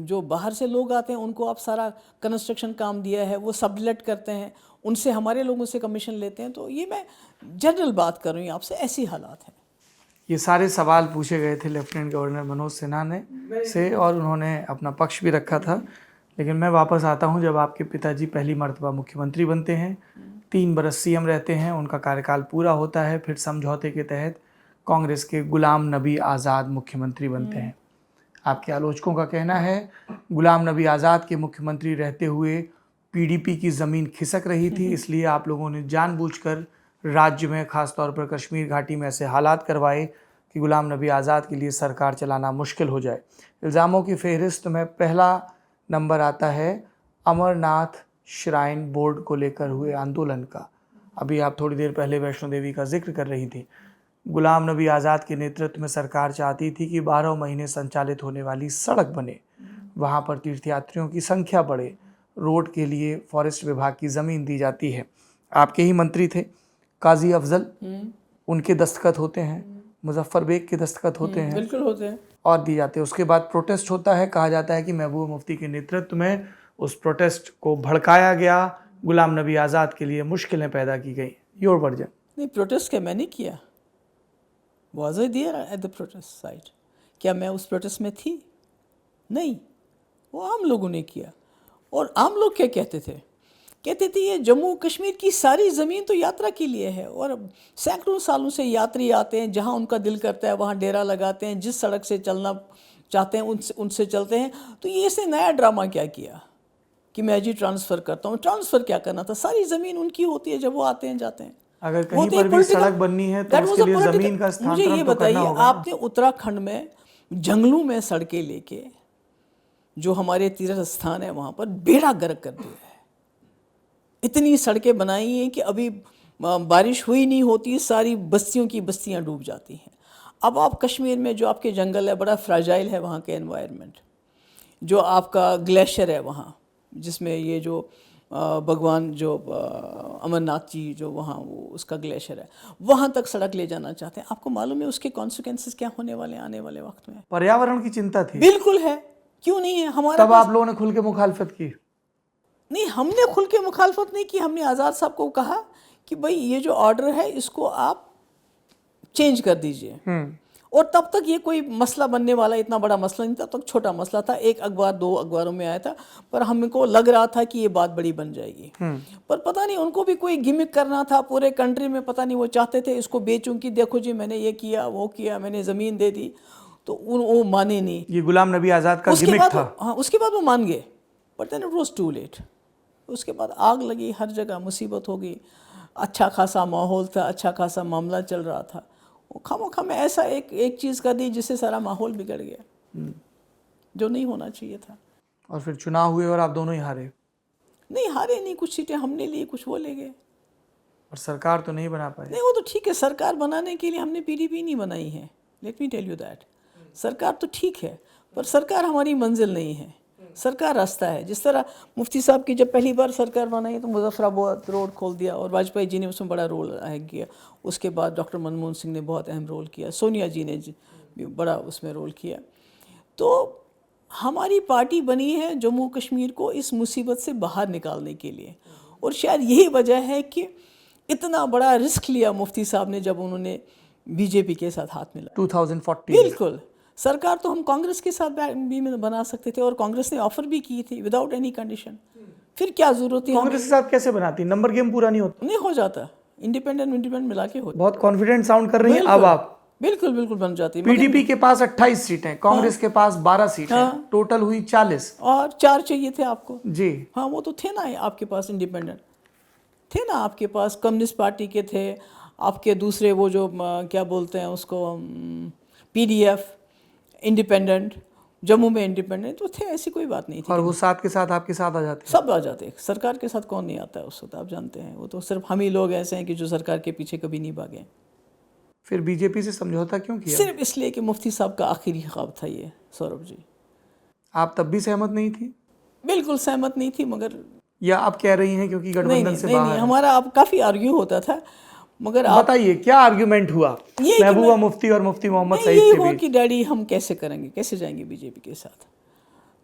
जो बाहर से लोग आते हैं उनको आप सारा कंस्ट्रक्शन काम दिया है, वो सबलेट करते हैं, उनसे हमारे लोगों से कमीशन लेते हैं। तो ये मैं जनरल बात कर रही हूँ आपसे, ऐसी हालात हैं। ये सारे सवाल पूछे गए थे लेफ्टिनेंट गवर्नर मनोज सिन्हा ने से, और उन्होंने अपना पक्ष भी रखा था। लेकिन मैं वापस आता हूँ, जब आपके पिताजी पहली मर्तबा मुख्यमंत्री बनते हैं, 3 बरस सीएम रहते हैं, उनका कार्यकाल पूरा होता है, फिर समझौते के तहत कांग्रेस के गुलाम नबी आज़ाद मुख्यमंत्री बनते हैं। आपके आलोचकों का कहना है गुलाम नबी आज़ाद के मुख्यमंत्री रहते हुए पीडीपी की ज़मीन खिसक रही थी, इसलिए आप लोगों ने जानबूझकर राज्य में, खासतौर पर कश्मीर घाटी में ऐसे हालात करवाए कि गुलाम नबी आज़ाद के लिए सरकार चलाना मुश्किल हो जाए। इल्ज़ामों की फहरिस्त में पहला नंबर आता है अमरनाथ श्राइन बोर्ड को लेकर हुए आंदोलन का। अभी आप थोड़ी देर पहले वैष्णो देवी का जिक्र कर रही थी। गुलाम नबी आज़ाद के नेतृत्व में सरकार चाहती थी कि 12 महीने संचालित होने वाली सड़क बने, वहाँ पर तीर्थयात्रियों की संख्या बढ़े, रोड के लिए फॉरेस्ट विभाग की ज़मीन दी जाती है। आपके ही मंत्री थे काजी अफजल, उनके दस्तखत होते हैं, मुजफ्फर बेग के दस्तखत होते हैं, बिल्कुल होते हैं, और दी जाते हैं। उसके बाद प्रोटेस्ट होता है, कहा जाता है कि महबूब मुफ्ती के नेतृत्व में उस प्रोटेस्ट को भड़काया गया, गुलाम नबी आज़ाद के लिए मुश्किलें पैदा की गई। Your version? नहीं, प्रोटेस्ट क्या मैंने किया? Was I there at the protest site? क्या मैं उस प्रोटेस्ट में थी? नहीं, वो आम लोगों ने किया। और आम लोग क्या कहते थे? कहते थे ये जम्मू कश्मीर की सारी ज़मीन तो यात्रा के लिए है, और सैकड़ों सालों से यात्री आते हैं, जहाँ उनका दिल करता है वहाँ डेरा लगाते हैं, जिस सड़क से चलना चाहते हैं उनसे चलते हैं। तो ये इसने नया ड्रामा क्या किया कि मैं जी ट्रांसफ़र करता हूँ? ट्रांसफ़र क्या करना था? सारी ज़मीन उनकी होती है जब वो आते हैं जाते हैं। अगर कहीं पर भी सड़क बननी है तो उसके लिए ज़मीन का स्थानांतरण मुझे ये बताइए, आपने उत्तराखंड में जंगलों में सड़कें लेके जो हमारे तीर्थ स्थान है वहाँ पर बेड़ा गर्क कर दिया है। इतनी सड़कें बनाई हैं कि अभी बारिश हुई नहीं होती, सारी बस्तियों की बस्तियाँ डूब जाती हैं। अब आप कश्मीर में जो आपके जंगल है, बड़ा फ्राजाइल है वहाँ के एनवायरनमेंट, जो आपका ग्लेशियर है वहाँ, जिसमें ये जो भगवान जो अमरनाथ जी जो वहाँ वो उसका ग्लेशियर है, वहाँ तक सड़क ले जाना चाहते हैं। आपको मालूम है उसके कॉन्सिक्वेंसेस क्या होने वाले हैं आने वाले वक्त में? पर्यावरण की चिंता थी। बिल्कुल है, क्यों नहीं है? हमारा तब आप लोगों ने खुल के मुखालफत की? नहीं, हमने खुल के मुखालफत नहीं की। हमने आज़ाद साहब को कहा कि भाई ये जो ऑर्डर है इसको आप चेंज कर दीजिए। और तब तक ये कोई मसला बनने वाला इतना बड़ा मसला नहीं था, तब तक छोटा मसला था, 1 अखबार 2 अखबारों में आया था, पर हमको लग रहा था कि ये बात बड़ी बन जाएगी। पर पता नहीं उनको भी कोई गिमिक करना था पूरे कंट्री में, पता नहीं वो चाहते थे इसको बेचूं कि देखो जी मैंने ये किया वो किया, मैंने ज़मीन दे दी, तो वो माने नहीं। ये गुलाम नबी आज़ाद का गिमिक था। हाँ, उसके बाद वो मान गए, but then it was too late. उसके बाद आग लगी, हर जगह मुसीबत हो गई। अच्छा खासा माहौल था, अच्छा खासा मामला चल रहा था, वो खामोखा में ऐसा एक चीज़ कर दी जिससे सारा माहौल बिगड़ गया, जो नहीं होना चाहिए था। और फिर चुनाव हुए और आप दोनों ही हारे? नहीं हारे नहीं, कुछ सीटें हमने ली, कुछ वो ले गए। और सरकार तो नहीं बना पाए? नहीं, वो तो ठीक है, सरकार बनाने के लिए हमने पीडीपी नहीं बनाई है, let me tell you that. सरकार तो ठीक है, पर सरकार हमारी मंजिल नहीं है। सरकार रास्ता है। जिस तरह मुफ्ती साहब की जब पहली बार सरकार बनाई तो मुजफ्फराबाद रोड खोल दिया और वाजपेयी जी ने उसमें बड़ा रोल किया। उसके बाद डॉक्टर मनमोहन सिंह ने बहुत अहम रोल किया, सोनिया जी ने भी बड़ा उसमें रोल किया। तो हमारी पार्टी बनी है जम्मू कश्मीर को इस मुसीबत से बाहर निकालने के लिए, और शायद यही वजह है कि इतना बड़ा रिस्क लिया मुफ्ती साहब ने जब उन्होंने बीजेपी के साथ हाथ मिला 2014। बिल्कुल। सरकार तो हम कांग्रेस के साथ भी बना सकते थे और कांग्रेस ने ऑफर भी की थी विदाउट एनी कंडीशन। फिर क्या जरूरत थी? कांग्रेस के साथ कैसे बनाती? नंबर गेम पूरा नहीं होता? नहीं हो जाता, इंडिपेंडेंट मिला के होता। बहुत कॉन्फिडेंट साउंड कर रही हैं अब आप। बिल्कुल बिल्कुल बन जाती। पीडीपी के पास 28 सीटें, कांग्रेस के पास 12 सीटें, टोटल हुई 40 और 4 चाहिए थे आपको जी। हाँ, वो तो थे ना आपके पास, इंडिपेंडेंट थे ना आपके पास, कम्युनिस्ट पार्टी के थे आपके, दूसरे वो जो क्या बोलते हैं उसको, पीडीएफ, इंडिपेंडेंट, जम्मू में इंडिपेंडेंट तो थे, ऐसी कोई बात नहीं थी। और वो साथ के साथ आपके साथ आ जाते? सब आ जाते। सरकार के साथ कौन नहीं आता है उस वक्त, आप जानते हैं। वो तो सिर्फ हम ही लोग ऐसे हैं कि जो सरकार के पीछे कभी नहीं भागे। फिर बीजेपी से समझौता क्यों किया? सिर्फ इसलिए कि मुफ्ती साहब का आखिरी ख्वाब था ये, सौरभ जी। आप तब भी सहमत नहीं थी? बिल्कुल सहमत नहीं थी, मगर या आप कह रही हैं क्योंकि गठबंधन से बाहर? नहीं, हमारा अब काफ़ी आर्ग्यू होता था, मगर आप बताइए क्या आर्ग्यूमेंट हुआ महबूबा मुफ्ती और मुफ्ती मोहम्मद सईद के बीच? कि डैडी हम कैसे करेंगे, कैसे जाएंगे बीजेपी के साथ?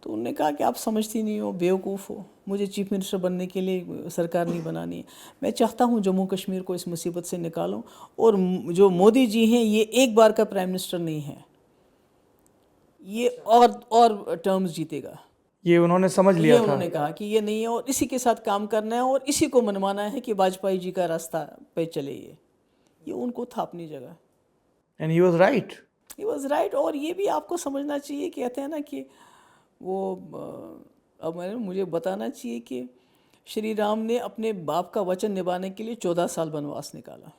तो उन्होंने कहा कि आप समझती नहीं हो, बेवकूफ़ हो, मुझे चीफ मिनिस्टर बनने के लिए सरकार नहीं बनानी है। मैं चाहता हूँ जम्मू कश्मीर को इस मुसीबत से निकालूं, और जो मोदी जी हैं ये एक बार का प्राइम मिनिस्टर नहीं है, ये और टर्म्स जीतेगा। ये उन्होंने समझ लिया था। उन्होंने कहा कि ये नहीं है और इसी के साथ काम करना है और इसी को मनवाना है कि वाजपेयी जी का रास्ता पे चले। ये उनको था अपनी जगह। And he was right. He was right. और ये भी आपको समझना चाहिए, कहते हैं ना कि वो अब मुझे बताना चाहिए कि श्री राम ने अपने बाप का वचन निभाने के लिए 14 साल वनवास निकाला।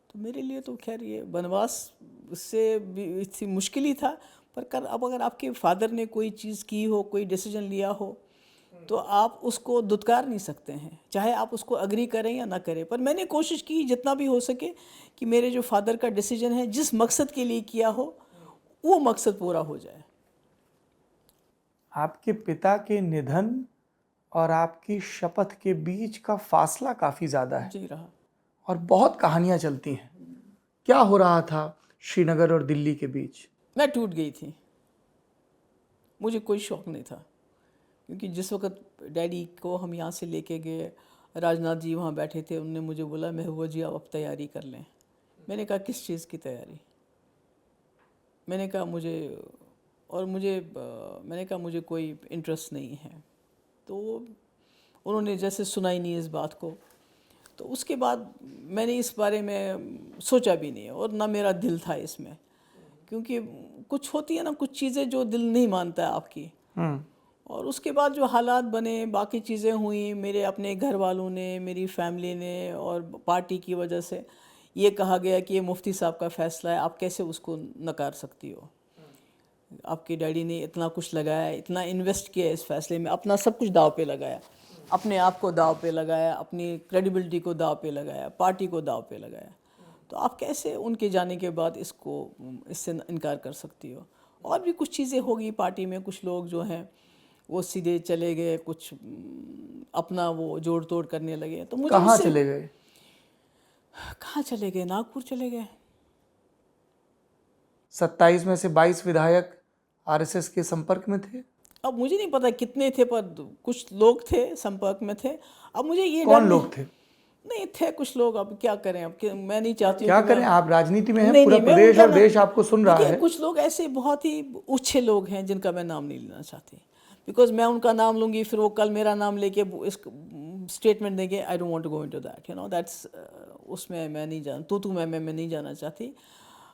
तो मेरे लिए तो खैर ये वनवास उससे भी मुश्किल ही था, पर अब अगर आपके फादर ने कोई चीज़ की हो, कोई डिसीजन लिया हो, तो आप उसको दुत्कार नहीं सकते हैं, चाहे आप उसको अग्री करें या ना करें। पर मैंने कोशिश की जितना भी हो सके कि मेरे जो फादर का डिसीजन है, जिस मकसद के लिए किया हो वो मकसद पूरा हो जाए। आपके पिता के निधन और आपकी शपथ के बीच का फासला काफ़ी ज़्यादा है। जी रहा। और बहुत कहानियाँ चलती हैं। क्या हो रहा था श्रीनगर और दिल्ली के बीच? मैं टूट गई थी, मुझे कोई शौक़ नहीं था, क्योंकि जिस वक्त डैडी को हम यहाँ से लेके गए, राजनाथ जी वहाँ बैठे थे, उनने मुझे बोला महबूबा जी आप तैयारी कर लें। मैंने कहा किस चीज़ की तैयारी? मैंने कहा मुझे कोई इंटरेस्ट नहीं है। तो उन्होंने जैसे सुनाई नहीं इस बात को, तो उसके बाद मैंने इस बारे में सोचा भी नहीं और ना मेरा दिल था इसमें, क्योंकि कुछ होती है ना कुछ चीज़ें जो दिल नहीं मानता है आपकी। और उसके बाद जो हालात बने, बाकी चीज़ें हुई, मेरे अपने घर वालों ने, मेरी फैमिली ने और पार्टी की वजह से ये कहा गया कि ये मुफ्ती साहब का फ़ैसला है, आप कैसे उसको नकार सकती हो? आपके डैडी ने इतना कुछ लगाया, इतना इन्वेस्ट किया इस फैसले में, अपना सब कुछ दाव पे लगाया, अपने आप को दाव पे लगाया, अपनी क्रेडिबिलिटी को दाव पे लगाया, पार्टी को दाव पे लगाया। तो आप कैसे उनके जाने के बाद इससे इनकार कर सकती हो? और भी कुछ चीज़ें होगी पार्टी में, कुछ लोग जो हैं वो सीधे चले गए, कुछ अपना वो जोड़ तोड़ करने लगे। तो मुझे कहाँ चले गए? कहाँ चले गए? नागपुर चले गए। 27 में से 22 विधायक आरएसएस के संपर्क में थे। अब मुझे नहीं पता कितने थे, पर कुछ लोग थे, संपर्क में थे। अब मुझे ये कौन लोग थे? नहीं थे कुछ लोग। अब क्या करें, अब मैं नहीं चाहती क्या करें, आप राजनीति में हैं, पूरा प्रदेश और देश आपको सुन रहा है। कुछ लोग ऐसे बहुत ही अच्छे लोग हैं जिनका मैं नाम नहीं लेना चाहती, बिकॉज मैं उनका नाम लूँगी फिर वो कल मेरा नाम लेके इस स्टेटमेंट देंगे। I don't want to go into that, you know, that's उसमें मैं नहीं मैं नहीं जाना चाहती।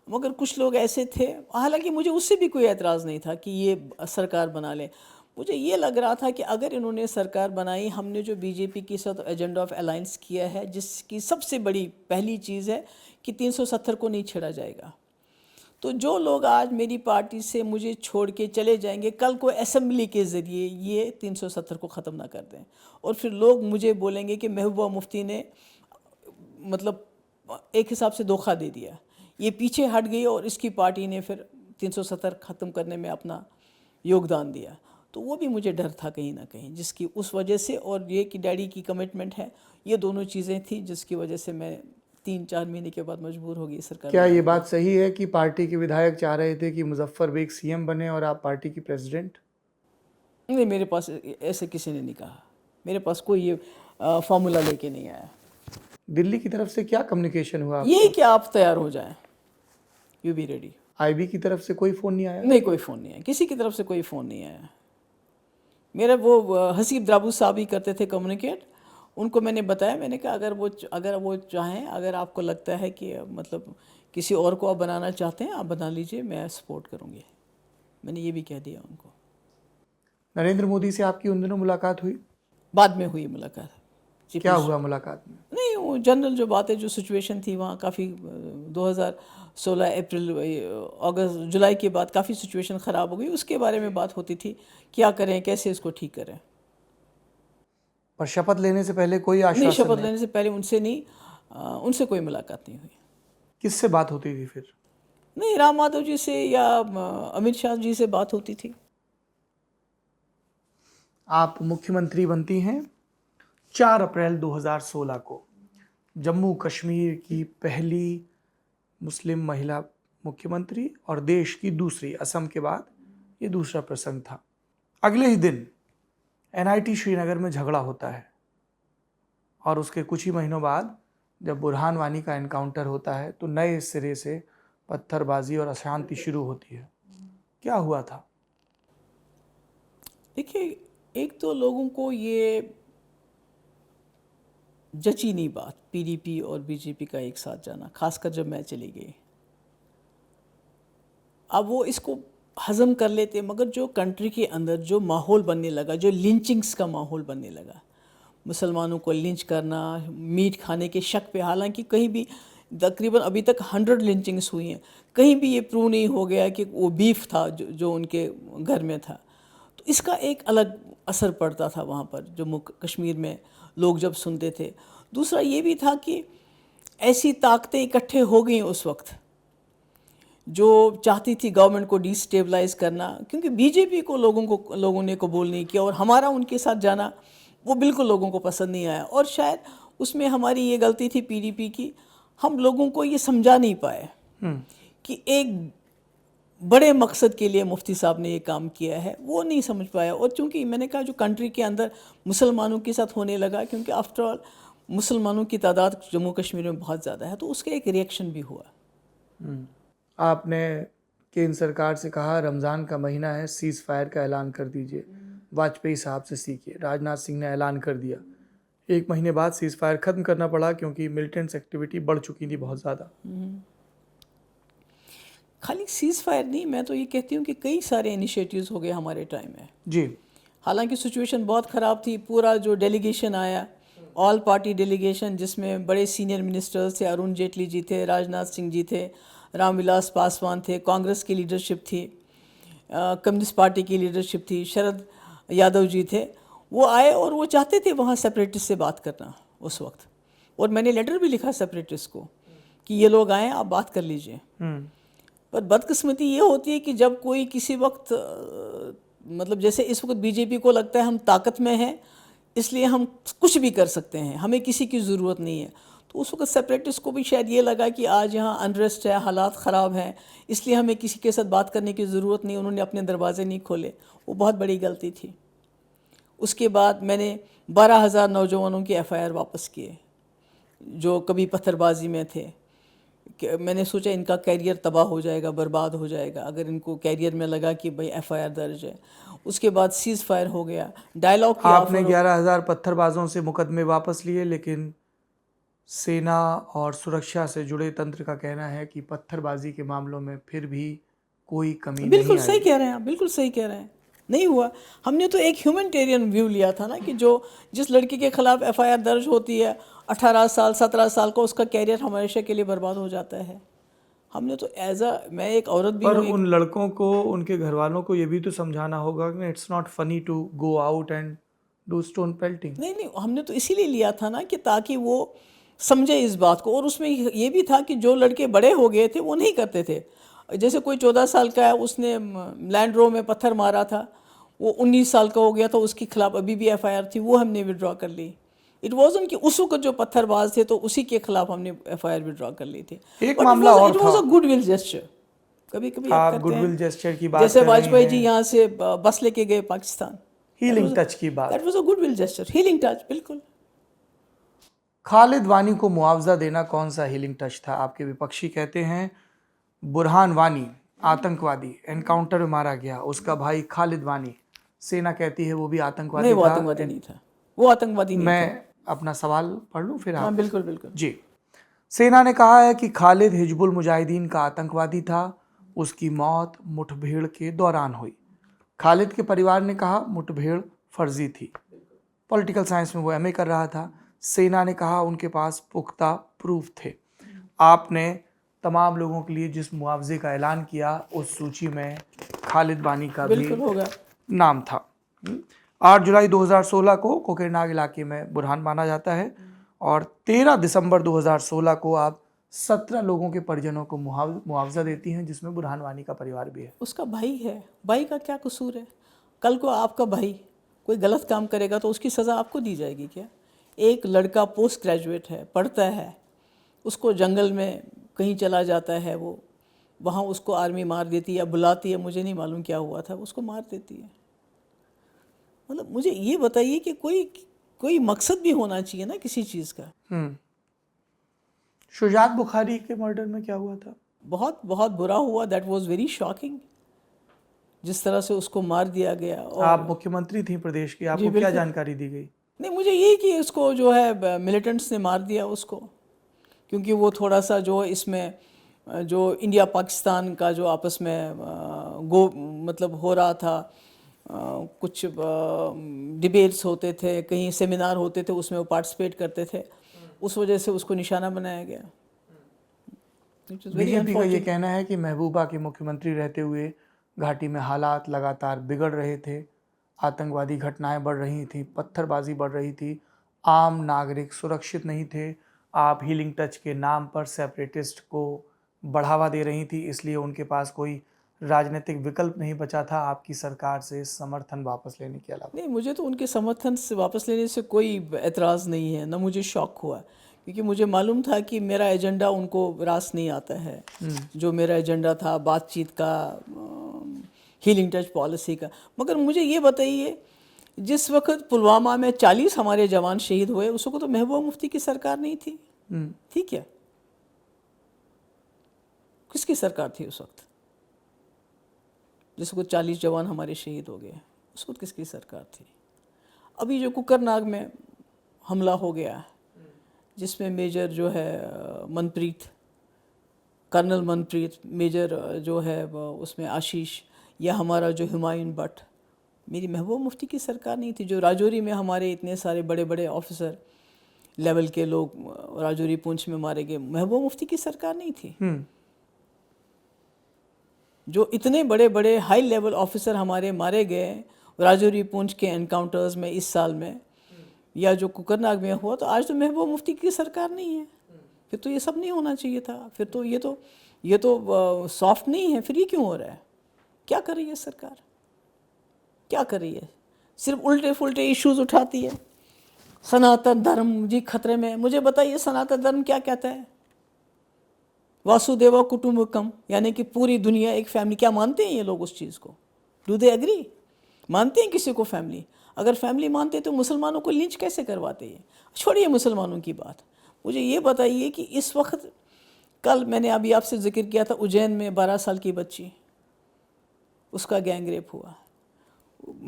मगर कुछ लोग ऐसे थे, हालांकि मुझे उससे भी कोई एतराज़ नहीं था कि ये सरकार बना ले। मुझे ये लग रहा था कि अगर इन्होंने सरकार बनाई, हमने जो बीजेपी के साथ एजेंडा ऑफ अलायंस किया है, जिसकी सबसे बड़ी पहली चीज़ है कि 370 को नहीं छेड़ा जाएगा, तो जो लोग आज मेरी पार्टी से मुझे छोड़ के चले जाएंगे, कल को असेंबली के ज़रिए ये 370 को ख़त्म ना कर दें, और फिर लोग मुझे बोलेंगे कि महबूबा मुफ्ती ने मतलब एक हिसाब से धोखा दे दिया, ये पीछे हट गई और इसकी पार्टी ने फिर 370 ख़त्म करने में अपना योगदान दिया। तो वो भी मुझे डर था कहीं ना कहीं, जिसकी उस वजह से, और ये कि डैडी की कमिटमेंट है, ये दोनों चीज़ें थी जिसकी वजह से मैं 3-4 महीने के बाद मजबूर हो गई सरकार क्या ये बनाने बात सही है कि पार्टी के विधायक चाह रहे थे कि मुजफ्फर बेग सीएम बने और आप पार्टी की प्रेसिडेंट? की। नहीं, मेरे पास ऐसे किसी ने नहीं कहा, मेरे पास कोई ये फार्मूला लेके नहीं आया। दिल्ली की तरफ से क्या कम्युनिकेशन हुआ? यही कि आप तैयार हो जाएं, यू बी रेडी। आईबी की तरफ से कोई फ़ोन नहीं आया? नहीं, कोई फ़ोन नहीं आया, किसी की तरफ से कोई फ़ोन नहीं आया। मेरा वो हसीब द्राबू साहब ही करते थे कम्युनिकेट, उनको मैंने बताया, मैंने कहा अगर वो चाहें, अगर आपको लगता है कि मतलब किसी और को आप बनाना चाहते हैं, आप बना लीजिए, मैं सपोर्ट करूँगी। मैंने ये भी कह दिया उनको। नरेंद्र मोदी से आपकी उन दिनों मुलाकात हुई? बाद में हुई मुलाकात जी। क्या हुआ मुलाकात में? नहीं, वो जनरल जो बातें, जो सिचुएशन थी वहाँ, काफ़ी 2016 अप्रैल अगस्त जुलाई के बाद काफ़ी सिचुएशन ख़राब हो गई, उसके बारे में बात होती थी, क्या करें, कैसे इसको ठीक करें। पर शपथ लेने से पहले कोई नहीं, आश्वासन शपथ नहीं? लेने से पहले उनसे नहीं, उनसे कोई मुलाकात नहीं हुई। किससे बात होती थी फिर? नहीं, राम माधव जी से या अमित शाह जी से बात होती थी। आप मुख्यमंत्री बनती हैं 4 अप्रैल 2016 को। जम्मू कश्मीर की पहली मुस्लिम महिला मुख्यमंत्री और देश की दूसरी, असम के बाद ये दूसरा प्रसंग था। अगले ही दिन एनआईटी श्रीनगर में झगड़ा होता है और उसके कुछ ही महीनों बाद जब बुरहान वानी का एनकाउंटर होता है तो नए सिरे से पत्थरबाजी और अशांति शुरू होती है। क्या हुआ था? देखिए, एक तो लोगों को ये जची नहीं बात, पीडीपी और बीजेपी का एक साथ जाना, खासकर जब मैं चली गई। अब वो इसको हजम कर लेते, मगर जो कंट्री के अंदर जो माहौल बनने लगा, जो लिंचिंग्स का माहौल बनने लगा, मुसलमानों को लिंच करना, मीट खाने के शक पे, हालांकि कहीं भी तकरीबन अभी तक 100 लिंचिंग्स हुई हैं, कहीं भी ये प्रूव नहीं हो गया कि वो बीफ था जो उनके घर में था। तो इसका एक अलग असर पड़ता था वहाँ पर, जम्मू कश्मीर में लोग जब सुनते थे। दूसरा ये भी था कि ऐसी ताकतें इकट्ठे हो गई उस वक्त जो चाहती थी गवर्नमेंट को डिस्टेबलाइज करना, क्योंकि बीजेपी को लोगों ने कबूल नहीं किया, और हमारा उनके साथ जाना वो बिल्कुल लोगों को पसंद नहीं आया। और शायद उसमें हमारी ये गलती थी पीडीपी की, हम लोगों को ये समझा नहीं पाए कि एक बड़े मकसद के लिए मुफ्ती साहब ने ये काम किया है, वो नहीं समझ पाया। और चूंकि मैंने कहा जो कंट्री के अंदर मुसलमानों के साथ होने लगा, क्योंकि आफ्टर ऑल मुसलमानों की तादाद जम्मू कश्मीर में बहुत ज़्यादा है, तो उसका एक रिएक्शन भी हुआ। आपने केंद्र सरकार से कहा रमज़ान का महीना है, सीज़ फायर का ऐलान कर दीजिए, वाजपेयी साहब से सीखिए। राजनाथ सिंह ने ऐलान कर दिया, 1 महीने बाद सीज़ फायर ख़त्म करना पड़ा क्योंकि मिलिटेंट्स एक्टिविटी बढ़ चुकी थी बहुत ज़्यादा। खाली सीज़ फायर नहीं, मैं तो ये कहती हूँ कि कई सारे इनिशिएटिव्स हो गए हमारे टाइम में जी। हालांकि सिचुएशन बहुत ख़राब थी। पूरा जो डेलीगेशन आया, ऑल पार्टी डेलीगेशन, जिसमें बड़े सीनियर मिनिस्टर्स थे, अरुण जेटली जी थे, राजनाथ सिंह जी थे, रामविलास पासवान थे, कांग्रेस की लीडरशिप थी, कम्युनिस्ट पार्टी की लीडरशिप थी, शरद यादव जी थे, वो आए और वो चाहते थे वहाँ सेपरेटिस्ट से बात करना उस वक्त। और मैंने लेटर भी लिखा सेपरेटिस्ट को कि ये लोग आए, आप बात कर लीजिए। पर बदकिस्मती ये होती है कि जब कोई किसी वक्त मतलब जैसे इस वक्त बीजेपी को लगता है हम ताकत में हैं, इसलिए हम कुछ भी कर सकते हैं, हमें किसी की ज़रूरत नहीं है, तो उस वक्त सेपरेटिस्ट को भी शायद ये लगा कि आज यहाँ अनरेस्ट है, हालात ख़राब हैं, इसलिए हमें किसी के साथ बात करने की ज़रूरत नहीं, उन्होंने अपने दरवाजे नहीं खोले। वो बहुत बड़ी गलती थी। उसके बाद मैंने 12,000 नौजवानों की FIR वापस किए जो कभी पत्थरबाजी में थे। मैंने सोचा इनका कैरियर तबाह हो जाएगा, बर्बाद हो जाएगा, अगर इनको कैरियर में लगा कि भाई FIR दर्ज है। उसके बाद सीज़ फायर हो गया, डायलॉग किया। आपने 11,000 पत्थरबाजों से मुकदमे वापस लिए, लेकिन सेना और सुरक्षा से जुड़े तंत्र का कहना है कि पत्थरबाजी के मामलों में फिर भी कोई कमी नहीं आई। बिल्कुल सही कह रहे हैं आप, बिल्कुल सही कह रहे हैं, नहीं हुआ। हमने तो एक ह्यूमैनिटेरियन व्यू लिया था ना कि जिस लड़की के खिलाफ FIR दर्ज होती है, 18 साल 17 साल का उसका कैरियर हमेशा के लिए बर्बाद हो जाता है। हमने तो मैं एक औरत भी पर हूँ। उन लड़कों को, उनके घर वालों को ये भी तो समझाना होगा कि it's not funny to go out and do stone pelting. नहीं, हमने तो इसीलिए लिया था ना कि ताकि वो समझे इस बात को। और उसमें ये भी था कि जो लड़के बड़े हो गए थे वो नहीं करते थे। जैसे कोई 14 साल का है, उसने लैंड रो में पत्थर मारा था, वो 19 साल का हो गया था, उसके खिलाफ अभी भी एफआईआर थी, वो हमने विड्रॉ कर ली। इट वॉजन कि उस वक्त जो पत्थरबाज थे तो उसी के खिलाफ हमने एफआईआर विड्रॉ कर ली थी। एक मामला और इट था। Was a goodwill gesture. कभी कभी आप करते गुडविल हैं, जेस्चर की बात जैसे कर रही वाजपेयी जी हैं। यहाँ से बस लेके गए पाकिस्तान, हीलिंग टच की बात। That was a goodwill gesture, healing touch, बिल्कुल। खालिद वानी को मुआवजा देना कौन सा हीलिंग टच था? आपके विपक्षी कहते हैं बुरहान वानी आतंकवादी, एनकाउंटर में मारा गया, उसका भाई खालिद वानी, सेना कहती है वो भी आतंकवादी नहीं, वो था। आतंकवादी नहीं था, वो आतंकवादी नहीं था। मैं अपना सवाल पढ़ लूं फिर हाँ आप? बिल्कुल बिल्कुल। जी। सेना ने कहा है कि खालिद हिजबुल मुजाहिदीन का आतंकवादी था, उसकी मौत मुठभेड़ के दौरान हुई। खालिद के परिवार ने कहा मुठभेड़ फर्जी थी। पॉलिटिकल साइंस में वो एमए कर रहा था। सेना ने कहा उनके पास पुख्ता प्रूफ थे। आपने तमाम लोगों के लिए जिस मुआवजे का ऐलान किया उस सूची में खालिद वानी का भी बिल्कुल होगा। नाम था। 8 जुलाई 2016 को कोकेरनाग इलाके में बुरहान माना जाता है और 13 दिसंबर 2016 को आप 17 लोगों के परिजनों को मुआवजा देती हैं, जिसमें बुरहान वानी का परिवार भी है। उसका भाई है, भाई का क्या कसूर है? कल को आपका भाई कोई गलत काम करेगा तो उसकी सज़ा आपको दी जाएगी क्या? एक लड़का पोस्ट ग्रेजुएट है, पढ़ता है, उसको जंगल में कहीं चला जाता है, वो वहाँ उसको आर्मी मार देती है या बुलाती है, मुझे नहीं मालूम क्या हुआ था, उसको मार देती है। मतलब मुझे ये बताइए कि कोई मकसद भी होना चाहिए ना किसी चीज़ का। शुजात बुखारी के मर्डर में क्या हुआ था? बहुत बहुत बुरा हुआ, दैट वाज वेरी शॉकिंग, जिस तरह से उसको मार दिया गया। और आप मुख्यमंत्री थी प्रदेश की, आपको क्या जानकारी दी गई? नहीं, मुझे यही कि उसको जो है मिलिटेंट्स ने मार दिया उसको, क्योंकि वो थोड़ा सा जो इसमें जो इंडिया पाकिस्तान का जो आपस में मतलब हो रहा था, कुछ डिबेट्स होते थे, कहीं सेमिनार होते थे, उसमें वो पार्टिसिपेट करते थे, उस वजह से उसको निशाना बनाया गया। बीजेपी का ये कहना है कि महबूबा के मुख्यमंत्री रहते हुए घाटी में हालात लगातार बिगड़ रहे थे, आतंकवादी घटनाएं बढ़ रही थी, पत्थरबाजी बढ़ रही थी, आम नागरिक सुरक्षित नहीं थे। आप हीलिंग टच के नाम पर सेपरेटिस्ट को बढ़ावा दे रही थी, इसलिए उनके पास कोई राजनीतिक विकल्प नहीं बचा था आपकी सरकार से समर्थन वापस लेने के अलावा। नहीं, मुझे तो उनके समर्थन से वापस लेने से कोई एतराज़ नहीं है, ना मुझे शौक हुआ, क्योंकि मुझे मालूम था कि मेरा एजेंडा उनको रास नहीं आता है। जो मेरा एजेंडा था बातचीत का, हीलिंग टच पॉलिसी का। मगर मुझे ये बताइए, जिस वक्त पुलवामा में 40 हमारे जवान शहीद हुए, उस वक्त तो महबूबा मुफ्ती की सरकार नहीं थी, ठीक है? किसकी सरकार थी उस वक्त? जिस वक्त 40 जवान हमारे शहीद हो गए, उस वक्त किसकी सरकार थी? अभी जो कुकरनाग में हमला हो गया, जिसमें मेजर जो है मनप्रीत, कर्नल मनप्रीत, मेजर जो है उसमें आशीष, या हमारा जो हुमायूं भट्ट, मेरी महबूबा मुफ्ती की सरकार नहीं थी। जो राजौरी में हमारे इतने सारे बड़े बड़े ऑफिसर लेवल के लोग राजौरी पुंछ में मारे गए, महबूबा मुफ्ती की सरकार नहीं थी। जो इतने बड़े बड़े हाई लेवल ऑफिसर हमारे मारे गए राजौरी पुंछ के एनकाउंटर्स में इस साल में, या जो कुकरनाग में हुआ, तो आज तो महबूबा मुफ्ती की सरकार नहीं है। फिर तो ये सब नहीं होना चाहिए था। फिर तो ये तो सॉफ्ट नहीं है। फिर ये क्यों हो रहा है? क्या कर रही है सरकार? क्या कर रही है? सिर्फ उल्टे फुल्टे इश्यूज उठाती है। सनातन धर्म जी खतरे में। मुझे बताइए, सनातन धर्म क्या कहता है? वासुदेव कुटुंबकम, यानी कि पूरी दुनिया एक फैमिली। क्या मानते हैं ये लोग उस चीज़ को? Do they agree? मानते हैं किसी को फैमिली? अगर फैमिली मानते तो मुसलमानों को लिंच कैसे करवाते हैं? छोड़िए मुसलमानों की बात, मुझे ये बताइए कि इस वक्त, कल मैंने अभी आपसे जिक्र किया था, उज्जैन में 12 साल की बच्ची, उसका गैंग रेप हुआ।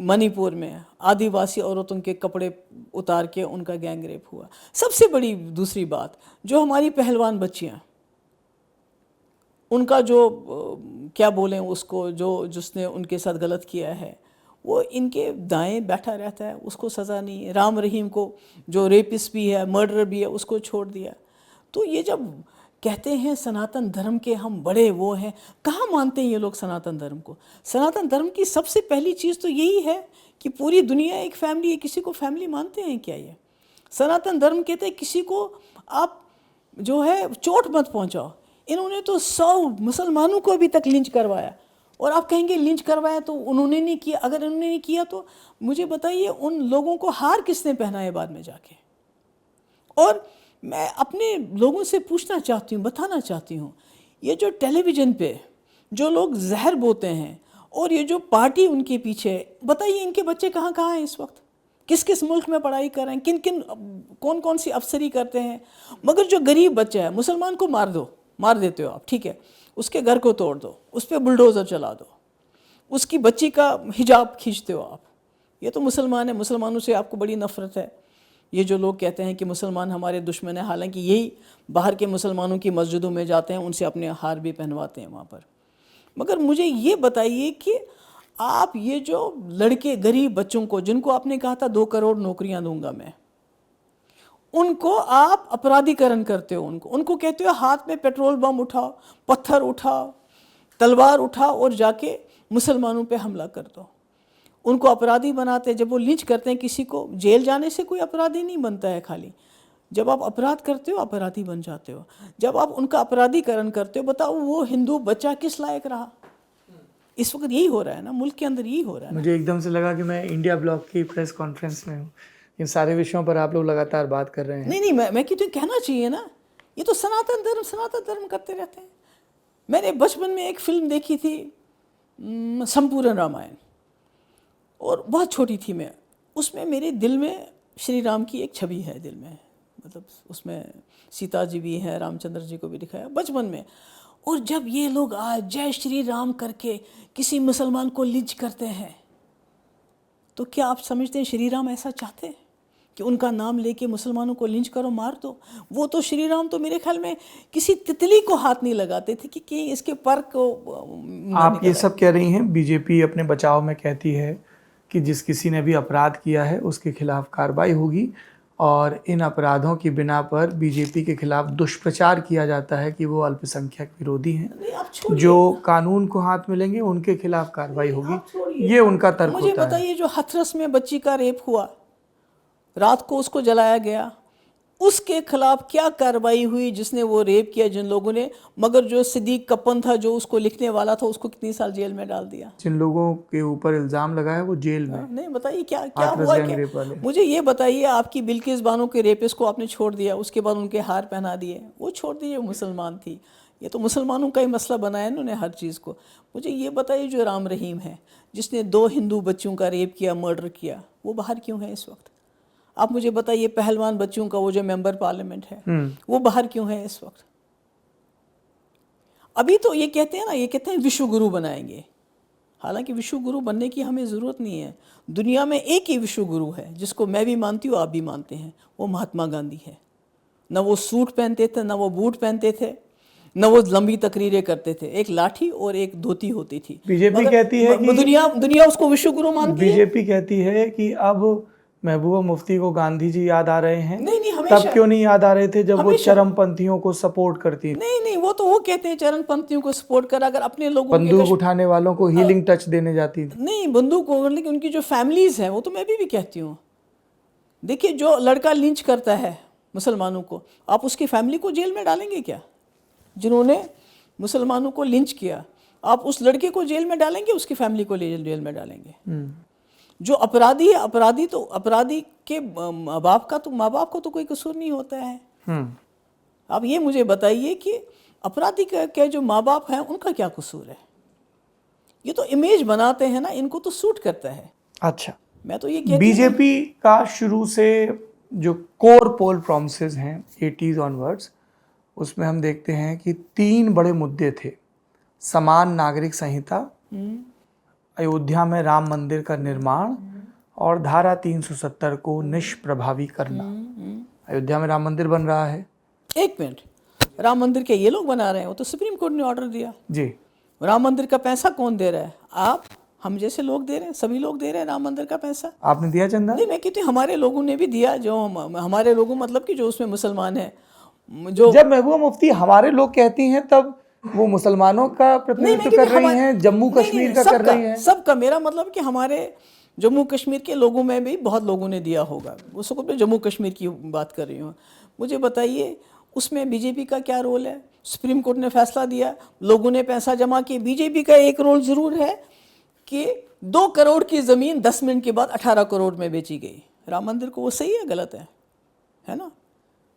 मणिपुर में आदिवासी औरतों के कपड़े उतार के उनका गैंग रेप हुआ। सबसे बड़ी दूसरी बात, जो हमारी पहलवान बच्चियाँ, उनका जो क्या बोलें उसको, जो जिसने उनके साथ गलत किया है वो इनके दाएं बैठा रहता है, उसको सज़ा नहीं है। राम रहीम को, जो रेपिस्ट भी है, मर्डर भी है, उसको छोड़ दिया। तो ये जब कहते हैं सनातन धर्म के हम बड़े वो हैं, कहाँ मानते हैं ये लोग सनातन धर्म को? सनातन धर्म की सबसे पहली चीज़ तो यही है कि पूरी दुनिया एक फैमिली है। किसी को फैमिली मानते हैं क्या? ये सनातन धर्म कहते हैं किसी को आप जो है चोट मत पहुँचाओ। इन्होंने तो 100 मुसलमानों को अभी तक लिंच करवाया, और आप कहेंगे लिंच करवाया तो उन्होंने नहीं किया। अगर उन्होंने नहीं किया तो मुझे बताइए उन लोगों को हार किसने पहनाया बाद में जाके। और मैं अपने लोगों से पूछना चाहती हूँ, बताना चाहती हूँ, ये जो टेलीविज़न पे जो लोग जहर बोते हैं और ये जो पार्टी उनके पीछे, बताइए इनके बच्चे कहाँ कहाँ हैं इस वक्त, किस किस मुल्क में पढ़ाई कर रहे हैं, किन किन कौन कौन सी अफसरी करते हैं। मगर जो गरीब बच्चा है, मुसलमान को मार दो, मार देते हो आप, ठीक है, उसके घर को तोड़ दो, उस पर बुलडोज़र चला दो, उसकी बच्ची का हिजाब खींचते हो आप, ये तो मुसलमान है। मुसलमानों से आपको बड़ी नफ़रत है। ये जो लोग कहते हैं कि मुसलमान हमारे दुश्मन हैं, हालांकि यही बाहर के मुसलमानों की मस्जिदों में जाते हैं, उनसे अपने हार भी पहनवाते हैं वहाँ पर। मगर मुझे ये बताइए कि आप ये जो लड़के गरीब बच्चों को, जिनको आपने कहा था 2 करोड़ नौकरियां दूंगा मैं, उनको आप अपराधीकरण करते हो। उनको कहते हो हाथ में पेट्रोल बम उठाओ, पत्थर उठाओ, तलवार उठाओ और जाके मुसलमानों पे हमला कर दो। उनको अपराधी बनाते हैं। जब वो लिंच करते हैं किसी को, जेल जाने से कोई अपराधी नहीं बनता है खाली। जब आप अपराध करते हो अपराधी बन जाते हो। जब आप उनका अपराधीकरण करते हो, बताओ वो हिंदू बच्चा किस लायक रहा। इस वक्त यही हो रहा है ना, मुल्क के अंदर यही हो रहा है। मुझे एकदम से लगा कि मैं इंडिया ब्लॉक की प्रेस कॉन्फ्रेंस में हूँ। इन सारे विषयों पर आप लोग लगातार बात कर रहे हैं। नहीं, मैं कहती हूँ कहना चाहिए ना, ये तो सनातन धर्म करते रहते हैं। मैंने बचपन में एक फिल्म देखी थी संपूर्ण रामायण, और बहुत छोटी थी मैं। उसमें मेरे दिल में श्री राम की एक छवि है दिल में, मतलब उसमें सीता जी भी हैं, रामचंद्र जी को भी दिखाया बचपन में। और जब ये लोग आज जय श्री राम करके किसी मुसलमान को लिंच करते हैं, तो क्या आप समझते हैं श्री राम ऐसा चाहते हैं कि उनका नाम लेके मुसलमानों को लिंच करो, मार दो? वो तो श्री राम तो मेरे ख्याल में किसी तितली को हाथ नहीं लगाते थे कि इसके पर को। आप ये सब कह रही हैं, बीजेपी अपने बचाव में कहती है कि जिस किसी ने भी अपराध किया है उसके खिलाफ कार्रवाई होगी, और इन अपराधों की बिना पर बीजेपी के खिलाफ दुष्प्रचार किया जाता है कि वो अल्पसंख्यक विरोधी हैं, जो कानून को हाथ में लेंगे उनके खिलाफ कार्रवाई होगी। ये उनका तर्क होता है। मुझे बताइए, जो हाथरस में बच्ची का रेप हुआ, रात को उसको जलाया गया, उसके खिलाफ क्या कार्रवाई हुई? जिसने वो रेप किया जिन लोगों ने, मगर जो सिद्दीक कप्पन था जो उसको लिखने वाला था, उसको कितनी साल जेल में डाल दिया। जिन लोगों के ऊपर इल्जाम लगा है वो जेल में। नहीं, बताइए क्या क्या हुआ? क्या मुझे ये बताइए, आपकी बिल्किस बानो के रेपिस्ट को आपने छोड़ दिया, उसके बाद उनके हार पहना दिए, वो छोड़ दिए, मुसलमान थी। ये तो मुसलमानों का ही मसला बनाया इन्होंने हर चीज़ को। मुझे ये बताइए, जो राम रहीम है जिसने 2 हिंदू बच्चों का रेप किया, मर्डर किया, वो बाहर क्यों है इस वक्त? आप मुझे बताइए, पहलवान बच्चों का वो जो मेंबर पार्लियामेंट है वो बाहर क्यों है इस वक्त? अभी तो ये कहते हैं ना, ये कहते हैं विश्व गुरु बनाएंगे। हालांकि विश्व गुरु बनने की हमें ज़रूरत नहीं है। दुनिया में एक ही विश्व गुरु है जिसको मैं भी मानती हूँ, आप भी मानते हैं, वो महात्मा गांधी है। न वो सूट पहनते थे, न वो बूट पहनते थे, न वो लंबी तकरीरें करते थे, एक लाठी और एक धोती होती थी। बीजेपी कहती है कि दुनिया उसको विश्व गुरु मानती है। बीजेपी कहती है कि अब महबूबा मुफ्ती को गांधी जी याद आ रहे हैं। नहीं, हमेशा। तब क्यों नहीं याद आ रहे थे जब वो चरमपंथियों को सपोर्ट करती? नहीं, वो तो वो कहते हैं चरमपंथियों को सपोर्ट कर, अगर अपने लोगों बंदूक उठाने वालों को हीलिंग टच देने जाती थी। नहीं, बंदूक को, लेकिन उनकी जो फैमिलीज हैं, वो तो मैं भी कहती हूँ। देखिए, जो लड़का लिंच करता है मुसलमानों को, आप उसकी फैमिली को जेल में डालेंगे क्या? जिन्होंने मुसलमानों को लिंच किया, आप उस लड़के को जेल में डालेंगे, उसकी फैमिली को जेल में डालेंगे? जो अपराधी है, अपराधी के माँ बाप को तो कोई कसूर नहीं होता है। आप ये मुझे बताइए कि अपराधी के जो माँ बाप हैं उनका क्या कसूर है? ये तो इमेज बनाते हैं ना, इनको तो सूट करता है। अच्छा, मैं तो ये कहती हूँ, बीजेपी का शुरू से जो कोर पोल प्रॉमिसेस हैं 80s ऑनवर्ड्स, उसमें हम देखते हैं कि 3 बड़े मुद्दे थे। समान नागरिक संहिता, अयोध्या में राम मंदिर का निर्माण, और धारा 370 को निष्प्रभावी करना। अयोध्या में राम मंदिर बन रहा है। एक मिनट, राम मंदिर के ये लोग बना रहे हैं? वो तो सुप्रीम कोर्ट ने ऑर्डर दिया जी। राम मंदिर का पैसा कौन दे रहा है? आप, हम जैसे लोग दे रहे हैं, सभी लोग दे रहे हैं राम मंदिर का पैसा। आपने दिया चंदा? नहीं, मैं कहती हूँ हमारे लोगों ने भी दिया, जो हमारे लोगों मतलब कि जो उसमें मुसलमान हैं। जो जब महबूबा मुफ्ती हमारे लोग कहती हैं तब वो मुसलमानों का प्रतिनिधित्व कर रही हैं, जम्मू कश्मीर का कर रही हैं। सबका, मेरा मतलब कि हमारे जम्मू कश्मीर के लोगों में भी बहुत लोगों ने दिया होगा। उसको मैं जम्मू कश्मीर की बात कर रही हूँ। मुझे बताइए, उसमें बीजेपी का क्या रोल है? सुप्रीम कोर्ट ने फैसला दिया, लोगों ने पैसा जमा किया। बीजेपी का एक रोल ज़रूर है कि 2 करोड़ की ज़मीन 10 मिनट के बाद 18 करोड़ में बेची गई। राम मंदिर को वो सही है गलत है ना?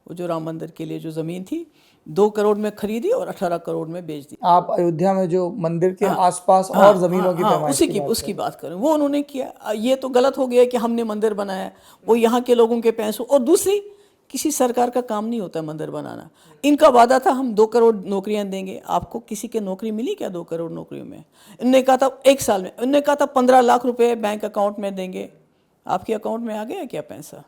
वो जो राम मंदिर के लिए जो ज़मीन थी 2 करोड़ में खरीदी और 18 करोड़ में बेच दी। आप अयोध्या में जो मंदिर के आसपास और जमीनों की पैमाइश उसकी बात करें, वो उन्होंने किया। ये तो गलत हो गया कि हमने मंदिर बनाया, वो यहाँ के लोगों के पैसों। और दूसरी, किसी सरकार का काम नहीं होता मंदिर बनाना। इनका वादा था हम 2 करोड़ नौकरियां देंगे। आपको किसी के नौकरी मिली क्या 2 करोड़ नौकरियों में? इनने कहा था 1 साल में, इनने कहा था 15 लाख रुपए बैंक अकाउंट में देंगे। आपके अकाउंट में आ गया क्या पैसा?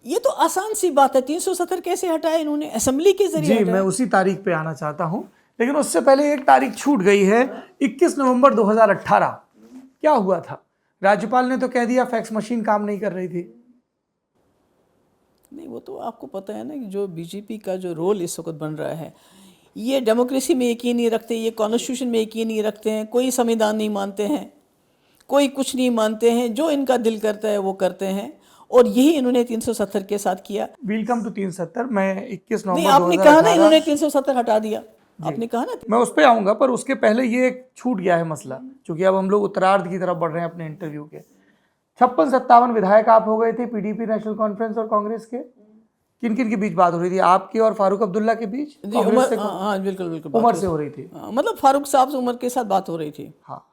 ये तो आसान सी बात है। 370 कैसे हटाया इन्होंने? असेंबली के जरिए जी, मैं उसी तारीख पे आना चाहता हूं, लेकिन उससे पहले एक तारीख छूट गई है, 21 नवंबर 2018। क्या हुआ था? राज्यपाल ने तो कह दिया फैक्स मशीन काम नहीं कर रही थी। नहीं, वो तो आपको पता है ना कि जो बीजेपी का जो रोल इस वक्त बन रहा है, ये डेमोक्रेसी में यकीन नहीं रखते, ये कॉन्स्टिट्यूशन में यकीन नहीं रखते हैं, कोई संविधान नहीं मानते हैं, कोई कुछ नहीं मानते हैं, जो इनका दिल करता है वो करते हैं। और यही इन्होंने 370 के साथ किया। Welcome to 370। मैं 21 नवंबर नहीं, आपने कहा ना इन्होंने 370 हटा दिया, आपने कहा ना। मैं उस पर आऊंगा, पर उसके पहले ये एक छूट गया है मसला, क्योंकि अब हम लोग उत्तरार्ध की तरफ बढ़ रहे हैं अपने इंटरव्यू के। 56-57 विधायक आप हो गए थे पीडीपी नेशनल कॉन्फ्रेंस और कांग्रेस के। किन किन के बीच बात हो रही थी? आपकी और फारूक अब्दुल्ला के बीच? हाँ, बिल्कुल उमर से हो रही थी। मतलब फारूक साहब से उमर के साथ बात हो रही थी। हाँ,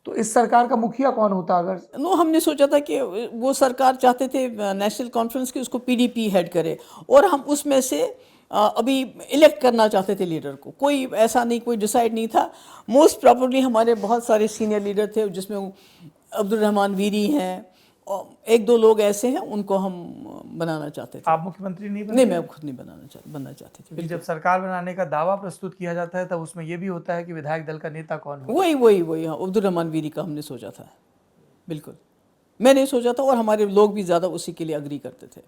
तो इस सरकार का मुखिया कौन होता? अगर हमने सोचा था कि वो सरकार चाहते थे नेशनल कॉन्फ्रेंस की उसको पीडीपी हेड करे, और हम उसमें से अभी इलेक्ट करना चाहते थे लीडर को। कोई ऐसा नहीं, कोई डिसाइड नहीं था। मोस्ट प्रॉब्ली हमारे बहुत सारे सीनियर लीडर थे, जिसमें अब्दुल रहमान वीरी हैं और 1-2 लोग ऐसे हैं, उनको हम बनाना चाहते थे। आप मुख्यमंत्री नहीं बनना? नहीं, मैं खुद नहीं बनना चाहते थे। जब सरकार बनाने का दावा प्रस्तुत किया जाता है तब उसमें यह भी होता है कि विधायक दल का नेता कौन हो। वही हाँ, अब्दुल रहमान वीरी का हमने सोचा था। बिल्कुल, मैंने सोचा था, और हमारे लोग भी ज़्यादा उसी के लिए अग्री करते थे।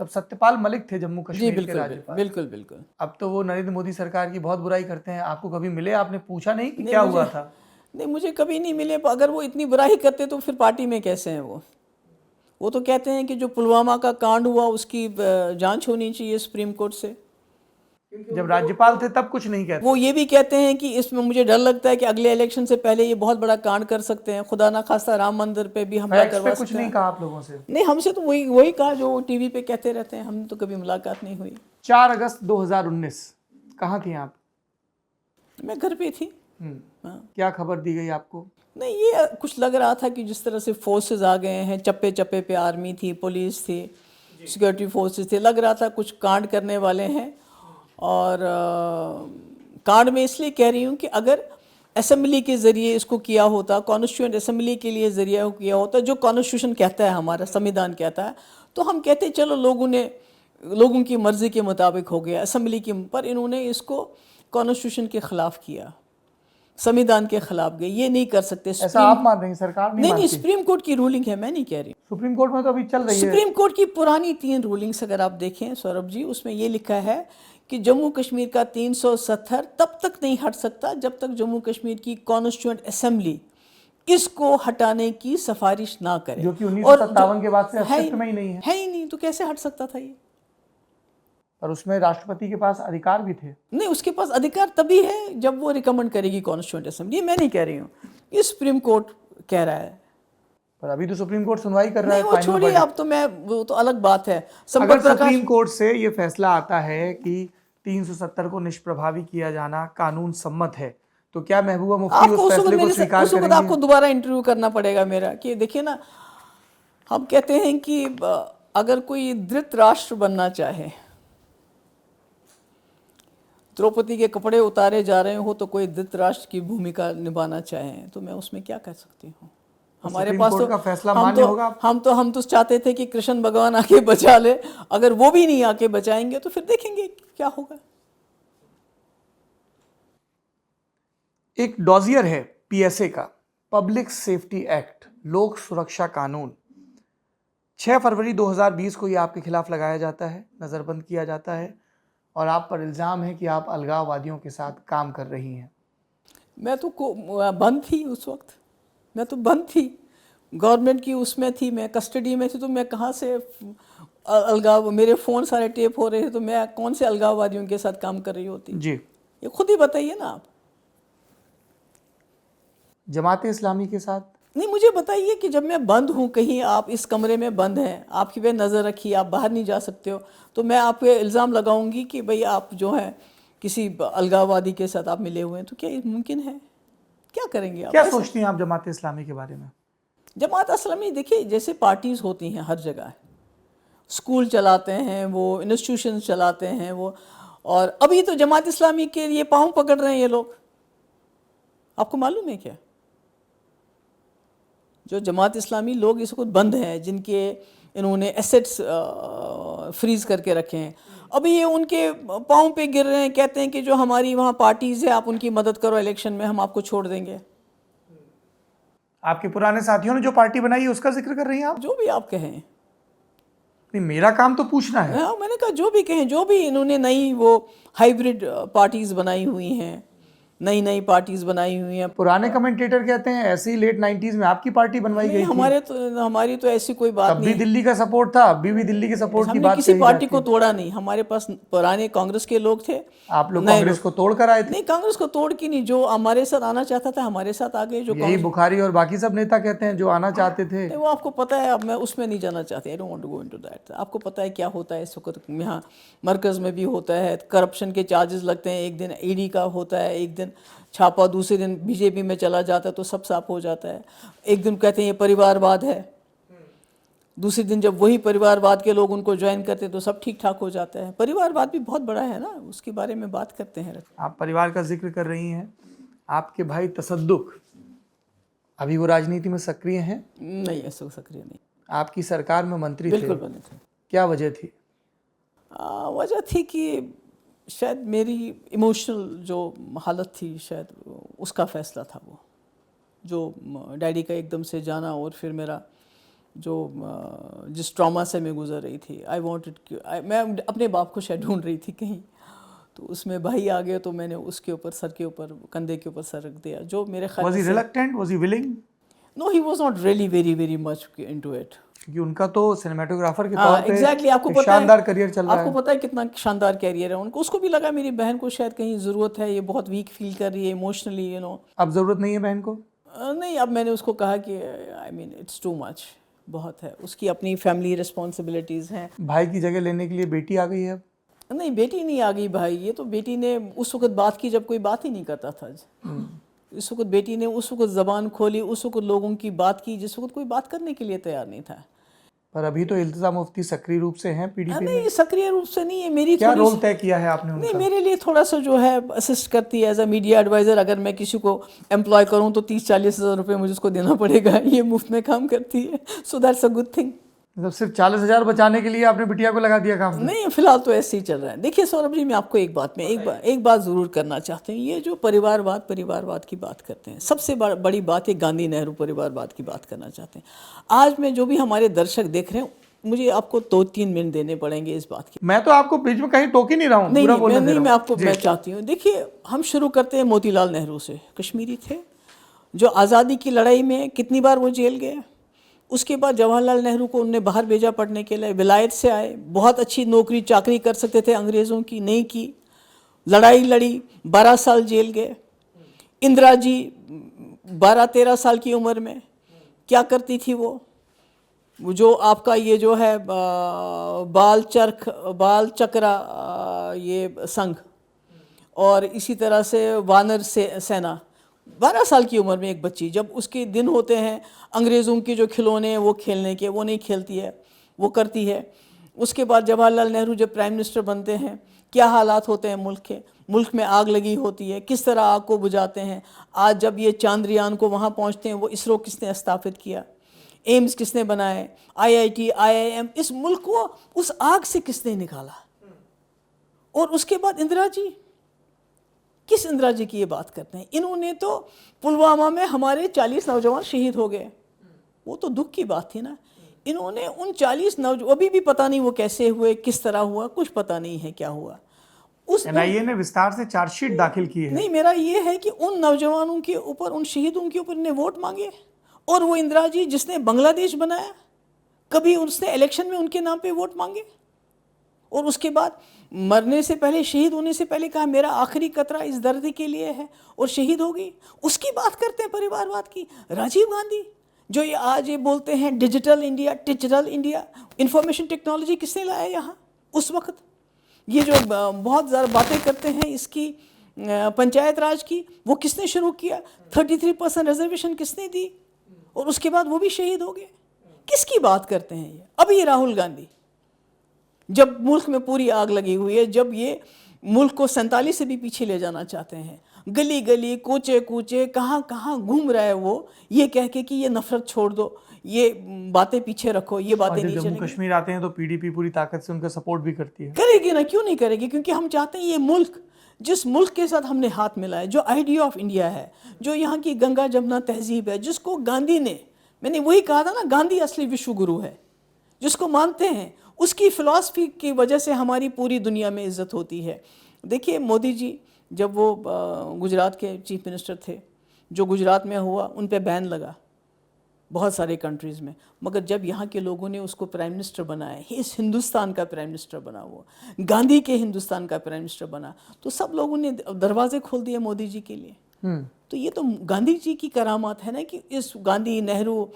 तब सत्यपाल मलिक थे जम्मू कश्मीर के राज्यपाल। बिल्कुल। अब तो वो नरेंद्र मोदी सरकार की बहुत बुराई करते हैं। आपको कभी मिले? आपने पूछा नहीं कि क्या हुआ था? नहीं, मुझे कभी नहीं मिले। अगर वो इतनी बुराई करते तो फिर पार्टी में कैसे हैं वो तो कहते हैं कि जो पुलवामा का कांड हुआ उसकी जांच होनी चाहिए सुप्रीम कोर्ट से। जब राज्यपाल थे तब कुछ नहीं कहते। वो ये भी कहते हैं कि इसमें मुझे डर लगता है कि अगले इलेक्शन से पहले ये बहुत बड़ा कांड कर सकते हैं, खुदा ना खास्ता राम मंदिर पे भी हमला करवा सकते हैं। कुछ नहीं कहा आप लोगों से? नहीं, हमसे तो वही कहा जो टीवी पे कहते रहते हैं, हमने तो कभी मुलाकात नहीं हुई। 4 अगस्त 2019 कहाँ थी आप? मैं घर पे थी। क्या खबर दी गई आपको? नहीं, ये कुछ लग रहा था कि जिस तरह से फोर्सेस आ गए हैं, चप्पे चप्पे पे आर्मी थी, पुलिस थी, सिक्योरिटी फोर्सेस थे, लग रहा था कुछ कांड करने वाले हैं। और कांड में इसलिए कह रही हूँ कि अगर असेंबली के ज़रिए इसको किया होता, कॉन्स्टिट्यूएंट असेंबली के लिए ज़रिए किया होता, जो कॉन्स्टिट्यूशन कहता है, हमारा संविधान कहता है, तो हम कहते चलो लोगों की मर्ज़ी के मुताबिक हो गया असेंबली की। पर इन्होंने इसको कॉन्स्टिट्यूशन के ख़िलाफ़ किया, संविधान के खिलाफ गए। ये नहीं कर सकते। ऐसा आप मान रही हैं? सरकार नहीं, सुप्रीम कोर्ट की रूलिंग है, मैं नहीं कह रही। सुप्रीम कोर्ट में तो अभी चल रही है। सुप्रीम कोर्ट की पुरानी 3 रूलिंग्स अगर आप देखें सौरभ जी, उसमें ये लिखा है कि जम्मू कश्मीर का 370 तब तक नहीं हट सकता जब तक जम्मू कश्मीर की कॉन्स्टिट्यूएंट असेंबली इसको हटाने की सिफारिश ना करे, जो कि 1957 के बाद से अस्तित्व में ही नहीं है ही नहीं। तो कैसे हट सकता था ये? और उसमें राष्ट्रपति के पास अधिकार भी थे। नहीं, उसके पास अधिकार तभी है जब वो रिकमेंड करेगी कॉन्स्टिट्यूएंट असेंबली। मैं नहीं कह रही हूँ, ये सुप्रीम कोर्ट कह रहा है। पर अभी तो सुप्रीम कोर्ट सुनवाई कर रहा है। वो छोड़िए, अब तो वो तो अलग बात है। अगर सुप्रीम कोर्ट से ये फैसला आता है कि 370 को निष्प्रभावी किया जाना कानून सम्मत है, तो क्या महबूबा मुफ्ती उस फैसले को स्वीकार करेंगी? आपको दोबारा इंटरव्यू करना पड़ेगा मेरा कि देखिए ना, हम कहते हैं कि अगर कोई धृतराष्ट्र बनना चाहे, द्रौपदी के कपड़े उतारे जा रहे हो, तो कोई धृतराष्ट्र की भूमिका निभाना चाहे, तो मैं उसमें क्या कर सकती हूँ? हमारे पास तो फैसला मान्य होगा। हम तो चाहते थे कि कृष्ण भगवान आके बचा ले। अगर वो भी नहीं आके बचाएंगे तो फिर देखेंगे क्या होगा। एक डॉजियर है पीएसए का, पब्लिक सेफ्टी एक्ट, लोक सुरक्षा कानून। 6 फरवरी 2020 को ये आपके खिलाफ लगाया जाता है, नज़रबंद किया जाता है, और आप पर इल्ज़ाम है कि आप अलगाववादियों के साथ काम कर रही हैं। मैं तो बंद थी उस वक्त, मैं तो बंद थी, गवर्नमेंट की उसमें थी, मैं कस्टडी में थी, तो मैं कहाँ से अलगाव, मेरे फ़ोन सारे टेप हो रहे हैं, तो मैं कौन से अलगाववादियों के साथ काम कर रही होती जी। ये खुद ही बताइए ना आप। जमात इस्लामी के साथ? नहीं, मुझे बताइए कि जब मैं बंद हूँ कहीं, आप इस कमरे में बंद हैं, आपकी पे नज़र रखी, आप बाहर नहीं जा सकते हो, तो मैं आप पे इल्ज़ाम लगाऊंगी कि भाई आप जो है किसी अलगाववादी के साथ आप मिले हुए हैं, तो क्या ये मुमकिन है? क्या करेंगे आप? क्या सोचती हैं आप जमात इस्लामी के बारे में? जमात इस्लामी देखिए, जैसे पार्टीज़ होती हैं हर जगह, स्कूल चलाते हैं वो, इंस्टीट्यूशन चलाते हैं वो, और अभी तो जमात इस्लामी के लिए पाँव पकड़ रहे हैं ये लोग। आपको मालूम है क्या? जो जमात इस्लामी लोग इस वक्त बंद हैं, जिनके इन्होंने एसेट्स फ्रीज करके रखे हैं, अभी ये उनके पाँव पे गिर रहे हैं, कहते हैं कि जो हमारी वहाँ पार्टीज़ है आप उनकी मदद करो इलेक्शन में, हम आपको छोड़ देंगे। आपके पुराने साथियों ने जो पार्टी बनाई है उसका जिक्र कर रही हैं आप? जो भी आप कहें। नहीं, मेरा काम तो पूछना है। हाँ, मैंने कहा जो भी कहें, जो भी इन्होंने नई वो हाइब्रिड पार्टीज़ बनाई हुई हैं, नई पार्टीज़ बनाई हुई हैं। पुराने कमेंटेटर कहते हैं ऐसे ही लेट 90s में आपकी पार्टी बनवाई गई थी। हमारी तो ऐसी कोई बात तब नहीं। भी दिल्ली का सपोर्ट था, अभी भी दिल्ली के सपोर्ट की हमने बात किसी कही पार्टी जाती को है। तोड़ा नहीं, हमारे पास पुराने कांग्रेस के लोग थे। आप लोग कांग्रेस को तोड़ कर आए थे? नहीं, कांग्रेस को तोड़ की नहीं, जो हमारे साथ आना चाहता था हमारे साथ आ गए। जो यही बुखारी और बाकी सब नेता कहते हैं जो आना चाहते थे। वो आपको पता है, अब मैं उसमें नहीं जाना चाहती, I don't want to go into that. आपको पता है क्या होता है इस वक्त यहाँ मरकज़ में भी होता है, करप्शन के चार्जेस लगते हैं, एक दिन ईडी का होता है, एक दिन छापा, दूसरे दिन बीजेपी में चला जाता है तो सब साफ हो जाता है। एक दिन कहते हैं ये परिवारवाद है, दूसरे दिन जब वही परिवारवाद के लोग उनको ज्वाइन करते हैं तो सब ठीक ठाक हो जाता है। परिवारवाद भी बहुत बड़ा है ना, उसके बारे में बात करते हैं। आप परिवार का जिक्र कर रही हैं, आपके भाई तसद्दुक अभी वो राजनीति में सक्रिय हैं? नहीं, ऐसा सक्रिय नहीं। आपकी सरकार में मंत्री थे? बिल्कुल बने थे। क्या वजह थी? वजह थी कि शायद मेरी इमोशनल जो हालत थी, शायद उसका फ़ैसला था वो, जो डैडी का एकदम से जाना, और फिर मेरा जो जिस ट्रॉमा से मैं गुजर रही थी, आई वांटेड, मैं अपने बाप को शायद ढूंढ रही थी कहीं, तो उसमें भाई आ गया, तो मैंने उसके ऊपर, सर के ऊपर, कंधे के ऊपर सर रख दिया। जो मेरे ख्याल Was he reluctant? Was he willing? No, he was not really very much into it. क्योंकि उनका तो सिनेमेटोग्राफर के तौर पे एग्जैक्टली, आपको पता है, शानदार करियर चल रहा है। आपको पता है कितना शानदार कैरियर है उनको। उसको भी लगा मेरी बहन को शायद कहीं ज़रूरत है, ये बहुत वीक फील कर रही है इमोशनली, यू नो। अब ज़रूरत नहीं है बहन को? नहीं, अब मैंने उसको कहा कि I mean it's too much, बहुत है, उसकी अपनी फैमिली रिस्पॉन्सिबिलिटीज़ हैं। भाई की जगह लेने के लिए बेटी आ गई है? नहीं, बेटी नहीं आ गई भाई, ये तो बेटी ने उस वक्त बात की जब कोई बात ही नहीं करता था। इस वक्त बेटी ने उस वक्त ज़बान खोली, उस वक्त लोगों की बात की जिस वक्त कोई बात करने के लिए तैयार नहीं था। पर अभी तो इल्तिज़ा मुफ्ती सक्रिय रूप से हैं पीडीपी में। नहीं, सक्रिय रूप से नहीं है। मेरी क्या रोल तय किया है आपने उनका? नहीं, मेरे लिए थोड़ा सा जो है असिस्ट करती है एज अ मीडिया एडवाइज़र। अगर मैं किसी को एम्प्लॉय करूं तो 30-40 हज़ार रुपये मुझे उसको देना पड़ेगा, ये मुफ्त में काम करती है, so that's a good thing. मतलब सिर्फ 40,000 बचाने के लिए आपने बिटिया को लगा दिया काम? नहीं, फिलहाल तो ऐसे ही चल रहा है। देखिए सौरभ जी, मैं आपको एक बात ज़रूर करना चाहते हैं। ये जो परिवारवाद की बात करते हैं, सबसे बड़ी बात है गांधी नेहरू परिवारवाद की बात करना चाहते हैं। आज में जो भी हमारे दर्शक देख रहे हैं, मुझे आपको 2-3 मिनट देने पड़ेंगे इस बात की। मैं तो आपको बीच में कहीं टोक ही नहीं रहा हूँ। मैं चाहती हूँ, देखिए हम शुरू करते हैं मोतीलाल नेहरू से। कश्मीरी थे जो आज़ादी की लड़ाई में कितनी बार वो जेल गए। उसके बाद जवाहरलाल नेहरू को उनने बाहर भेजा पढ़ने के लिए, विलायत से आए, बहुत अच्छी नौकरी चाकरी कर सकते थे अंग्रेज़ों की, नहीं की, लड़ाई लड़ी, 12 साल जेल गए। इंदिरा जी 12-13 साल की उम्र में क्या करती थी वो जो आपका ये जो है बाल चक्रा ये संघ, और इसी तरह से वानर सेना, 12 साल की उम्र में एक बच्ची, जब उसके दिन होते हैं अंग्रेज़ों के जो खिलौने हैं वो खेलने के, वो नहीं खेलती है, वो करती है। उसके बाद जवाहरलाल नेहरू जब प्राइम मिनिस्टर बनते हैं, क्या हालात होते हैं मुल्क के, मुल्क में आग लगी होती है, किस तरह आग को बुझाते हैं। आज जब ये चांद्रयान को वहाँ पहुँचते हैं, वो इसरो किसने स्थापित किया, एम्स किसने बनाए, IIT IIM, इस मुल्क को उस आग से किसने निकाला। और उसके बाद इंदिरा जी, किस इंदिरा जी की ये बात करते हैं? इन्होंने तो पुलवामा में हमारे 40 नौजवान शहीद हो गए, वो तो दुख की बात थी ना। इन्होंने उन 40 नौजवान, अभी भी पता नहीं वो कैसे हुए, किस तरह हुआ, कुछ पता नहीं है क्या हुआ। उस NIA ने विस्तार से चार्जशीट दाखिल की है। नहीं, मेरा ये है कि उन नौजवानों के ऊपर, उन शहीदों के ऊपर ने वोट मांगे। और वो इंदिरा जी जिसने बांग्लादेश बनाया, कभी उसने इलेक्शन में उनके नाम पे वोट मांगे? और उसके बाद मरने से पहले, शहीद होने से पहले कहा मेरा आखिरी कतरा इस धरती के लिए है, और शहीद हो गई। उसकी बात करते हैं परिवारवाद की। राजीव गांधी जो ये आज ये बोलते हैं डिजिटल इंडिया, इंफॉर्मेशन टेक्नोलॉजी किसने लाया यहाँ उस वक्त? ये जो बहुत ज़्यादा बातें करते हैं इसकी पंचायत राज की, वो किसने शुरू किया? 33% रिजर्वेशन किसने दी? और उसके बाद वो भी शहीद हो गए। किसकी बात करते हैं ये? अभी राहुल गांधी, जब मुल्क में पूरी आग लगी हुई है, जब ये मुल्क को 47 से भी पीछे ले जाना चाहते हैं, गली गली कूचे कूचे कहाँ कहाँ घूम रहा है वो, ये कह के कि ये नफरत छोड़ दो, ये बातें पीछे रखो, ये बातें नहीं चलेंगी। जम्मू कश्मीर आते हैं तो पीडीपी पूरी ताकत से उनका सपोर्ट भी करती है। करेगी ना, क्यों नहीं करेगी? क्योंकि हम चाहते हैं ये मुल्क, जिस मुल्क के साथ हमने हाथ मिलाया, जो आइडिया ऑफ इंडिया है, जो यहाँ की गंगा जमुना तहजीब है, जिसको गांधी ने, मैंने वही कहा था ना, गांधी असली विश्व गुरु है, जिसको मानते हैं, उसकी फ़िलासफ़ी की वजह से हमारी पूरी दुनिया में इज़्ज़त होती है। देखिए मोदी जी जब वो गुजरात के चीफ मिनिस्टर थे, जो गुजरात में हुआ उन पे बैन लगा बहुत सारे कंट्रीज़ में, मगर जब यहाँ के लोगों ने उसको प्राइम मिनिस्टर बनाया, इस हिंदुस्तान का प्राइम मिनिस्टर बना, वो गांधी के हिंदुस्तान का प्राइम मिनिस्टर बना, तो सब लोगों ने दरवाजे खोल दिए मोदी जी के लिए। तो ये तो गांधी जी की करामात है ना, कि इस गांधी, नेहरू,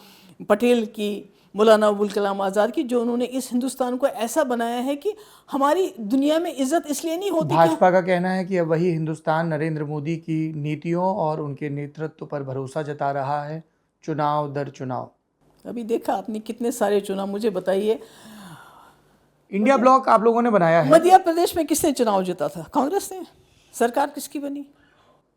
पटेल की, मौलाना अबुल कलाम आज़ाद की, जो उन्होंने इस हिंदुस्तान को ऐसा बनाया है कि हमारी दुनिया में इज़्ज़त इसलिए नहीं होती। भाजपा का कहना है कि अब वही हिंदुस्तान नरेंद्र मोदी की नीतियों और उनके नेतृत्व पर भरोसा जता रहा है, चुनाव दर चुनाव। अभी देखा आपने कितने सारे चुनाव, मुझे बताइए। इंडिया ब्लॉक आप लोगों ने बनाया है। मध्य प्रदेश में किसने चुनाव जीता था? कांग्रेस ने। सरकार किसकी बनी?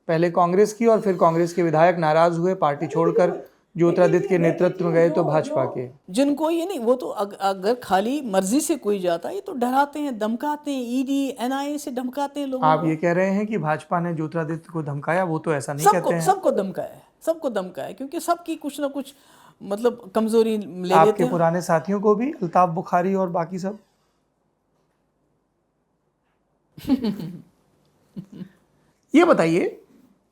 पहले कांग्रेस की, और फिर कांग्रेस के विधायक नाराज हुए, पार्टी छोड़कर ज्योतिरादित्य के नेतृत्व में गए तो भाजपा के। जिनको ये नहीं, वो तो अगर खाली मर्जी से कोई जाता है, ये तो डराते हैं, धमकाते हैं, ईडी एनआईए से धमकाते हैं लोगों आप ये कह रहे हैं कि भाजपा ने ज्योतिरादित्य को धमकाया? वो तो ऐसा नहीं कहते हैं। सबको धमकाया है, सबको धमकाया है, क्योंकि सबकी कुछ ना कुछ मतलब कमजोरी ले लेते आपके हैं। पुराने साथियों को भी, अल्ताफ बुखारी और बाकी सब। ये बताइए,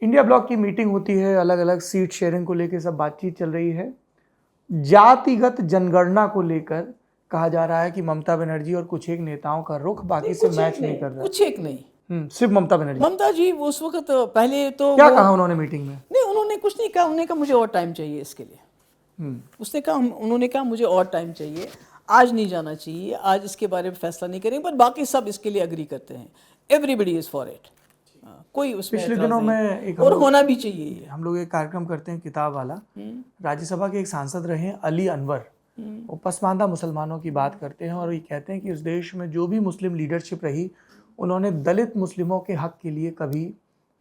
इंडिया ब्लॉक की मीटिंग होती है, अलग अलग सीट शेयरिंग को लेकर सब बातचीत चल रही है। जातिगत जनगणना को लेकर कहा जा रहा है कि ममता बनर्जी और कुछ एक नेताओं का रुख बाकी से मैच नहीं कर रहा। कुछ एक नहीं, सिर्फ ममता बनर्जी। ममता जी उस वक्त पहले तो क्या कहा उन्होंने मीटिंग में? नहीं, उन्होंने कुछ नहीं कहा। उन्होंने कहा मुझे और टाइम चाहिए इसके लिए। उन्होंने कहा मुझे और टाइम चाहिए, आज नहीं जाना चाहिए, आज इसके बारे में फैसला नहीं करेंगे, पर बाकी सब इसके लिए अग्री करते हैं। एवरीबडी इज फॉर इट, कोई उसमें पिछले दिनों में एक और होना भी चाहिए। हम लोग एक कार्यक्रम करते हैं किताब वाला, राज्यसभा के एक सांसद रहे हैं अली अनवर, वो पसमानदा मुसलमानों की बात करते हैं और ये कहते हैं कि इस देश में जो भी मुस्लिम लीडरशिप रही, उन्होंने दलित मुस्लिमों के हक के लिए कभी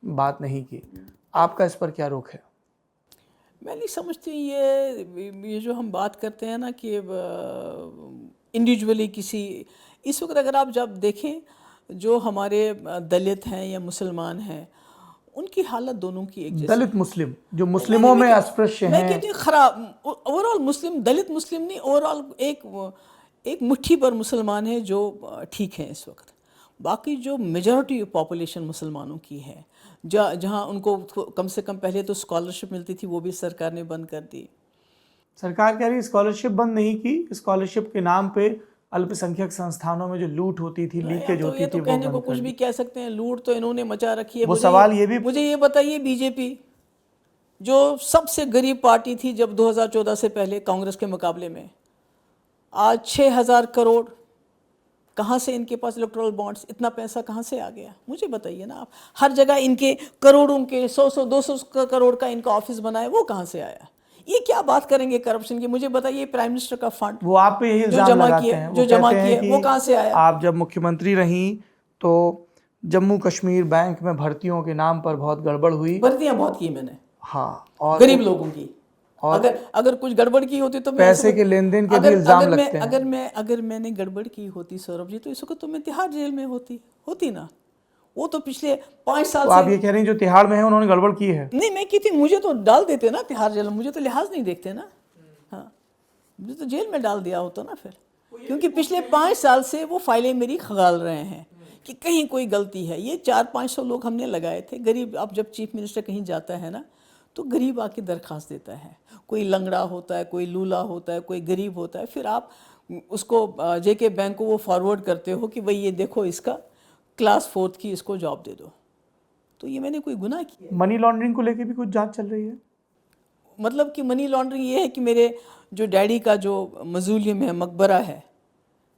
बात नहीं की। आपका इस पर क्या रुख है? मैं नहीं समझती ये जो हम बात करते हैं ना कि इंडिविजुअली किसी, इस वक्त अगर आप जब देखें जो हमारे दलित हैं या मुसलमान हैं, उनकी हालत दोनों की एक जैसी। दलित मुस्लिम जो मुस्लिमों में अस्पृश्य हैं, मैं कहती हूँ खराब। ओवरऑल मुस्लिम, दलित मुस्लिम नहीं, ओवरऑल एक मुट्ठी भर मुसलमान है जो ठीक हैं इस वक्त। बाकी जो मेजॉरिटी पॉपुलेशन मुसलमानों की है, जहाँ उनको कम से कम पहले तो स्कॉलरशिप मिलती थी, वो भी सरकार ने बंद कर दी। सरकार कह रही स्कॉलरशिप बंद नहीं की, स्कॉलरशिप के नाम पे अल्पसंख्यक संस्थानों में जो लूट होती थी, लीकेज होती थी, तो कहने को कुछ भी कह सकते हैं, लूट तो इन्होंने मचा रखी है। वो सवाल ये भी, मुझे ये बताइए, बीजेपी जो सबसे गरीब पार्टी थी जब 2014 से पहले कांग्रेस के मुकाबले में, आज 6000 करोड़ कहाँ से इनके पास इलेक्टोरल बॉन्ड्स, इतना पैसा कहाँ से आ गया? मुझे बताइए ना आप। हर जगह इनके करोड़ों के 100-200 करोड़ का इनका ऑफिस बना है, वो कहाँ से आया? ये क्या बात करेंगे करप्शन की? मुझे बताइए, प्राइम मिनिस्टर का फंड वो आप पे यही इल्जाम लगाते हैं, जो जमा किए, वो कहाँ से आया? आप जब मुख्यमंत्री रहीं तो जम्मू कश्मीर बैंक में भर्तियों के नाम पर बहुत गड़बड़ हुई। भर्तियां बहुत की मैंने, हाँ, और गरीब लोगों की। और अगर कुछ गड़बड़ की होती तो पैसे के लेन देन के भी इल्जाम लगते हैं। अगर मैंने गड़बड़ की होती सौरभ जी, तो इस वक्त तो मैं तिहाड़ जेल में होती ना। वो तो पिछले 5 साल तो से आप ये कह रहे हैं जो तिहाड़ में है उन्होंने गड़बड़ की है? नहीं, मैं की थी, मुझे तो डाल देते ना तिहाड़ जेल में, मुझे तो लिहाज नहीं देखते ना। हाँ, मुझे तो जेल में डाल दिया होता ना फिर, क्योंकि पिछले 5 साल से वो फाइलें मेरी खंगाल रहे हैं कि कहीं कोई गलती है। ये 400-500 लोग हमने लगाए थे। गरीब, अब जब चीफ मिनिस्टर कहीं जाता है ना, तो गरीब आके दरख्वास्त देता है, कोई लंगड़ा होता है, कोई लूला होता है, कोई गरीब होता है, फिर आप उसको जेके बैंक को वो फॉरवर्ड करते हो कि भाई ये देखो इसका क्लास 4 की इसको जॉब दे दो। तो ये मैंने कोई गुनाह किया? मनी लॉन्ड्रिंग को लेके भी कुछ जांच चल रही है? मतलब कि मनी लॉन्ड्रिंग ये है कि मेरे जो डैडी का जो मज़ूलियम है, मकबरा है,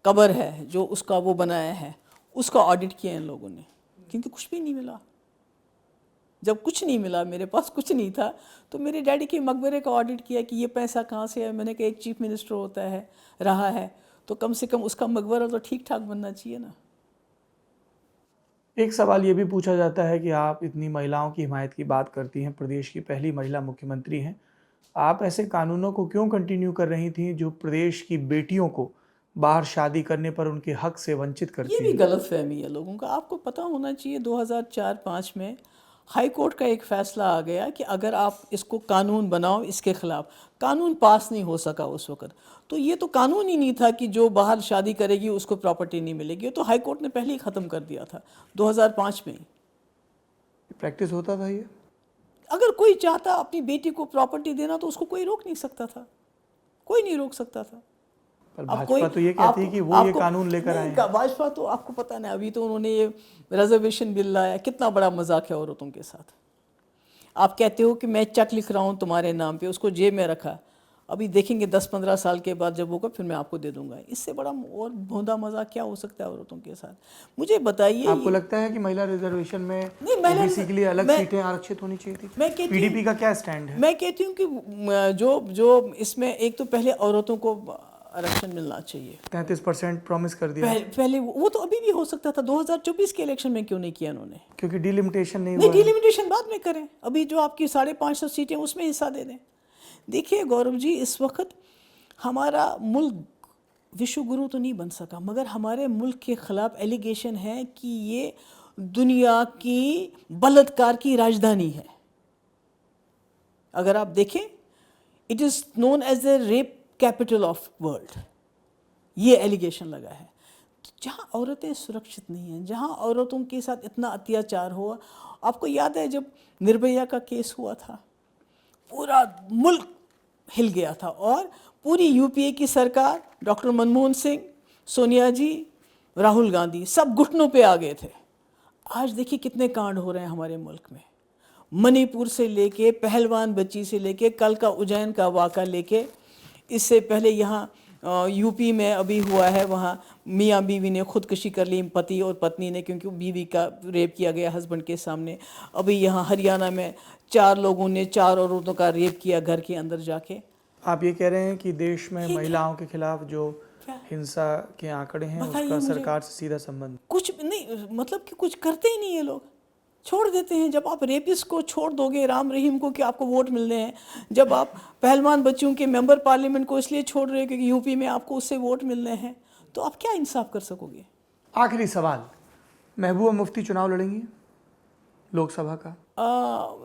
कब्र है, जो उसका वो बनाया है, उसका ऑडिट किया इन लोगों ने, क्योंकि कुछ भी नहीं मिला। जब कुछ नहीं मिला, मेरे पास कुछ नहीं था, तो मेरे डैडी के मकबरे का ऑडिट किया कि ये पैसा कहाँ से है। मैंने कहा एक चीफ मिनिस्टर होता है, रहा है, तो कम से कम उसका मकबरा तो ठीक ठाक बनना चाहिए ना। एक सवाल ये भी पूछा जाता है कि आप इतनी महिलाओं की हिमायत की बात करती हैं, प्रदेश की पहली महिला मुख्यमंत्री हैं, आप ऐसे कानूनों को क्यों कंटिन्यू कर रही थी जो प्रदेश की बेटियों को बाहर शादी करने पर उनके हक से वंचित करती ये है? भी गलत फहमी है लोगों का। आपको पता होना चाहिए 2004-5 में हाई कोर्ट का एक फ़ैसला आ गया कि अगर आप इसको कानून बनाओ, इसके ख़िलाफ़ कानून पास नहीं हो सका उस वक़्त। तो ये तो कानून ही नहीं था कि जो बाहर शादी करेगी उसको प्रॉपर्टी नहीं मिलेगी। तो हाई कोर्ट ने पहले ही ख़त्म कर दिया था 2005 में ही। प्रैक्टिस होता था ये? अगर कोई चाहता अपनी बेटी को प्रॉपर्टी देना तो उसको कोई रोक नहीं सकता था, कोई नहीं रोक सकता था। पर अब भाजपा तो ये कहती है कि वो ये कानून लेकर आए हैं। भाजपा तो आपको पता नहीं, अभी तो उन्होंने ये रिजर्वेशन बिल लाया, कितना बड़ा मजाक है औरतों के साथ। आप कहते हो कि मैं चेक लिख रहा हूँ तुम्हारे नाम पे, उसको जेब में रखा, अभी देखेंगे 10-15 साल के बाद जब होगा फिर मैं आपको दे दूंगा। इससे बड़ा और भोंदा मजाक क्या हो सकता है औरतों के साथ? मुझे बताइए। आपको लगता है कि महिला रिजर्वेशन में नहीं, महिला ओबीसी के लिए अलग सीटें आरक्षित होनी चाहिए थी? मैं कहती पीडीपी का क्या स्टैंड है? मैं कहती हूँ कि जो इसमें एक तो पहले औरतों को आरक्षण मिलना चाहिए। 33% प्रॉमिस कर दिया। पहले वो तो अभी भी हो सकता था। 2024 के इलेक्शन में क्यों नहीं किया उन्होंने? क्योंकि डिलिमिटेशन नहीं नहीं, हुआ है। डिलिमिटेशन बाद में करें, अभी जो आपकी 550 सीटें उसमें हिस्सा दे दें। देखिए गौरव जी, इस वक्त हमारा मुल्क विश्व गुरु तो नहीं बन सका, मगर हमारे मुल्क के ख़िलाफ़ एलिगेशन है कि ये दुनिया की बलात्कार की राजधानी है। अगर आप देखें, it is known as the rape capital of world, ये एलिगेशन लगा है। तो जहाँ औरतें सुरक्षित नहीं हैं, जहाँ औरतों के साथ इतना अत्याचार हुआ, आपको याद है जब निर्भया का केस हुआ था, पूरा मुल्क हिल गया था और पूरी यूपीए की सरकार, डॉक्टर मनमोहन सिंह, सोनिया जी, राहुल गांधी, सब घुटनों पे आ गए थे। आज देखिए कितने कांड हो रहे हैं हमारे मुल्क में, मणिपुर से लेके पहलवान बच्ची से लेके कल का उज्जैन का वाक़ा लेके, इससे पहले यहाँ यूपी में अभी हुआ है, वहाँ मियाँ बीवी ने खुदकुशी कर ली, पति और पत्नी ने, क्योंकि बीवी का रेप किया गया हस्बैंड के सामने। अभी यहाँ हरियाणा में 4 लोगों ने 4 औरतों का रेप किया घर के अंदर जाके। आप ये कह रहे हैं कि देश में महिलाओं के खिलाफ जो हिंसा के आंकड़े हैं उसका सरकार से सीधा संबंध? कुछ नहीं, मतलब कि कुछ करते ही नहीं ये लोग, छोड़ देते हैं। जब आप रेपिस्ट को छोड़ दोगे, राम रहीम को, कि आपको वोट मिलने हैं, जब आप पहलवान बच्चों के मेंबर पार्लियामेंट को इसलिए छोड़ रहे हो क्योंकि यूपी में आपको उससे वोट मिलने हैं, तो आप क्या इंसाफ कर सकोगे? आखिरी सवाल, महबूबा मुफ्ती चुनाव लड़ेंगी लोकसभा का?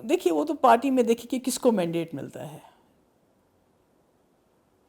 देखिए वो तो पार्टी में देखिए कि किसको मैंडेट मिलता है।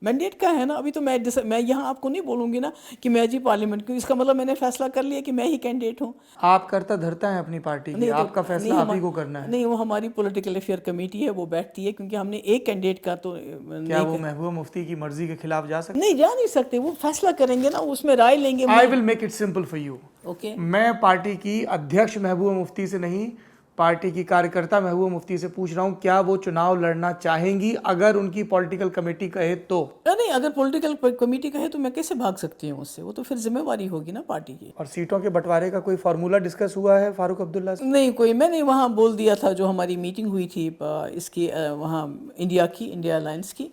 मैंडेट का है ना, अभी तो मैं यहाँ आपको नहीं बोलूँगी ना कि मैं जी पार्लियामेंट की, इसका मतलब मैंने फैसला कर लिया कि मैं ही कैंडिडेट हूँ। आप करता धरता है अपनी पार्टी की, आपका फैसला आप ही को करना है। नहीं, वो हमारी पॉलिटिकल अफेयर कमेटी है, वो बैठती है, क्योंकि हमने एक कैंडिडेट का तो क्या वो महबूबा मुफ्ती की मर्जी के खिलाफ जा सकते? नहीं, जा नहीं सकते। वो फैसला करेंगे ना, उसमें राय लेंगे। I will make it simple for you. Okay, मैं पार्टी की अध्यक्ष महबूबा मुफ्ती से नहीं, पार्टी की कार्यकर्ता महबूबा मुफ्ती से पूछ रहा हूं, क्या वो चुनाव लड़ना चाहेंगी अगर उनकी पॉलिटिकल कमेटी कहे तो? नहीं, अगर पॉलिटिकल कमेटी कहे तो मैं कैसे भाग सकती हूँ उससे? वो तो फिर जिम्मेवारी होगी ना पार्टी की। और सीटों के बंटवारे का कोई फार्मूला डिस्कस हुआ है फारूक अब्दुल्ला से? नहीं, कोई, मैंने वहाँ बोल दिया था, जो हमारी मीटिंग हुई थी इसकी, वहाँ इंडिया अलायंस की,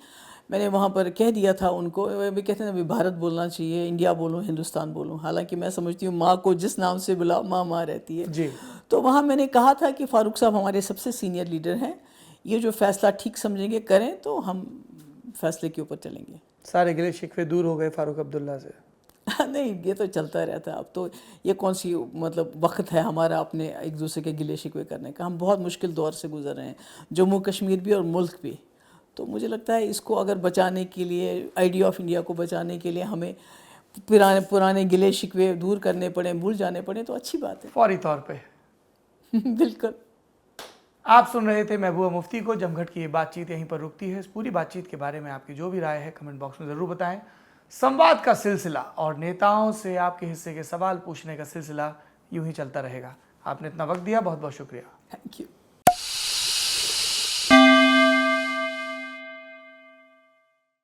मैंने वहाँ पर कह दिया था उनको। भी कहते हैं अभी भारत बोलना चाहिए, इंडिया बोलूँ, हिंदुस्तान बोलूँ, हालांकि मैं समझती हूँ माँ को जिस नाम से बुलाओ माँ माँ रहती है जी। तो वहाँ मैंने कहा था कि फारूक साहब हमारे सबसे सीनियर लीडर हैं, ये जो फैसला ठीक समझेंगे करें तो हम फैसले के ऊपर चलेंगे। सारे गिले शिकवे दूर हो गए फारूक अब्दुल्ला से? नहीं, ये तो चलता रहता है। अब तो ये कौन सी मतलब वक्त है हमारा अपने एक दूसरे के गिले शिकवे करने का? हम बहुत मुश्किल दौर से गुजर रहे हैं, जम्मू कश्मीर भी और मुल्क भी। तो मुझे लगता है इसको अगर बचाने के लिए, आइडिया ऑफ इंडिया को बचाने के लिए हमें पुराने गिले शिकवे दूर करने पड़े, भूल जाने पड़े, तो अच्छी बात है। फौरी तौर पे। बिल्कुल। आप सुन रहे थे महबूबा मुफ्ती को। जमघट की ये बातचीत यहीं पर रुकती है। इस पूरी बातचीत के बारे में आपकी जो भी राय है कमेंट बॉक्स में ज़रूर बताएं। संवाद का सिलसिला और नेताओं से आपके हिस्से के सवाल पूछने का सिलसिला यूं ही चलता रहेगा। आपने इतना वक्त दिया, बहुत बहुत शुक्रिया। Thank you.